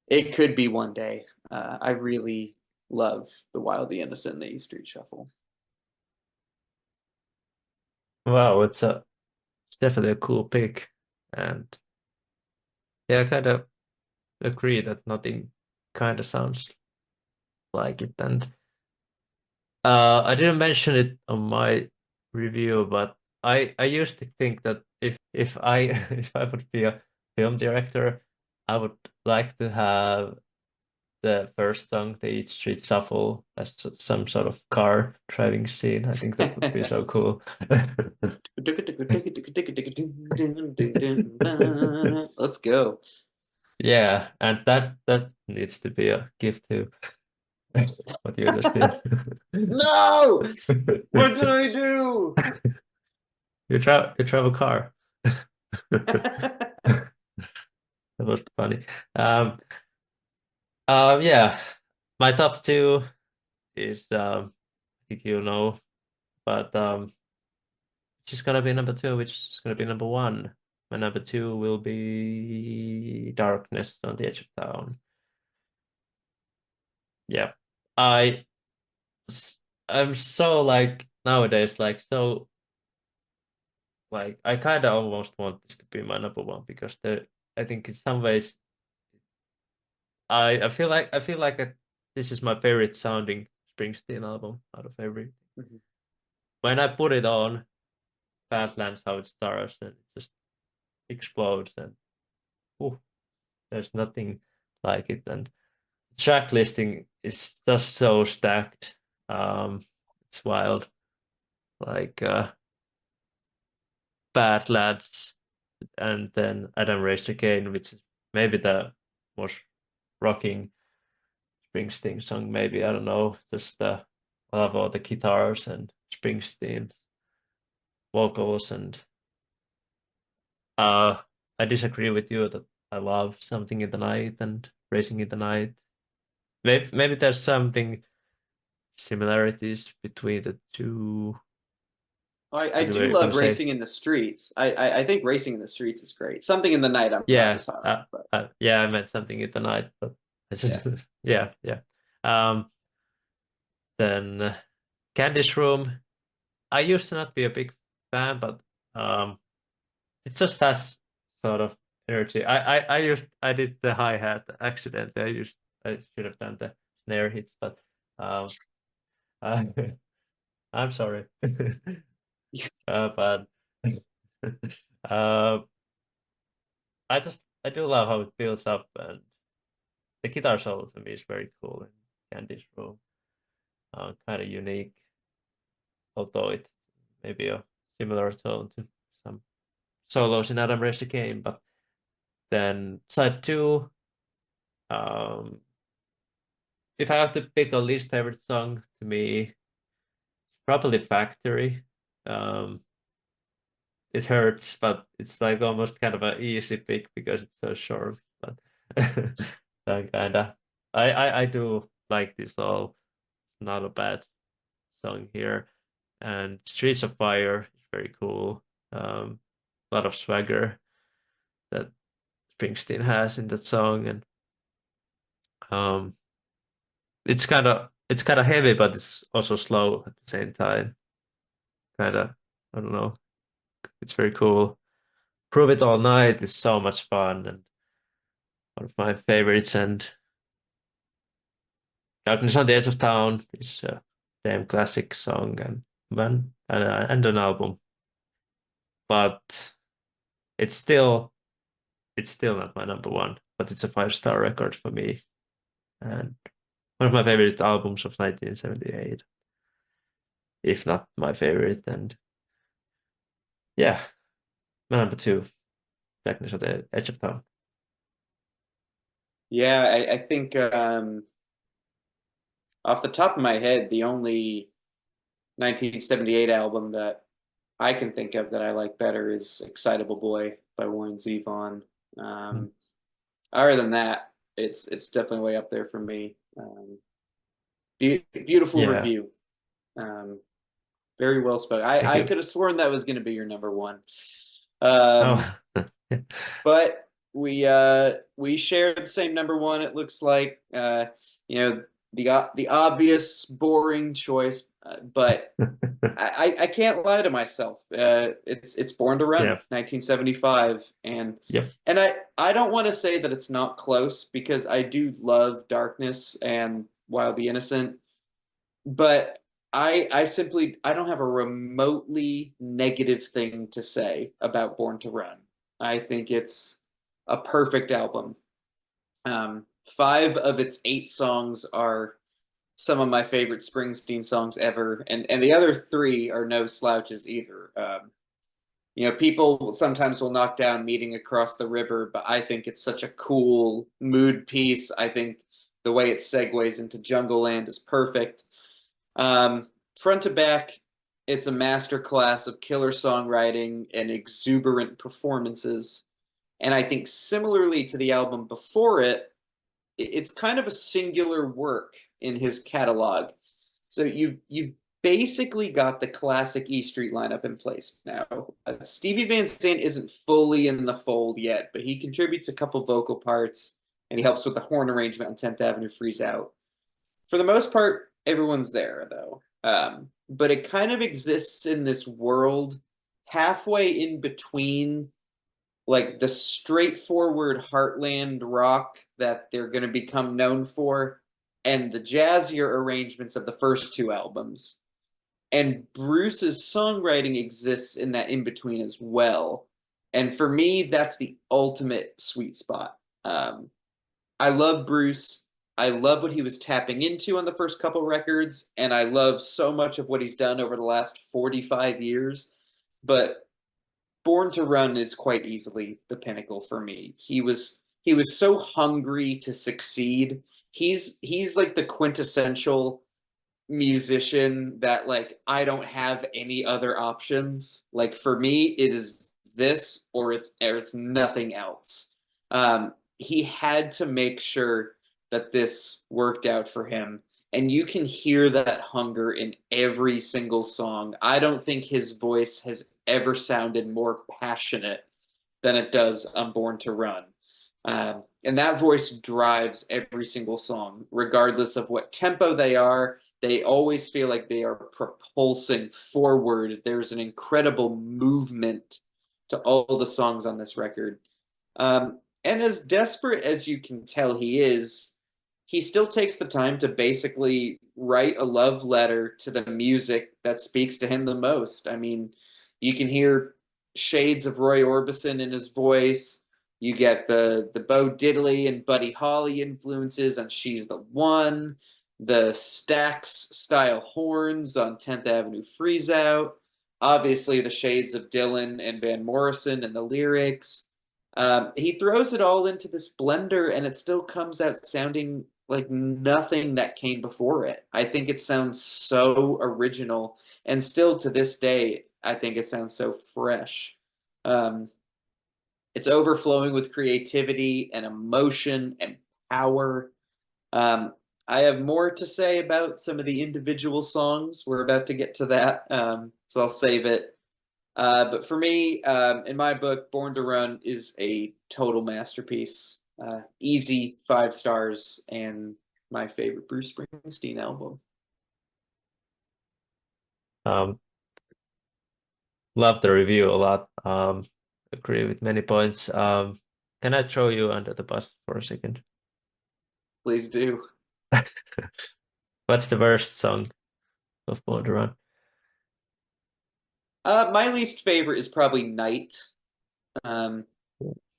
it could be one day. I really love The Wild, the Innocent, and the E Street Shuffle. Wow, it's definitely a cool pick. And yeah, I kind of agree that nothing kind of sounds like it. And I didn't mention it on my review, but I used to think that if I if I would be a film director, I would like to have the first song, the Eat Street Shuffle, as some sort of car driving scene. I think that would be so cool. Let's go. Yeah, and that needs to be a gift to what you just did. No! What did I do? You travel car. That was funny. Um, yeah, my top two is I think you know, but which is gonna be number two, which is gonna be number one. My number two will be Darkness on the Edge of Town. Yeah, I I'm so like nowadays like so like I kind of almost want this to be my number one because I think in some ways I feel like this is my favorite sounding Springsteen album out of every. Mhm. When I put it on, Badlands how it starts and it just explodes and ooh, there's nothing like it and track listing is just so stacked. It's wild. Like Badlands and then Adam Race Again, which is maybe the most rocking Springsteen song, maybe. I don't know. Just I love all the guitars and Springsteen vocals and uh I disagree with you that I love Something in the Night and Racing in the Night. Maybe there's something similarities between the two. I What were do you gonna love say? Racing in the Streets. I think Racing in the Streets is great. Something in the Night I'm not Yeah, as hot on, but yeah, I meant Something in the Night, but I yeah. just yeah, yeah. Um, then Candy's Room. I used to not be a big fan, but um, it just has sort of energy. I did the hi hat accidentally. I should have done the snare hits, but um, uh, I'm sorry. But uh, I do love how it builds up, and the guitar solo to me is very cool in Candy's Room. Kind of unique, although it may be a similar tone to some solos in Adam Race Again. But then side two, um, if I have to pick a least favorite song to me, it's probably Factory. Um, it hurts, but it's like almost kind of an easy pick because it's so short. But I kinda, I do like this all. It's not a bad song here, and Streets of Fire is very cool. A lot of swagger that Springsteen has in that song, and um, it's kind of heavy, but it's also slow at the same time. Kind of, I don't know. It's very cool. Prove It All Night is so much fun and one of my favorites. And Darkness on the Edge of Town is a damn classic song and an album. But it's still it's still not my number one. But it's a 5-star record for me and one of my favorite albums of 1978, if not my favorite. And yeah, my number two, Darkness on the Edge of Town. Yeah, I think off the top of my head, the only 1978 album that I can think of that I like better is Excitable Boy by Warren Zevon. Mm. Um, Other than that, it's definitely way up there for me. Beautiful Yeah, review. Um, Very well spoken. thank I you. could have sworn that was going to be your number one. Um, Oh, but we share the same number one. It looks like you know the obvious boring choice, but I can't lie to myself. It's Born to Run, yeah, 1975, and yep. I don't want to say that it's not close because I do love Darkness and Wild the Innocent, but I simply I don't have a remotely negative thing to say about Born to Run. I think it's a perfect album. Five of its eight songs are some of my favorite Springsteen songs ever, and the other three are no slouches either. People sometimes will knock down Meeting Across the River, but I think it's such a cool mood piece. I think the way it segues into Jungle Land is perfect. Front to back, it's a masterclass of killer songwriting and exuberant performances. And I think similarly to the album before it, it's kind of a singular work in his catalog. So you've basically got the classic E Street lineup in place now. Stevie Van Zandt isn't fully in the fold yet, but he contributes a couple vocal parts and he helps with the horn arrangement on 10th Avenue Freeze Out. For the most part, everyone's there though. But it kind of exists in this world halfway in between like the straightforward heartland rock that they're going to become known for and the jazzier arrangements of the first two albums. And Bruce's songwriting exists in that in between as well. And for me, that's the ultimate sweet spot. I love Bruce. I love what he was tapping into on the first couple records, and I love so much of what he's done over the last 45 years. But Born to Run is quite easily the pinnacle for me. He was so hungry to succeed. He's like the quintessential musician that like I don't have any other options. Like for me, it is this or it's nothing else. He had to make sure that this worked out for him. And you can hear that hunger in every single song. I don't think his voice has ever sounded more passionate than it does on Born to Run. And that voice drives every single song, regardless of what tempo they are. They always feel like they are propulsing forward. There's an incredible movement to all the songs on this record. And as desperate as you can tell he is, he still takes the time to basically write a love letter to the music that speaks to him the most. I mean, you can hear shades of Roy Orbison in his voice. You get the Bo Diddley and Buddy Holly influences on She's the One, the Stax style horns on 10th Avenue Freeze Out, obviously the shades of Dylan and Van Morrison and the lyrics. He throws it all into this blender and it still comes out sounding like nothing that came before it. I think it sounds so original, and still to this day, I think it sounds so fresh. It's overflowing with creativity and emotion and power. I have more to say about some of the individual songs. We're about to get to that, so I'll save it. But for me, in my book, Born to Run is a total masterpiece. Easy 5 stars and my favorite Bruce Springsteen album. Love the review a lot. Agree with many points. Can I throw you under the bus for a second? Please do. What's the worst song of Born to Run? My least favorite is probably Night,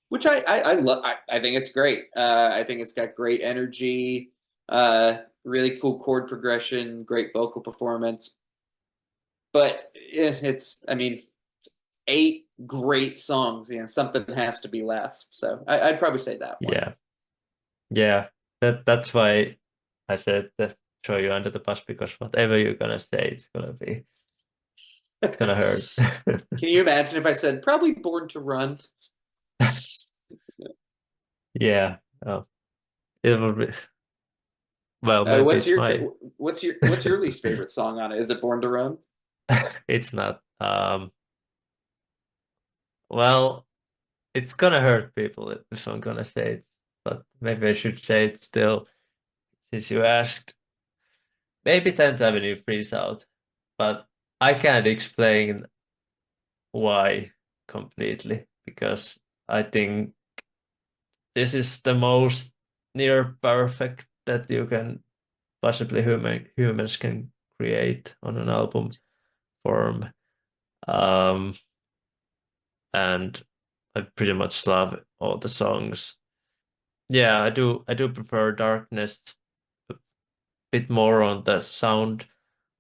which I love. I think it's great. I think it's got great energy, really cool chord progression, great vocal performance. But I mean, it's 8 great songs. Something has to be last. So I'd probably say that one. Yeah. That's why I said that throw you under the bus, because whatever you're gonna say, it's gonna hurt. Can you imagine if I said probably Born to Run? Yeah. Oh, it will be. Well, maybe what's it's my. what's your least favorite song on it? Is it Born to Run? It's not. Well, it's gonna hurt people if I'm gonna say it, but maybe I should say it still, since you asked. Maybe 10th Avenue Freeze Out, but I can't explain why completely, because I think this is the most near perfect that you can possibly humans can create on an album form. And I pretty much love all the songs. Yeah, I do prefer Darkness a bit more on the sound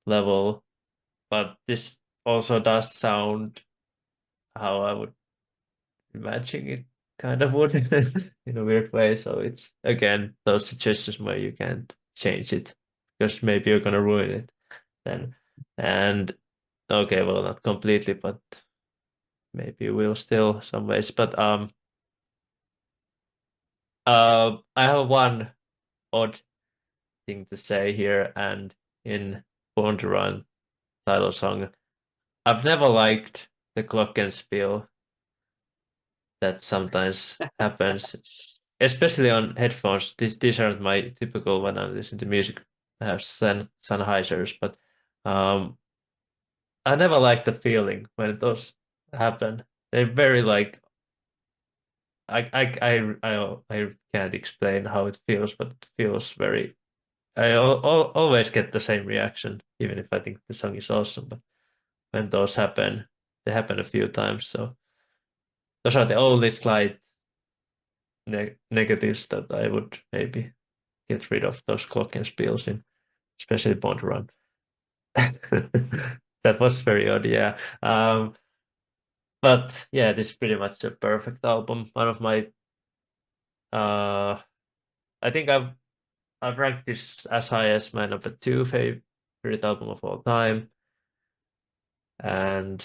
level, but this also does sound how I would imagine it kind of would in a weird way. So it's again those suggestions where you can't change it because maybe you're gonna ruin it then. And okay, well, not completely, but maybe we'll still some ways. But I have one odd thing to say here, and in Born to Run title song, I've never liked the glockenspiel that sometimes happens, especially on headphones. These aren't my typical when I listen to music. I have Sennheisers, but um, I never like the feeling when those happen. They're very like I can't explain how it feels, but it feels very. Always get the same reaction, even if I think the song is awesome. But when those happen, they happen a few times. So those are the only slight negatives that I would maybe get rid of those glockenspiels in, especially Bond Run. That was very odd, yeah. But yeah, this is pretty much a perfect album. One of my, I think I've ranked this as high as my number two favorite album of all time, and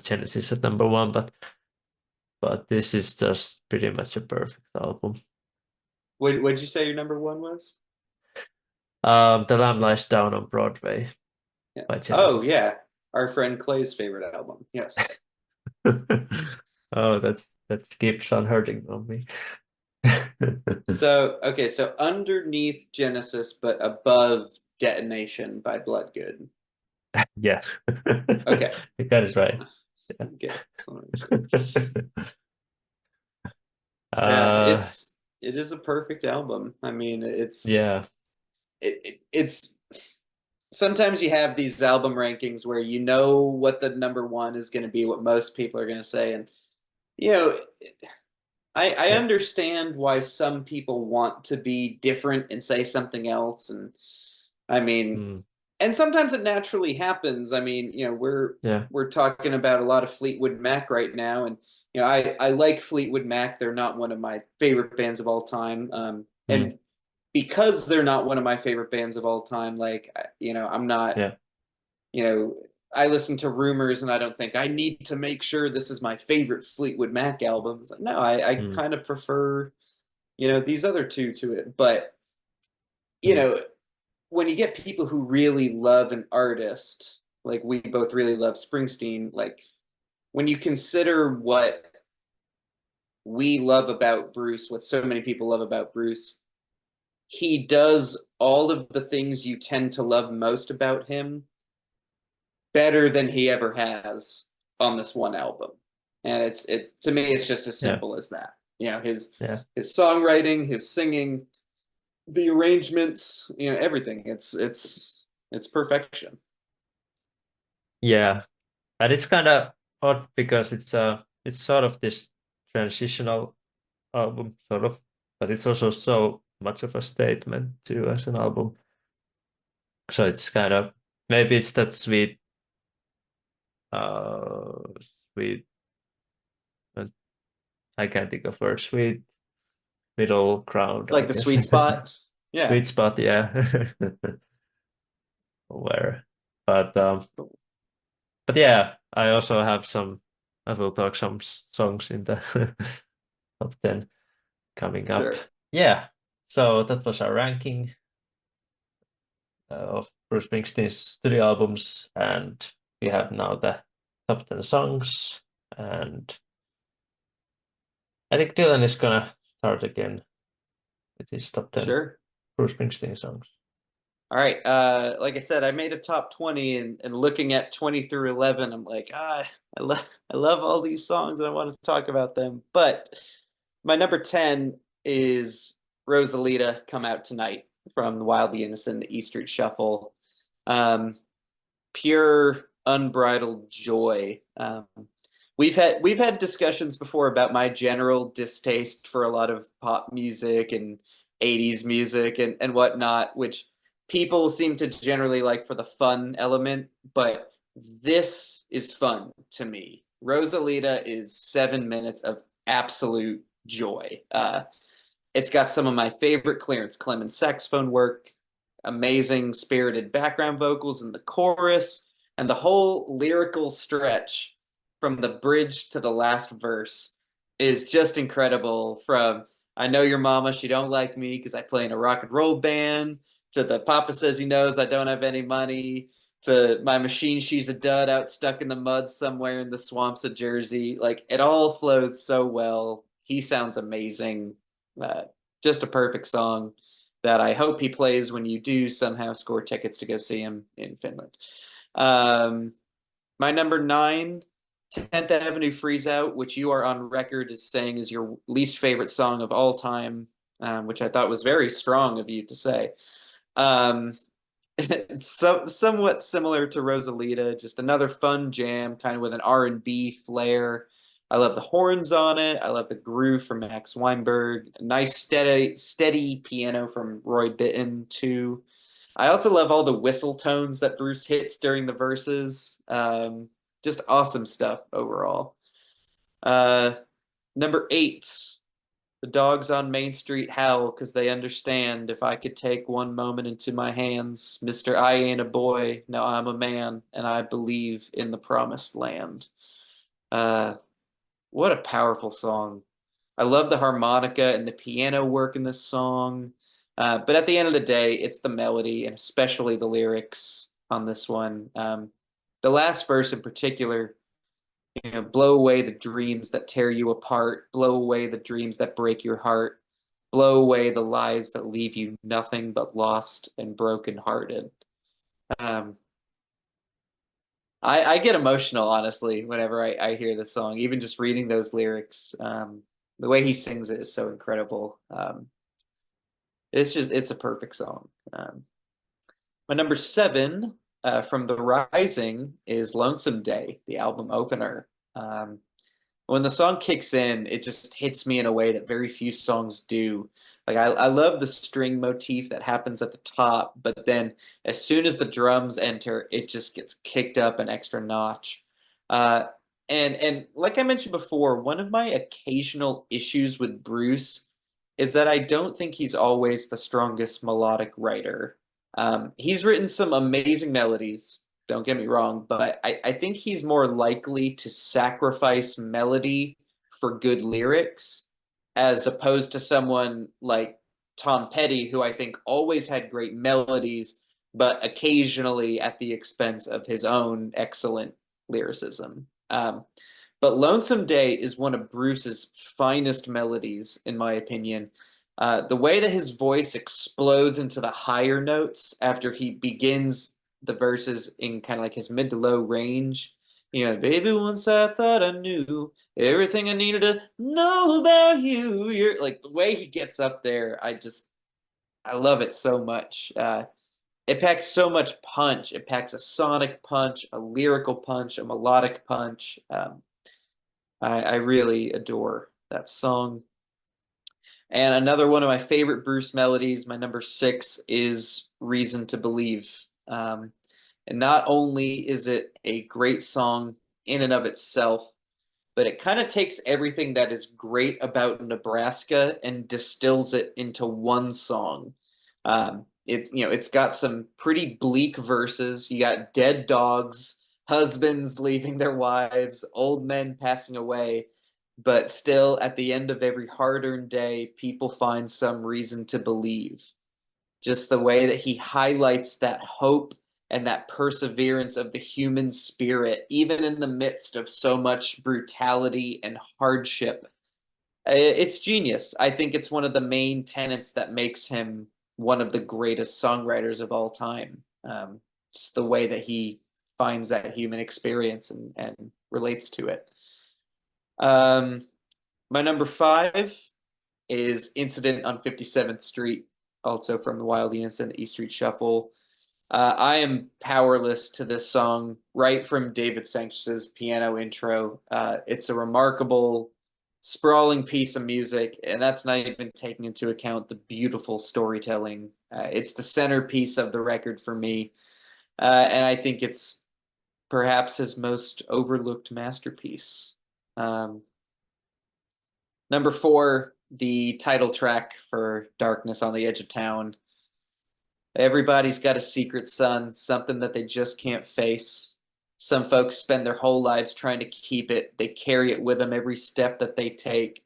Genesis at number one. But this is just pretty much a perfect album. What'd you say your number one was? The Lamb Lies Down on Broadway Yeah. by Oh Genesis. yeah, our friend Clay's favorite album. Yes. Oh, that keeps on hurting on me. So okay, so underneath Genesis, but above Detonation by Bloodgood. Yeah. Okay. You got it right. Okay. Yeah. Yeah, Uh, it is a perfect album. I mean, yeah. it's sometimes you have these album rankings where you know what the number one is going to be, what most people are going to say, and you know, I Yeah. understand why some people want to be different and say something else, and I mean, Mm, and sometimes it naturally happens. I mean, yeah. we're talking about a lot of Fleetwood Mac right now, and I like Fleetwood Mac. They're not one of my favorite bands of all time, Mm, and because they're not one of my favorite bands of all time, like I'm not, yeah. you know, I listen to Rumors, and I don't think I need to make sure this is my favorite Fleetwood Mac album. It's like, no, I Mm, kind of prefer these other two to it, but you mm, know when you get people who really love an artist, like we both really love Springsteen, like when you consider what we love about Bruce, what so many people love about Bruce, he does all of the things you tend to love most about him better than he ever has on this one album. And it's to me it's just as yeah. simple as that. Yeah. His songwriting, his singing, the arrangements, everything. It's perfection. Yeah. And it's kind of odd because it's sort of this transitional album, sort of, but it's also so much of a statement too as an album. So it's kind of maybe it's that uh, sweet. uh, I can't think of word. Sweet middle ground, I Like the guess. sweet spot. Yeah. Sweet spot, yeah. Where, but yeah, I also have some. I will talk some songs in the top 10 coming up. Sure. Yeah, so that was our ranking of Bruce Springsteen's studio albums, and we have now the top 10 songs. And I think Dylan is gonna start again with his top 10 Sure. Bruce Springsteen songs. All right. Like I said, I made a top 20, and looking at 20 through 11, I'm like, I love all these songs and I want to talk about them. But my number 10 is Rosalita Come Out Tonight from the Wildly Innocent, the E Street Shuffle. Um, Pure unbridled joy. We've had discussions before about my general distaste for a lot of pop music and 80s music and whatnot, which people seem to generally like for the fun element, but this is fun to me. Rosalita is 7 minutes of absolute joy. It's got some of my favorite Clarence Clemens saxophone work, amazing spirited background vocals in the chorus, and the whole lyrical stretch from the bridge to the last verse is just incredible. From I know your mama, she don't like me because I play in a rock and roll band, to the Papa says he knows I don't have any money, to my machine, she's a dud out stuck in the mud somewhere in the swamps of Jersey. Like, it all flows so well. He sounds amazing. Uh, just a perfect song that I hope he plays when you do somehow score tickets to go see him in Finland. My number 9, 10th Avenue Freeze Out, which you are on record as saying is your least favorite song of all time, which I thought was very strong of you to say. Somewhat similar to Rosalita, just another fun jam, kind of with an R&B flair. I love the horns on it. I love the groove from Max Weinberg. A nice steady piano from Roy Bittan too. I also love all the whistle tones that Bruce hits during the verses. Just awesome stuff overall. Number 8, the dogs on Main Street howl because they understand if I could take one moment into my hands, Mr. I ain't a boy, no, I'm a man, and I believe in the promised land. What a powerful song. I love the harmonica and the piano work in this song. But at the end of the day, it's the melody and especially the lyrics on this one. The last verse in particular, blow away the dreams that tear you apart, blow away the dreams that break your heart, blow away the lies that leave you nothing but lost and brokenhearted. I get emotional, honestly, whenever I hear this song, even just reading those lyrics. The way he sings it is so incredible. It's a perfect song. My number 7 from The Rising is Lonesome Day, the album opener. When the song kicks in, it just hits me in a way that very few songs do. Like, I love the string motif that happens at the top, but then as soon as the drums enter, it just gets kicked up an extra notch. And like I mentioned before, one of my occasional issues with Bruce is that I don't think he's always the strongest melodic writer. He's written some amazing melodies, don't get me wrong, but I think he's more likely to sacrifice melody for good lyrics as opposed to someone like Tom Petty, who I think always had great melodies, but occasionally at the expense of his own excellent lyricism. But Lonesome Day is one of Bruce's finest melodies, in my opinion. The way that his voice explodes into the higher notes after he begins the verses in kind of like his mid to low range. Baby, once I thought I knew everything I needed to know about you. You're like, the way he gets up there, I love it so much. It packs so much punch. It packs a sonic punch, a lyrical punch, a melodic punch. I really adore that song. And another one of my favorite Bruce melodies, my number 6, is Reason to Believe. And not only is it a great song in and of itself, but it kind of takes everything that is great about Nebraska and distills it into one song. It's got some pretty bleak verses. You got dead dogs, husbands leaving their wives, old men passing away. But still, at the end of every hard-earned day, people find some reason to believe. Just the way that he highlights that hope and that perseverance of the human spirit, even in the midst of so much brutality and hardship. It's genius. I think it's one of the main tenets that makes him one of the greatest songwriters of all time. Just the way that he finds that human experience and relates to it. My number 5 is Incident on 57th Street, also from the Wildly Innocent E Street Shuffle. I am powerless to this song right from David Sanchez' piano intro. It's a remarkable, sprawling piece of music, and that's not even taking into account the beautiful storytelling. It's the centerpiece of the record for me, and I think it's perhaps his most overlooked masterpiece. Um, Number 4, the title track for Darkness on the Edge of Town. Everybody's got a secret, son, something that they just can't face. Some folks spend their whole lives trying to keep it. They carry it with them every step that they take,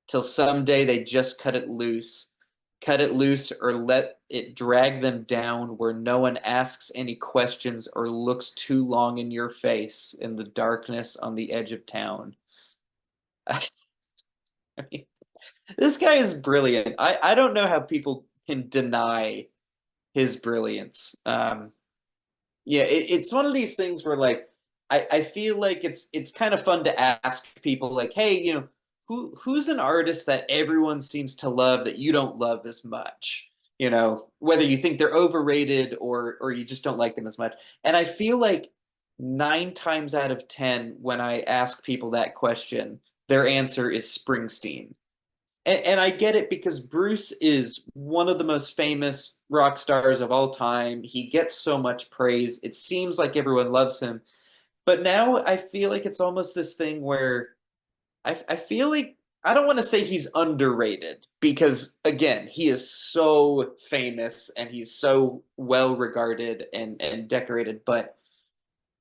till someday they just cut it loose. Cut it loose or let it drag them down where no one asks any questions or looks too long in your face in the darkness on the edge of town. I mean, this guy is brilliant. I don't know how people can deny his brilliance. Yeah, it's one of these things where like I feel like it's kind of fun to ask people like, hey, who's an artist that everyone seems to love that you don't love as much? Whether you think they're overrated or you just don't like them as much. And I feel like 9 times out of 10, when I ask people that question, their answer is Springsteen. And I get it because Bruce is one of the most famous rock stars of all time. He gets so much praise. It seems like everyone loves him. But now I feel like it's almost this thing where I feel like I don't want to say he's underrated because, again, he is so famous and he's so well regarded and decorated. But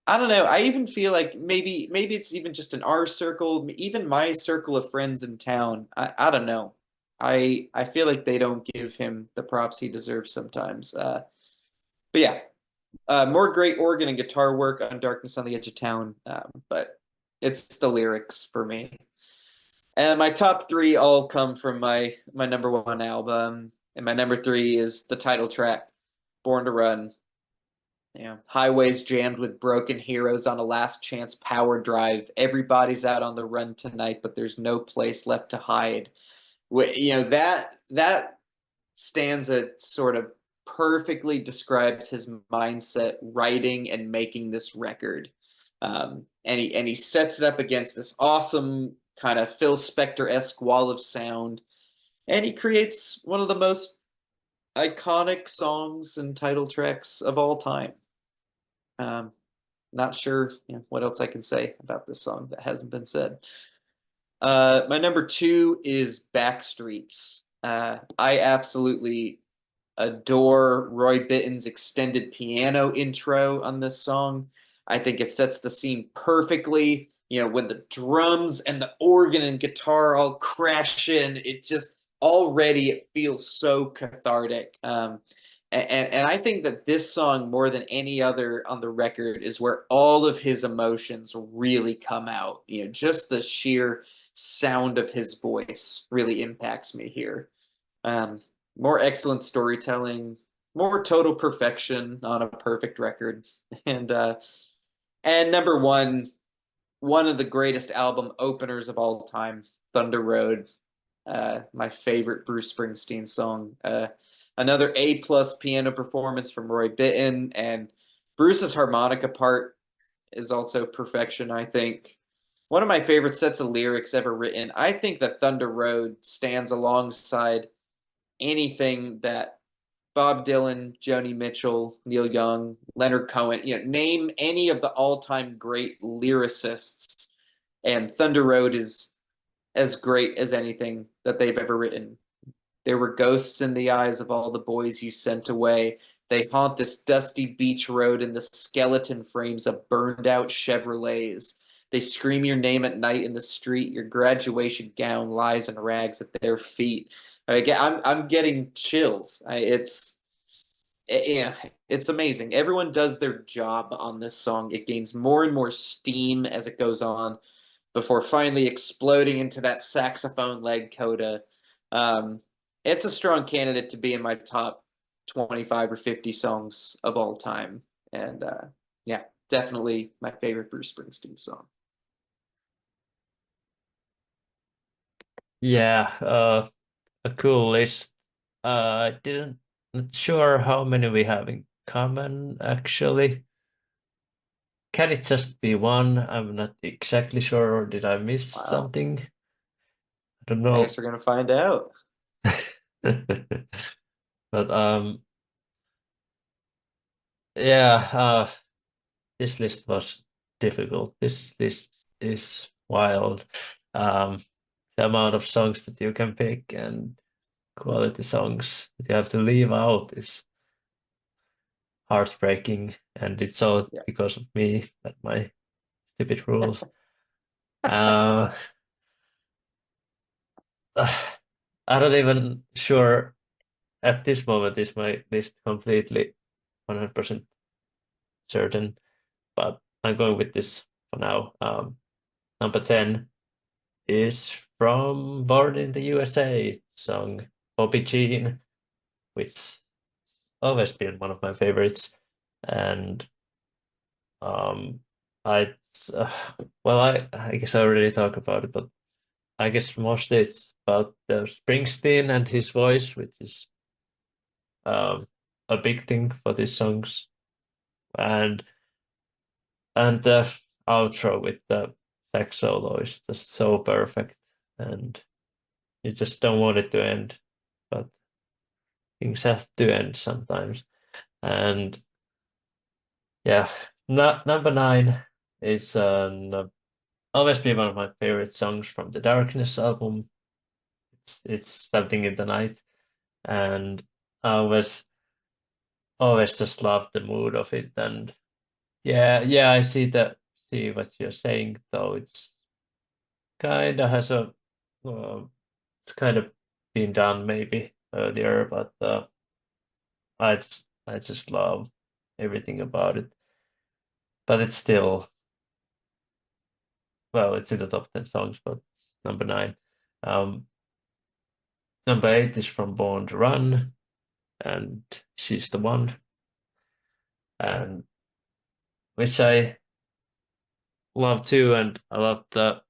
I don't know. I even feel like maybe it's even just in our circle, even my circle of friends in town. I don't know. I feel like they don't give him the props he deserves sometimes. But yeah, more great organ and guitar work on Darkness on the Edge of Town. But it's the lyrics for me. And my top 3 all come from my number 1 album, and my number 3 is the title track, Born to Run. Yeah, highways jammed with broken heroes on a last chance power drive. Everybody's out on the run tonight, but there's no place left to hide. That stanza sort of perfectly describes his mindset writing and making this record. And he sets it up against this awesome kind of Phil Spector-esque wall of sound, and he creates one of the most iconic songs and title tracks of all time. Not sure what else I can say about this song that hasn't been said. My number 2 is Backstreets. I absolutely adore Roy Bittan's extended piano intro on this song. I think it sets the scene perfectly. When the drums and the organ and guitar all crash in, it feels so cathartic. And I think that this song, more than any other on the record, is where all of his emotions really come out. Just the sheer sound of his voice really impacts me here. Um, More excellent storytelling, more total perfection on a perfect record, and number 1, one of the greatest album openers of all time, Thunder Road, my favorite Bruce Springsteen song. Another A-plus piano performance from Roy Bittan, and Bruce's harmonica part is also perfection, I think. One of my favorite sets of lyrics ever written. I think that Thunder Road stands alongside anything that Bob Dylan, Joni Mitchell, Neil Young, Leonard Cohen, name any of the all-time great lyricists, and Thunder Road is as great as anything that they've ever written. There were ghosts in the eyes of all the boys you sent away. They haunt this dusty beach road in the skeleton frames of burned out Chevrolets. They scream your name at night in the street. Your graduation gown lies in rags at their feet. I'm getting chills. It's amazing. Everyone does their job on this song. It gains more and more steam as it goes on, before finally exploding into that saxophone leg coda. It's a strong candidate to be in my top 25 or 50 songs of all time. And yeah, definitely my favorite Bruce Springsteen song. Yeah, a cool list. Didn't Not sure how many we have in common actually. Can it just be one? I'm not exactly sure, or did I miss Wow. something? I don't I know. guess we're gonna find out. But yeah, this list was difficult. This list is wild. Um, the amount of songs that you can pick and quality songs that you have to leave out is heartbreaking, and it's all Yeah. because of me and my stupid rules. uh, I'm not even sure at this moment is my list completely 100% certain, but I'm going with this for now. Number 10 is from Born in the USA song Bobby Jean, which always been one of my favorites. And um, I uh, well, I guess I already talked about it, but I guess mostly it's about the Springsteen and his voice, which is um, a big thing for these songs, and the outro with the sax solo is just so perfect, and you just don't want it to end, but things have to end sometimes. And yeah, number 9 is always been one of my favorite songs from the Darkness album. It's Something in the Night, and I always just love the mood of it. And yeah, I see what you're saying, though. It's kind of has a it's kind of been done maybe earlier, but I just love everything about it. But it's still, well, it's in the top 10 songs, but number 9. Um, Number 8 is from Born to Run, and She's the One, and which I love too, and I love the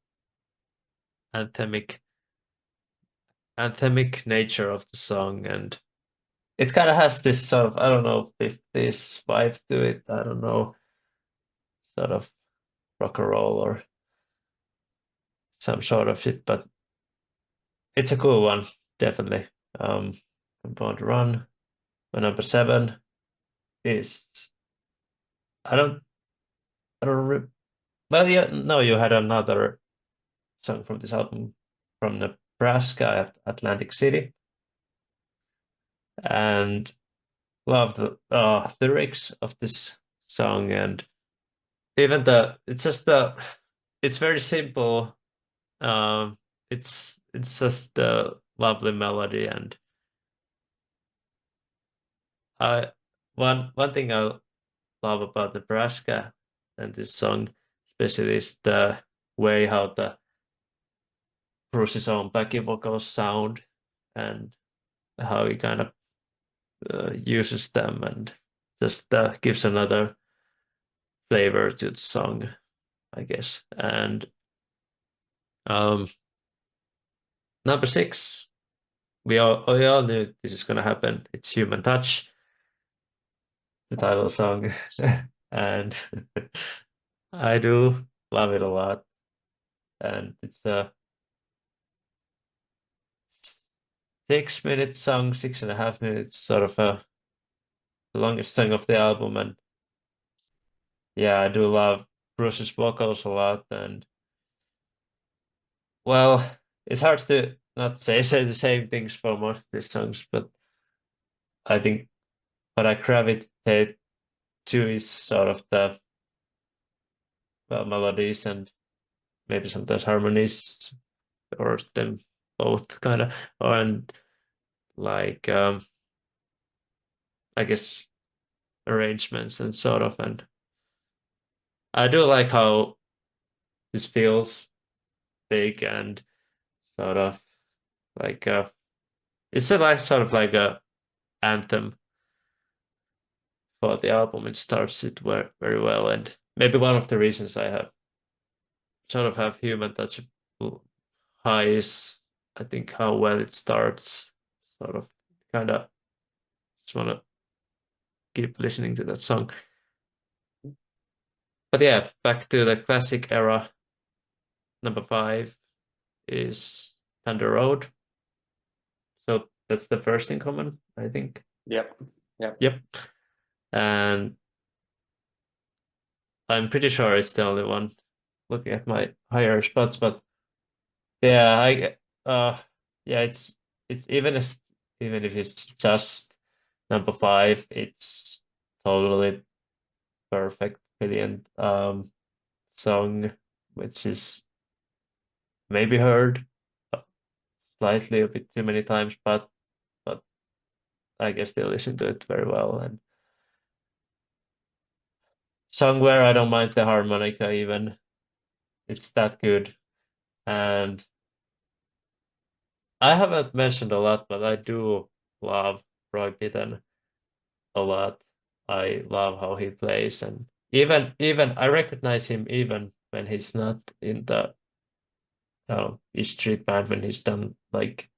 anthemic nature of the song, and it kind of has this sort of, I don't know if this vibe to it, I don't know, sort of rock and roll or some sort of it, but it's a cool one, definitely. Born to Run. My number 7 is I don't I don't re well, yeah, no, you had another song from this album from Nebraska at Atlantic City, and love the lyrics of this song, and even it's very simple. Um, it's just a lovely melody, and I one thing I love about Nebraska and this song, especially, is the way how the Bruce's own backing vocals sound, and how he kind of uses them, and just gives another flavor to the song, I guess. And um, number 6, we all knew this is gonna happen. It's Human Touch, the title song, and I do love it a lot. And it's a 6-minute song, 6.5 minutes, sort of the longest song of the album. And yeah, I do love Bruce's vocals a lot. And well, it's hard to not say the same things for most of these songs, but I think what I gravitate to is sort of the, well, melodies and maybe sometimes harmonies, or them both kind of, and like I guess arrangements and sort of. And I do like how this feels big and sort of like it's a like sort of like a anthem for the album. It starts it very well, and maybe one of the reasons I have sort of have Human Touch high is, I think, how well it starts. Sort of kind of just want to keep listening to that song. But yeah, back to the classic era. Number 5 is Thunder Road. So that's the first in common, I think. Yep. Yep. Yep. And I'm pretty sure it's the only one looking at my higher spots, but yeah, yeah, it's even if it's just number five, it's totally perfect, brilliant song, which is maybe heard slightly a bit too many times, but I guess they listen to it very well. And song where I don't mind the harmonica even, it's that good. And I haven't mentioned a lot, but I do love Roy Bittan a lot. I love how he plays, and even I recognize him even when he's not in the his street band, when he's done like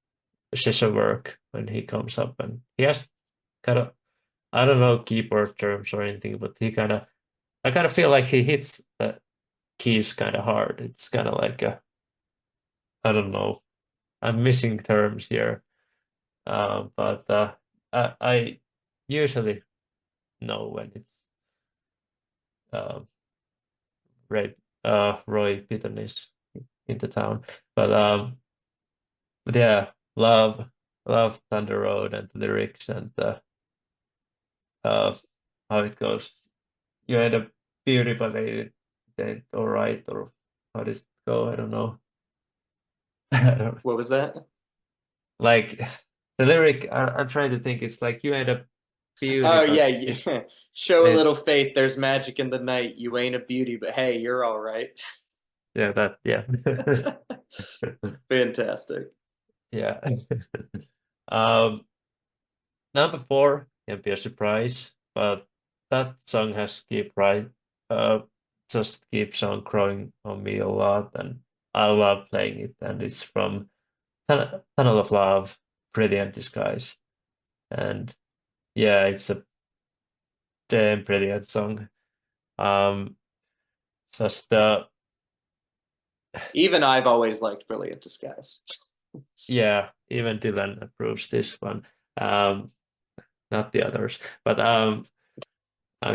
session work, when he comes up and he has kind of, I don't know keyboard terms or anything, but he kind of, I kind of feel like he hits the keys kind of hard. It's kind of like a, I don't know, I'm missing terms here, but I usually know when it's uh, Ray, Roy Bittan is in the town. But but yeah, love Thunder Road and the lyrics and uh, how it goes. You had a beauty, but they ain't all right, or how does it go? I don't know. What was that? Like the lyric, I'm trying to think. It's like you had a beauty, Oh yeah, but show a it little faith. There's magic in the night. You ain't a beauty, but hey, you're all right. yeah, that yeah. Fantastic. Yeah. Um, Number four can be a surprise, but that song has keep right, uh, just keeps on growing on me a lot, and I love playing it. And it's from Tunnel of Love, Brilliant Disguise, and yeah, it's a damn brilliant song. Um, just Even I've always liked Brilliant Disguise. yeah, even Dylan approves this one. Um, not the others, but I'm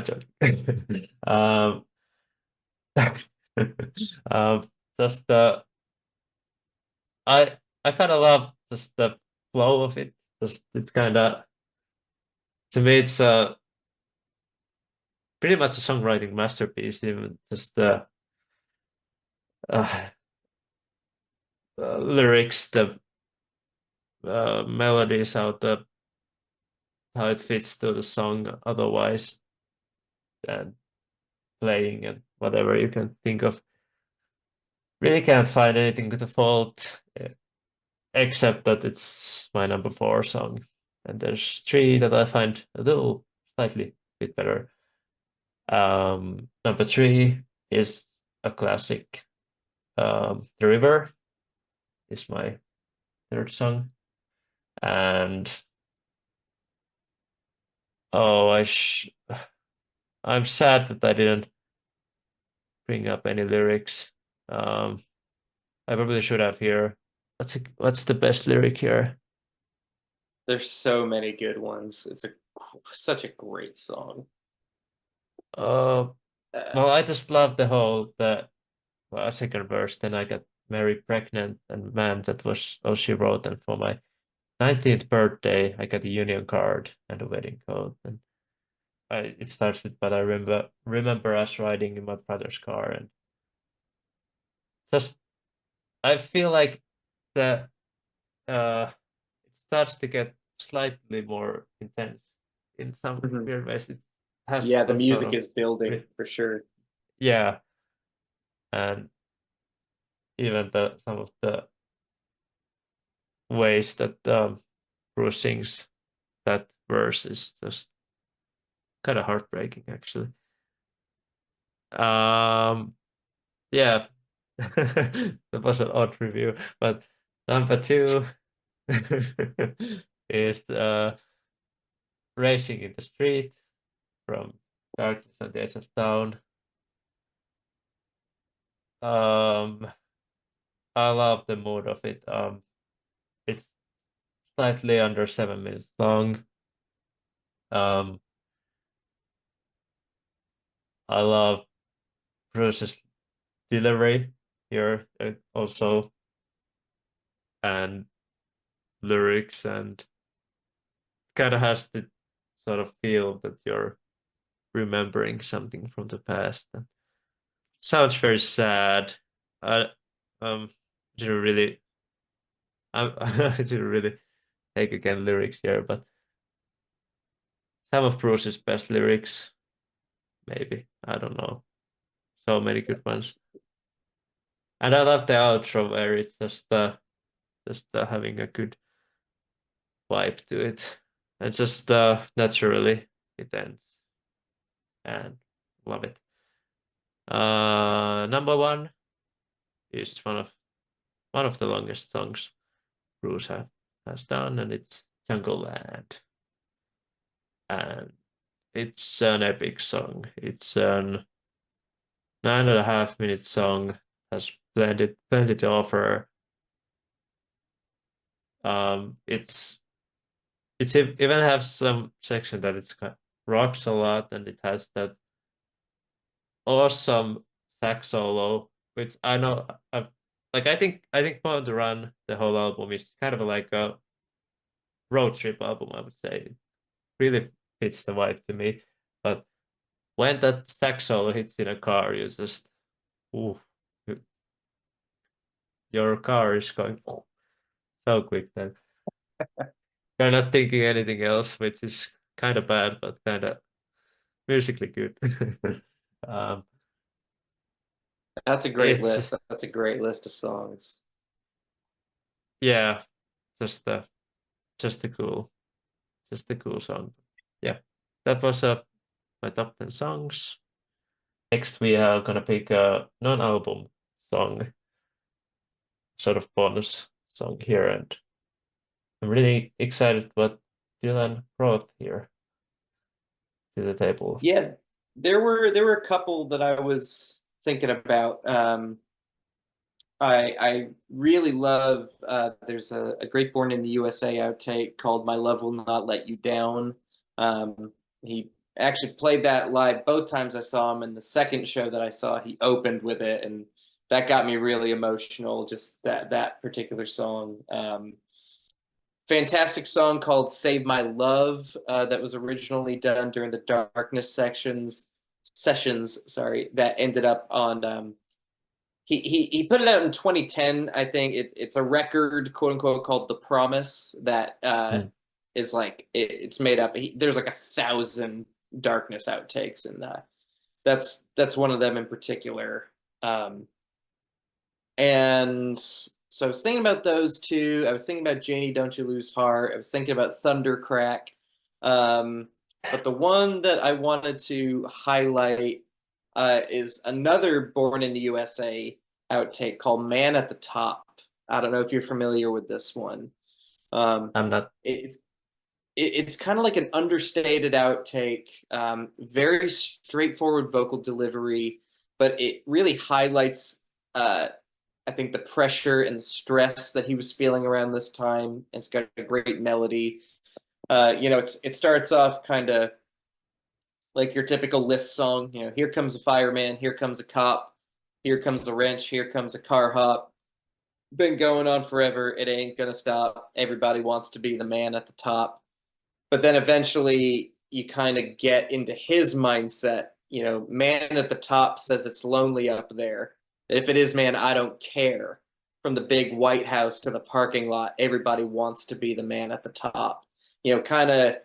joking. Um, just I kind of love just the flow of it. Just it's kind of, to me it's pretty much a songwriting masterpiece. Even just the uh, lyrics, the melodies, how it fits to the song. Otherwise, and playing and whatever you can think of. Really can't find anything to fault, except that it's my number four song. And there's three that I find a little slightly bit better. Number three is a classic. The River is my third song. And oh, I'm sad that I didn't bring up any lyrics. Um, I probably should have here. What's the best lyric here? There's so many good ones. It's such a great song. Uh, Uh, well, I just love the well, second verse. Then I got very pregnant, and man, that was all she wrote. And for my 19th birthday, I got a union card and a wedding coat. And it starts with, but I remember us riding in my brother's car, and just I feel like the it starts to get slightly more intense in some mhm. weird ways. It has Yeah, the some sort music of is building for sure. yeah, and even the some of the ways that Bruce sings that verse is just kind of heartbreaking, actually. Yeah, that was an odd review, but number two is Racing in the Street from Darkness on the Edge of Town. Um, I love the mood of it. It's slightly under 7 minutes long. Um, I love Bruce's delivery here also, and lyrics, and kind of has the sort of feel that you're remembering something from the past. And sounds very sad. I didn't really I didn't really take again lyrics here, but some of Bruce's best lyrics, maybe. I don't know. So many good ones. And I love the outro where it's just having a good vibe to it. And just naturally it ends. And love it. Number one is one of the longest songs Bruce has done, and it's Jungle Land. And it's an epic song. It's an 9.5 minute song, has plenty to offer. It's even have some section that it's rocks a lot, and it has that awesome sax solo, which I know like I think Born to Run, the whole album is kind of like a road trip album, I would say. It really fits the vibe to me. But when that sax solo hits in a car, you just ooh, your car is going so quick then. You're not thinking anything else, which is kind of bad, but kind of musically good. um, That's a great it's list. just That's a great list of songs. yeah, just the just the cool just the cool song. Yeah, that was my top 10 songs. Next, we are gonna pick a non-album song, sort of bonus song here, and I'm really excited what Dylan brought here to the table. Yeah, there were a couple that I was thinking about. I really love there's a Great Born in the USA outtake called My Love Will Not Let You Down. He actually played that live both times I saw him, and the second show that I saw, he opened with it, and that got me really emotional, just that particular song. Fantastic song called Save My Love that was originally done during the Darkness sessions, sorry, that ended up on he put it out in 2010. I think it's a record, quote unquote, called The Promise that Mm. is like it's made up. There's like 1,000 Darkness outtakes, and that's one of them in particular. And so I was thinking about those two. I was thinking about Janie, Don't You Lose Heart. I was thinking about Thundercrack. But the one that I wanted to highlight is another Born in the USA outtake called Man at the Top. I don't know if you're familiar with this one. I'm not. It's kind of like an understated outtake, very straightforward vocal delivery, but it really highlights I think the pressure and the stress that he was feeling around this time. It's got a great melody. It starts off kind of like your typical list song. Here comes a fireman, here comes a cop, here comes a wrench, here comes a car hop. Been going on forever. It ain't gonna stop. Everybody wants to be the man at the top. But then eventually you kind of get into his mindset. Man at the top says it's lonely up there. If it is, man, I don't care. From the big White House to the parking lot, everybody wants to be the man at the top. Kind of,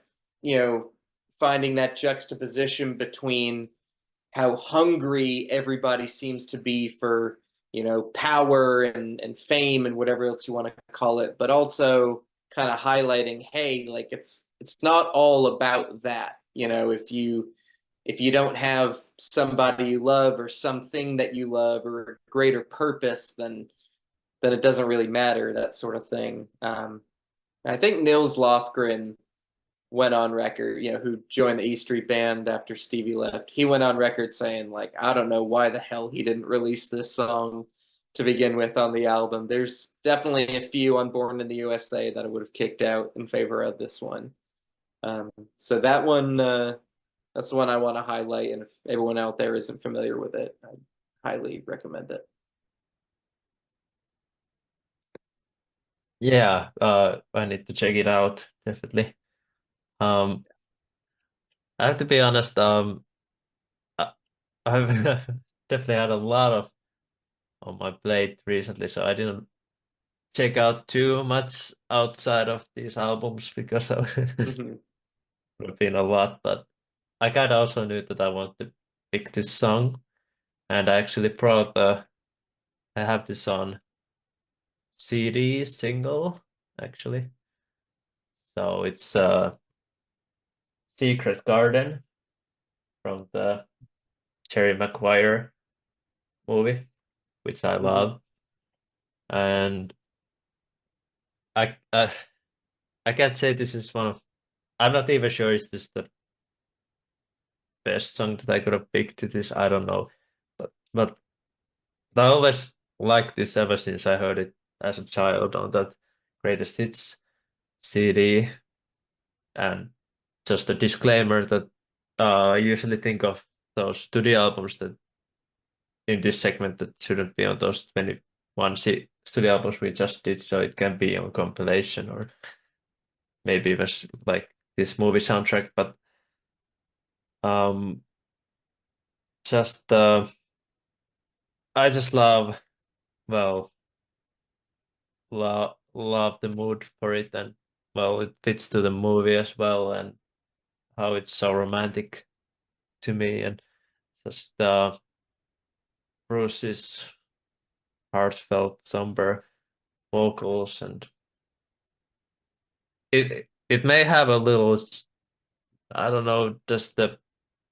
finding that juxtaposition between how hungry everybody seems to be for, power and fame and whatever else you want to call it, but also kind of highlighting, hey, like it's not all about that. If you don't have somebody you love or something that you love or a greater purpose, then it doesn't really matter, that sort of thing. I think Nils Lofgren went on record, who joined the E Street Band after Stevie left. He went on record saying, like, I don't know why the hell he didn't release this song to begin with on the album. There's definitely a few on Born in the USA that I would have kicked out in favor of this one. So that one, that's the one I want to highlight. And if everyone out there isn't familiar with it, highly recommend it. Yeah, I need to check it out, definitely. Um, I have to be honest, I- I've definitely had a lot of on my plate recently, so I didn't check out too much outside of these albums because of Mhm. have been a lot, but I kind of also knew that I want to pick this song, and I actually brought I have this on CD single actually, so it's Secret Garden from the Jerry Maguire movie, which I Mhm. love, and I I I can't say this is one of. I'm not even sure is this the best song that I could have picked to this. I don't know, but I always liked this ever since I heard it as a child on that greatest hits CD. And just a disclaimer that I usually think of those studio albums that in this segment that shouldn't be on those 21 studio albums we just did, so it can be on compilation or maybe even like this movie soundtrack. But um, just I just love well love the mood for it, and well it fits to the movie as well, and how it's so romantic to me, and just Bruce's heartfelt somber vocals, and it may have a little, I don't know, just the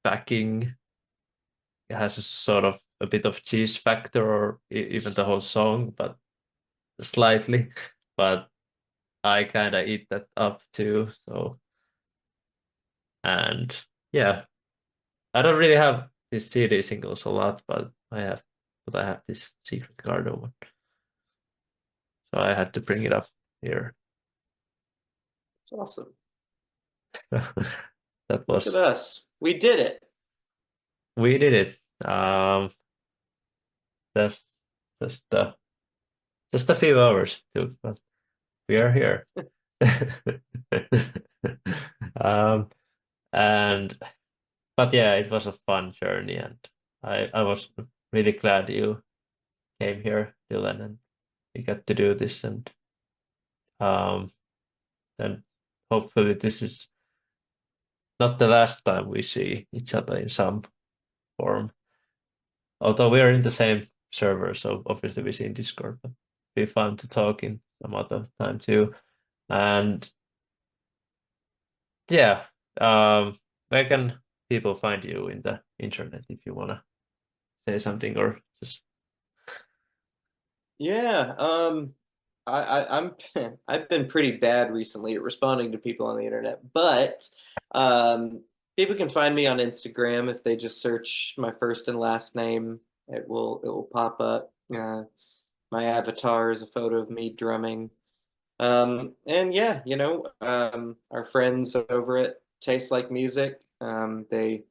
backing has a sort of a bit of cheese factor, or even the whole song, but slightly, but I kind of eat that up too. So, and yeah, I don't really have these CD singles a lot, but I have this Secret Garden one, so I had to bring it up here. It's awesome. That Look at was us. We did it. we did it. That's just just a few hours too, but we are here. Um, and but yeah, it was a fun journey, and I was really glad you came here, Dylan, and we got to do this, um, and hopefully this is not the last time we see each other in some form. Although we are in the same server, so obviously we see in Discord, but it'd be fun to talk in some other time too. And yeah, where can people find you in the internet if you wanna say something or just Yeah. I'm I've been pretty bad recently at responding to people on the internet, but um, people can find me on Instagram if they just search my first and last name. It will pop up. My avatar is a photo of me drumming. And yeah, our friends over at Taste Like Music, they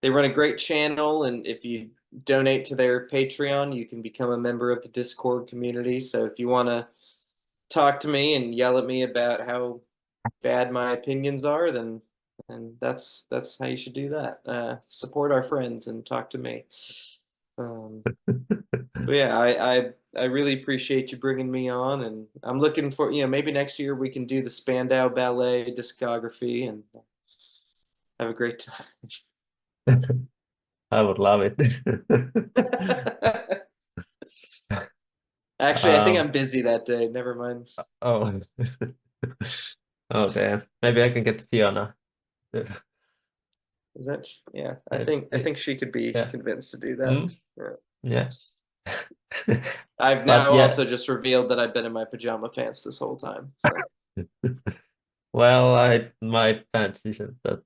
run a great channel, and if you donate to their Patreon, you can become a member of the Discord community. So if you want to talk to me and yell at me about how bad my opinions are, then that's how you should do that. Support our friends and talk to me. Um, but yeah, I really appreciate you bringing me on, and I'm looking for, maybe next year we can do the Spandau Ballet discography and have a great time. I would love it. Actually, I think Um, I'm busy that day. Never mind. oh, okay. Maybe I can get Fiona. Is that? Yeah, I Maybe, think I think she could be yeah. convinced to do that. Mm, Yeah. yeah. I've But now yeah, also just revealed that I've been in my pajama pants this whole time. So well, I my pants isn't that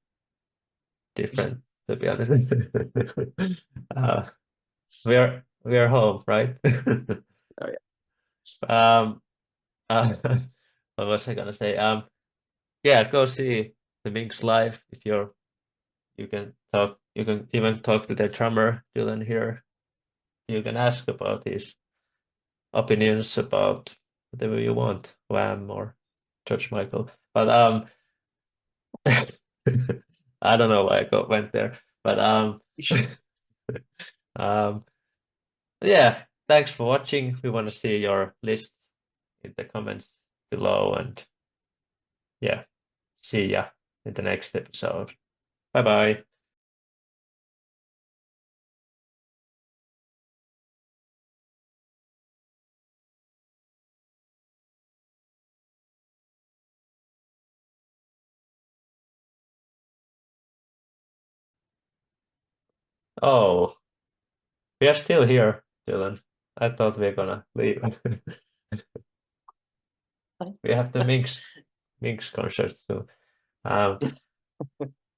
different to be honest. uh, we are home, right? oh yeah. Um, uh, what was I gonna say? Yeah, go see the Minks live if you can talk. You can even talk to their drummer Dylan here. you can ask about his opinions about whatever you want, Wham or George Michael. But I don't know why went there. But um yeah, thanks for watching. We want to see your list in the comments below, and yeah, see ya in the next episode. Bye bye. Oh, we are still here, Dylan. I thought we were gonna leave. We have the Minks concert too. Um,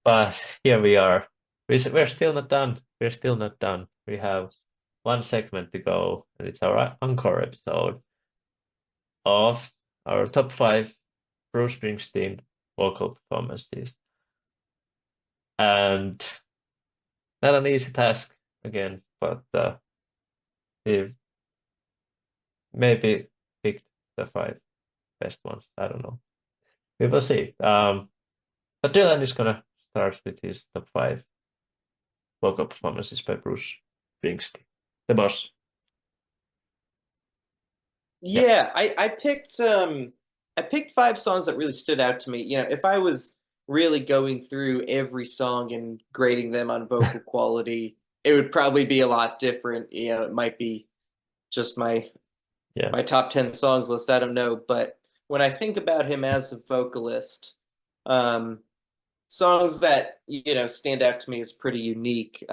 but here we are. We're still not done. We're still not done. We have one segment to go, and it's our encore episode of our top 5 Bruce Springsteen vocal performances. And not an easy task again, but we've maybe picked the 5 best ones. I don't know. We will see. But Dylan is gonna start with his top 5 vocal performances by Bruce Springsteen, the boss. Yeah. Yeah, I picked 5 songs that really stood out to me. You know, if I was really going through every song and grading them on vocal quality, it would probably be a lot different. You know, it might be just Yeah. my top 10 songs list, I don't know. But when I think about him as a vocalist, um, songs that, you know, stand out to me as pretty unique,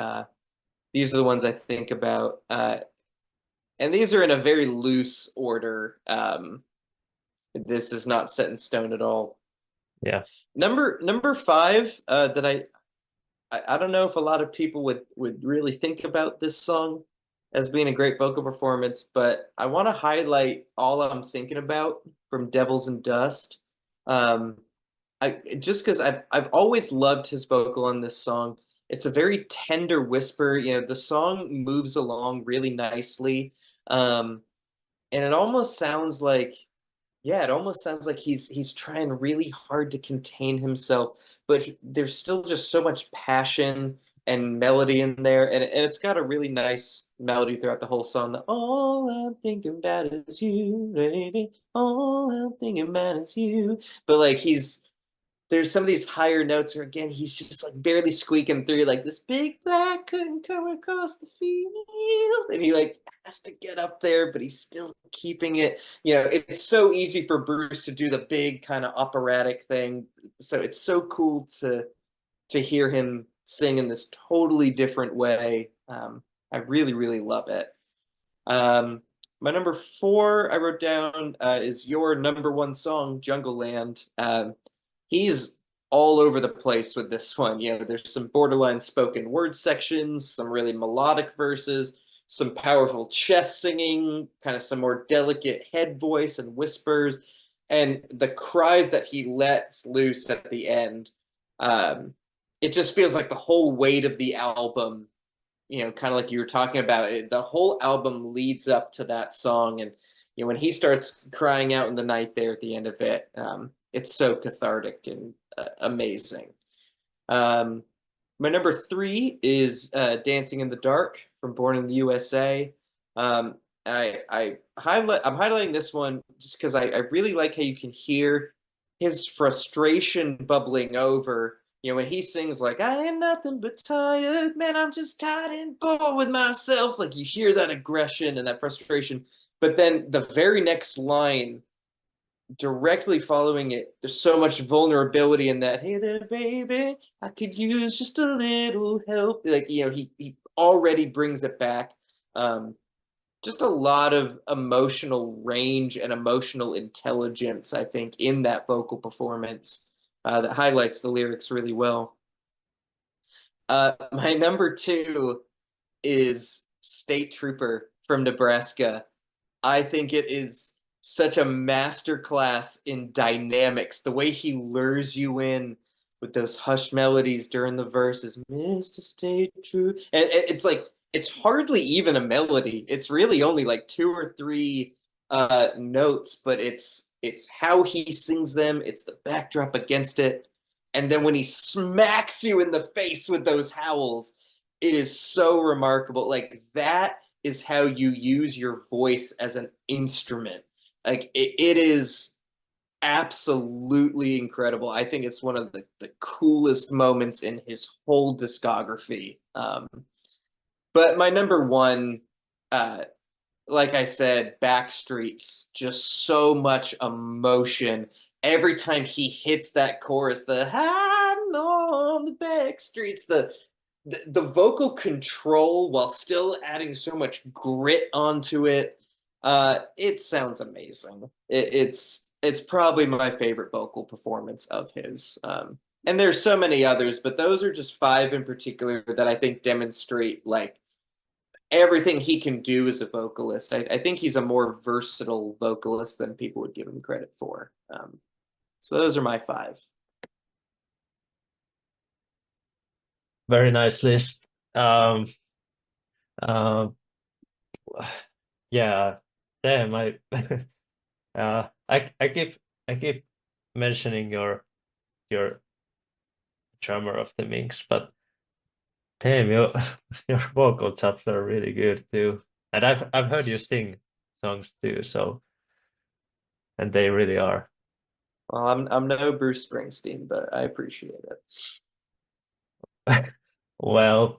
these are the ones I think about. And these are in a very loose order. This is not set in stone at all. Yeah. Number 5, that I don't know if a lot of people would really think about this song as being a great vocal performance, but I want to highlight All I'm Thinking About from Devils and Dust. I just because I've always loved his vocal on this song. It's a very tender whisper. You know, the song moves along really nicely. And it almost sounds like, yeah, it almost sounds like he's trying really hard to contain himself, but there's still just so much passion and melody in there, and it's got a really nice melody throughout the whole song. The, all I'm thinking about is you, baby. All I'm thinking about is you. But like there's some of these higher notes where again he's just like barely squeaking through, like this big black couldn't come across the field, and he like has to get up there, but he's still keeping it. You know, it's so easy for Bruce to do the big kind of operatic thing, so it's so cool to hear him sing in this totally different way. I really love it. My number 4 I wrote down is your number 1 song, Jungle Land. He's all over the place with this one. You know, there's some borderline spoken word sections, some really melodic verses, some powerful chest singing, kind of some more delicate head voice and whispers, and the cries that he lets loose at the end. It just feels like the whole weight of the album, you know, kind of like you were talking about it, the whole album leads up to that song. And, you know, when he starts crying out in the night there at the end of it, it's so cathartic and amazing. My number 3 is Dancing in the Dark from Born in the USA. I'm highlighting this one just because I really like how you can hear his frustration bubbling over. You know, when he sings like, I ain't nothing but tired, man, I'm just tired and bored with myself. Like you hear that aggression and that frustration. But then the very next line, directly following it, there's so much vulnerability in that. Hey there, baby, I could use just a little help. Like, you know, he already brings it back. Just a lot of emotional range and emotional intelligence, I think, in that vocal performance that highlights the lyrics really well. My number 2 is State Trooper from Nebraska. I think it is such a masterclass in dynamics. The way he lures you in with those hush melodies during the verses, Mr. State Trooper. And it's like, it's hardly even a melody. It's really only like two or three notes, but it's how he sings them, it's the backdrop against it. And then when he smacks you in the face with those howls, it is so remarkable. Like that is how you use your voice as an instrument. Like it is absolutely incredible. I think it's one of the coolest moments in his whole discography. But my number one, uh, like I said, Backstreets, just so much emotion. Every time he hits that chorus, the hiding on the back streets, the vocal control while still adding so much grit onto it, it sounds amazing. It's probably my favorite vocal performance of his. And there's so many others, but those are just five in particular that I think demonstrate like everything he can do as a vocalist. I think he's a more versatile vocalist than people would give him credit for. So those are my five. Very nice list. Uh, yeah, damn, I keep mentioning your drummer of the Minks, but damn, your vocal chops are really good too. And I've heard you sing songs too, so and they really are. Well, I'm no Bruce Springsteen, but I appreciate Well,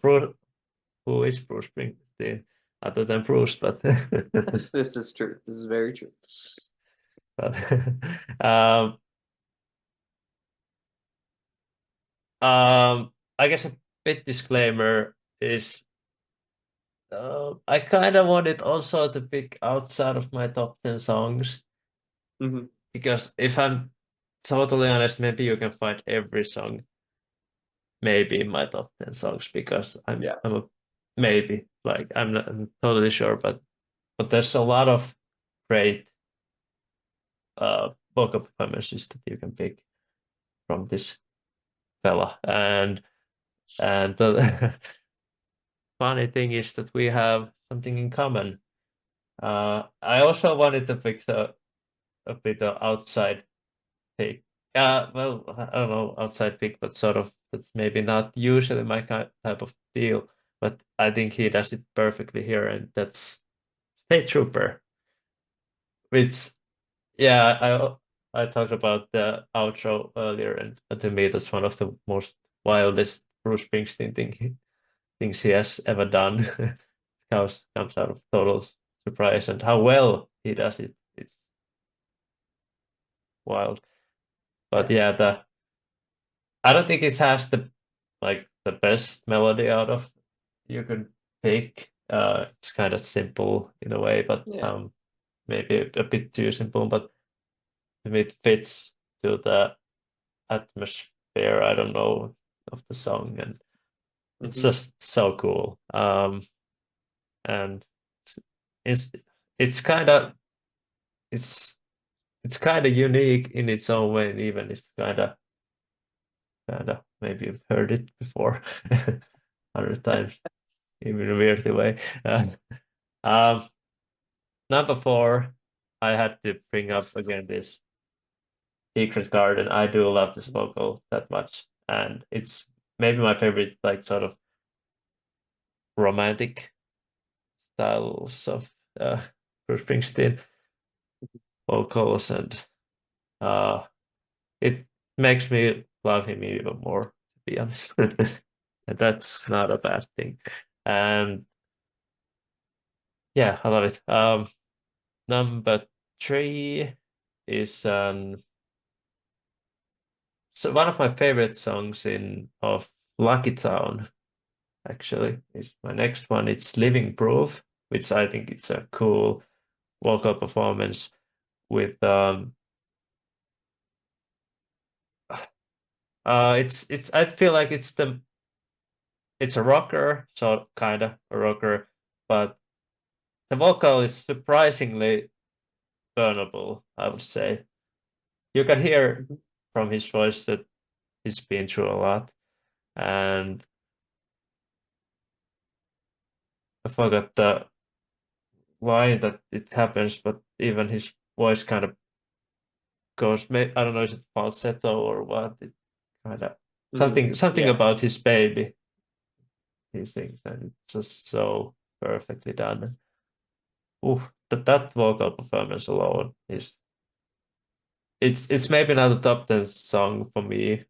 who is Bruce Springsteen other than Bruce? But it. This is true. This is very true. but um, I guess a bit disclaimer is I kind of wanted also to pick outside of my top 10 songs Hmm. because if I'm totally honest, maybe you can find every song maybe in my top 10 songs because I'm Yeah. I'm a maybe like I'm not I'm totally sure, but there's a lot of great vocal performances that you can pick from this fella. And the funny thing is that we have something in common. I also wanted to pick a bit of outside pick. Well, I don't know, outside pick, but sort of that's maybe not usually my type of deal. But I think he does it perfectly here, and that's State Trooper. Which, yeah, I talked about the outro earlier, and to me, that's one of the most wildest Bruce Springsteen things he has ever done. Comes out of total surprise, and how well he does it. It's wild. But Yeah. yeah, I don't think it has the best melody out of you could pick. It's kind of simple in a way, but Yeah. maybe a bit too simple. But to me, it fits to the atmosphere. I don't know of the song, and it's Hmm. just so cool. And it's it's it's kind of it's it's kind of unique in its own way, and even it's kind of maybe you've heard it before 100 times, even in a weirdly way. Um, number four, I had to bring up again this Secret Garden. I do love this vocal that much, and it's maybe my favorite, like sort of romantic styles of Bruce Springsteen vocals, and uh, it makes me love him even more, to be honest. And that's not a bad thing. And yeah, I love it. Number three is so one of my favorite songs in of Lucky Town, actually, is my next one. It's Living Proof, which I think it's a cool vocal performance with it's I feel like it's a rocker, so kind of a rocker, but the vocal is surprisingly burnable, I would say. You can hear Hmm. from his voice that he's been through a lot, and I forgot the why that it happens, but even his voice kind of goes. I don't know, is it falsetto or what? It kind of something Yeah. about his baby. He sings, and it's just so perfectly done. Ooh, that vocal performance alone is it's maybe not a top 10 song for me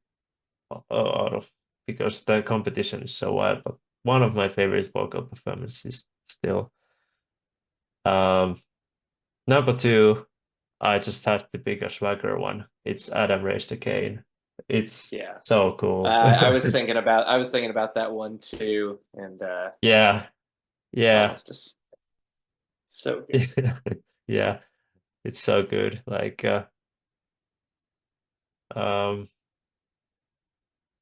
out of because the competition is so wild, but one of my favorite vocal performances still. Um, Number two, I just have to pick a swagger one. It's Adam Raised the Cane. It's Yeah. so cool. I was thinking about that one too, and Yeah, oh, yeah, it's just so good. yeah. It's so good. Like, um,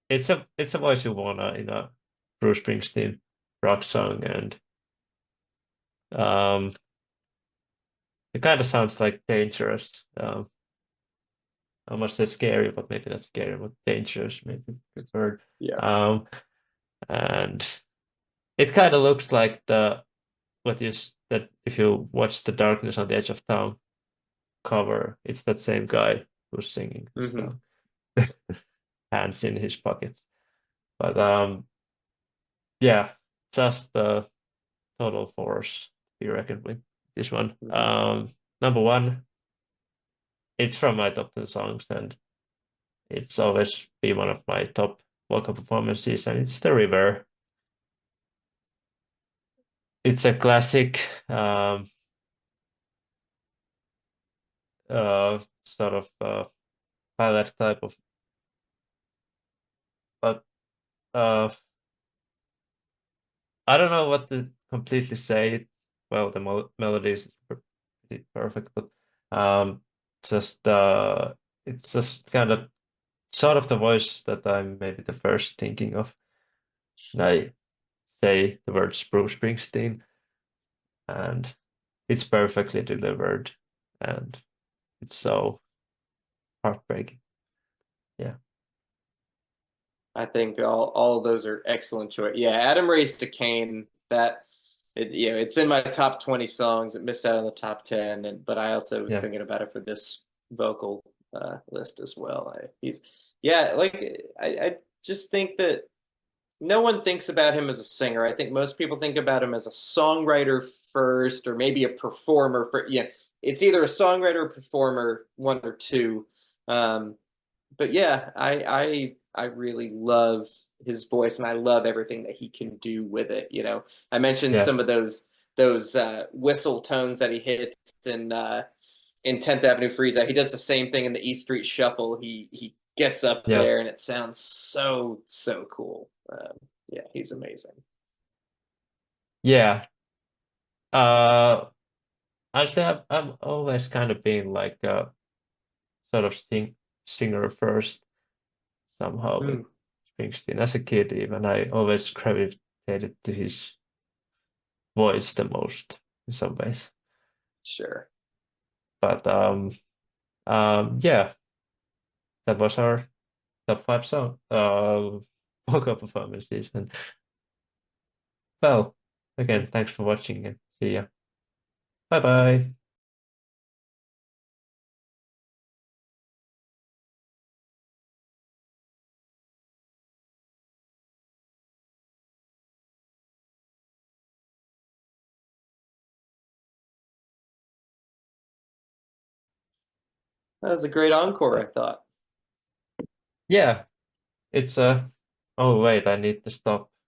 it's a voice you wanna in a Bruce Springsteen rock song, and um, it kind of sounds like dangerous. I must say scary, but maybe not scary, but dangerous, maybe preferred. Yeah. Um, and it kind of looks like the what is that if you watch the Darkness on the Edge of Town cover, it's that same guy who's singing the Hmm. song, hands in his pockets. But yeah, just the total force to be reckoned with this one. Hmm. Number one, it's from my top 10 songs, and it's always been one of my top vocal performances, and it's The River. It's a classic, sort of ballad type of, but uh, I don't know what to completely say. Well, the melody is pretty perfect, but um, just it's just kind of sort of the voice that I'm maybe the first thinking of when I say the words Bruce Springsteen, and it's perfectly delivered, and it's so heartbreaking. Yeah, I think all of those are excellent choice. Yeah, Adam Raised a Cane. That it's in my top 20 songs. It missed out on the top 10, and but I also was yeah, thinking about it for this vocal list as well. He's yeah, like I just think that no one thinks about him as a singer. I think most people think about him as a songwriter first, or maybe a performer. For yeah, it's either a songwriter or performer, one or two. Um, but yeah, I really love his voice, and I love everything that he can do with it. I mentioned yeah, some of those whistle tones that he hits in 10th Avenue Freeze Out. He does the same thing in the E Street Shuffle. He gets up yeah, there, and it sounds so cool. Yeah, he's amazing. yeah. Uh, Actually, I've always kind of been like a sort of singer first somehow with Mm, Springsteen. As a kid, even I always gravitated to his voice the most in some ways. sure. But yeah, that was our top five song vocal performances. And well, again, thanks for watching and see ya. Bye bye. That was a great encore, I thought. Yeah, it's oh wait, I need to stop.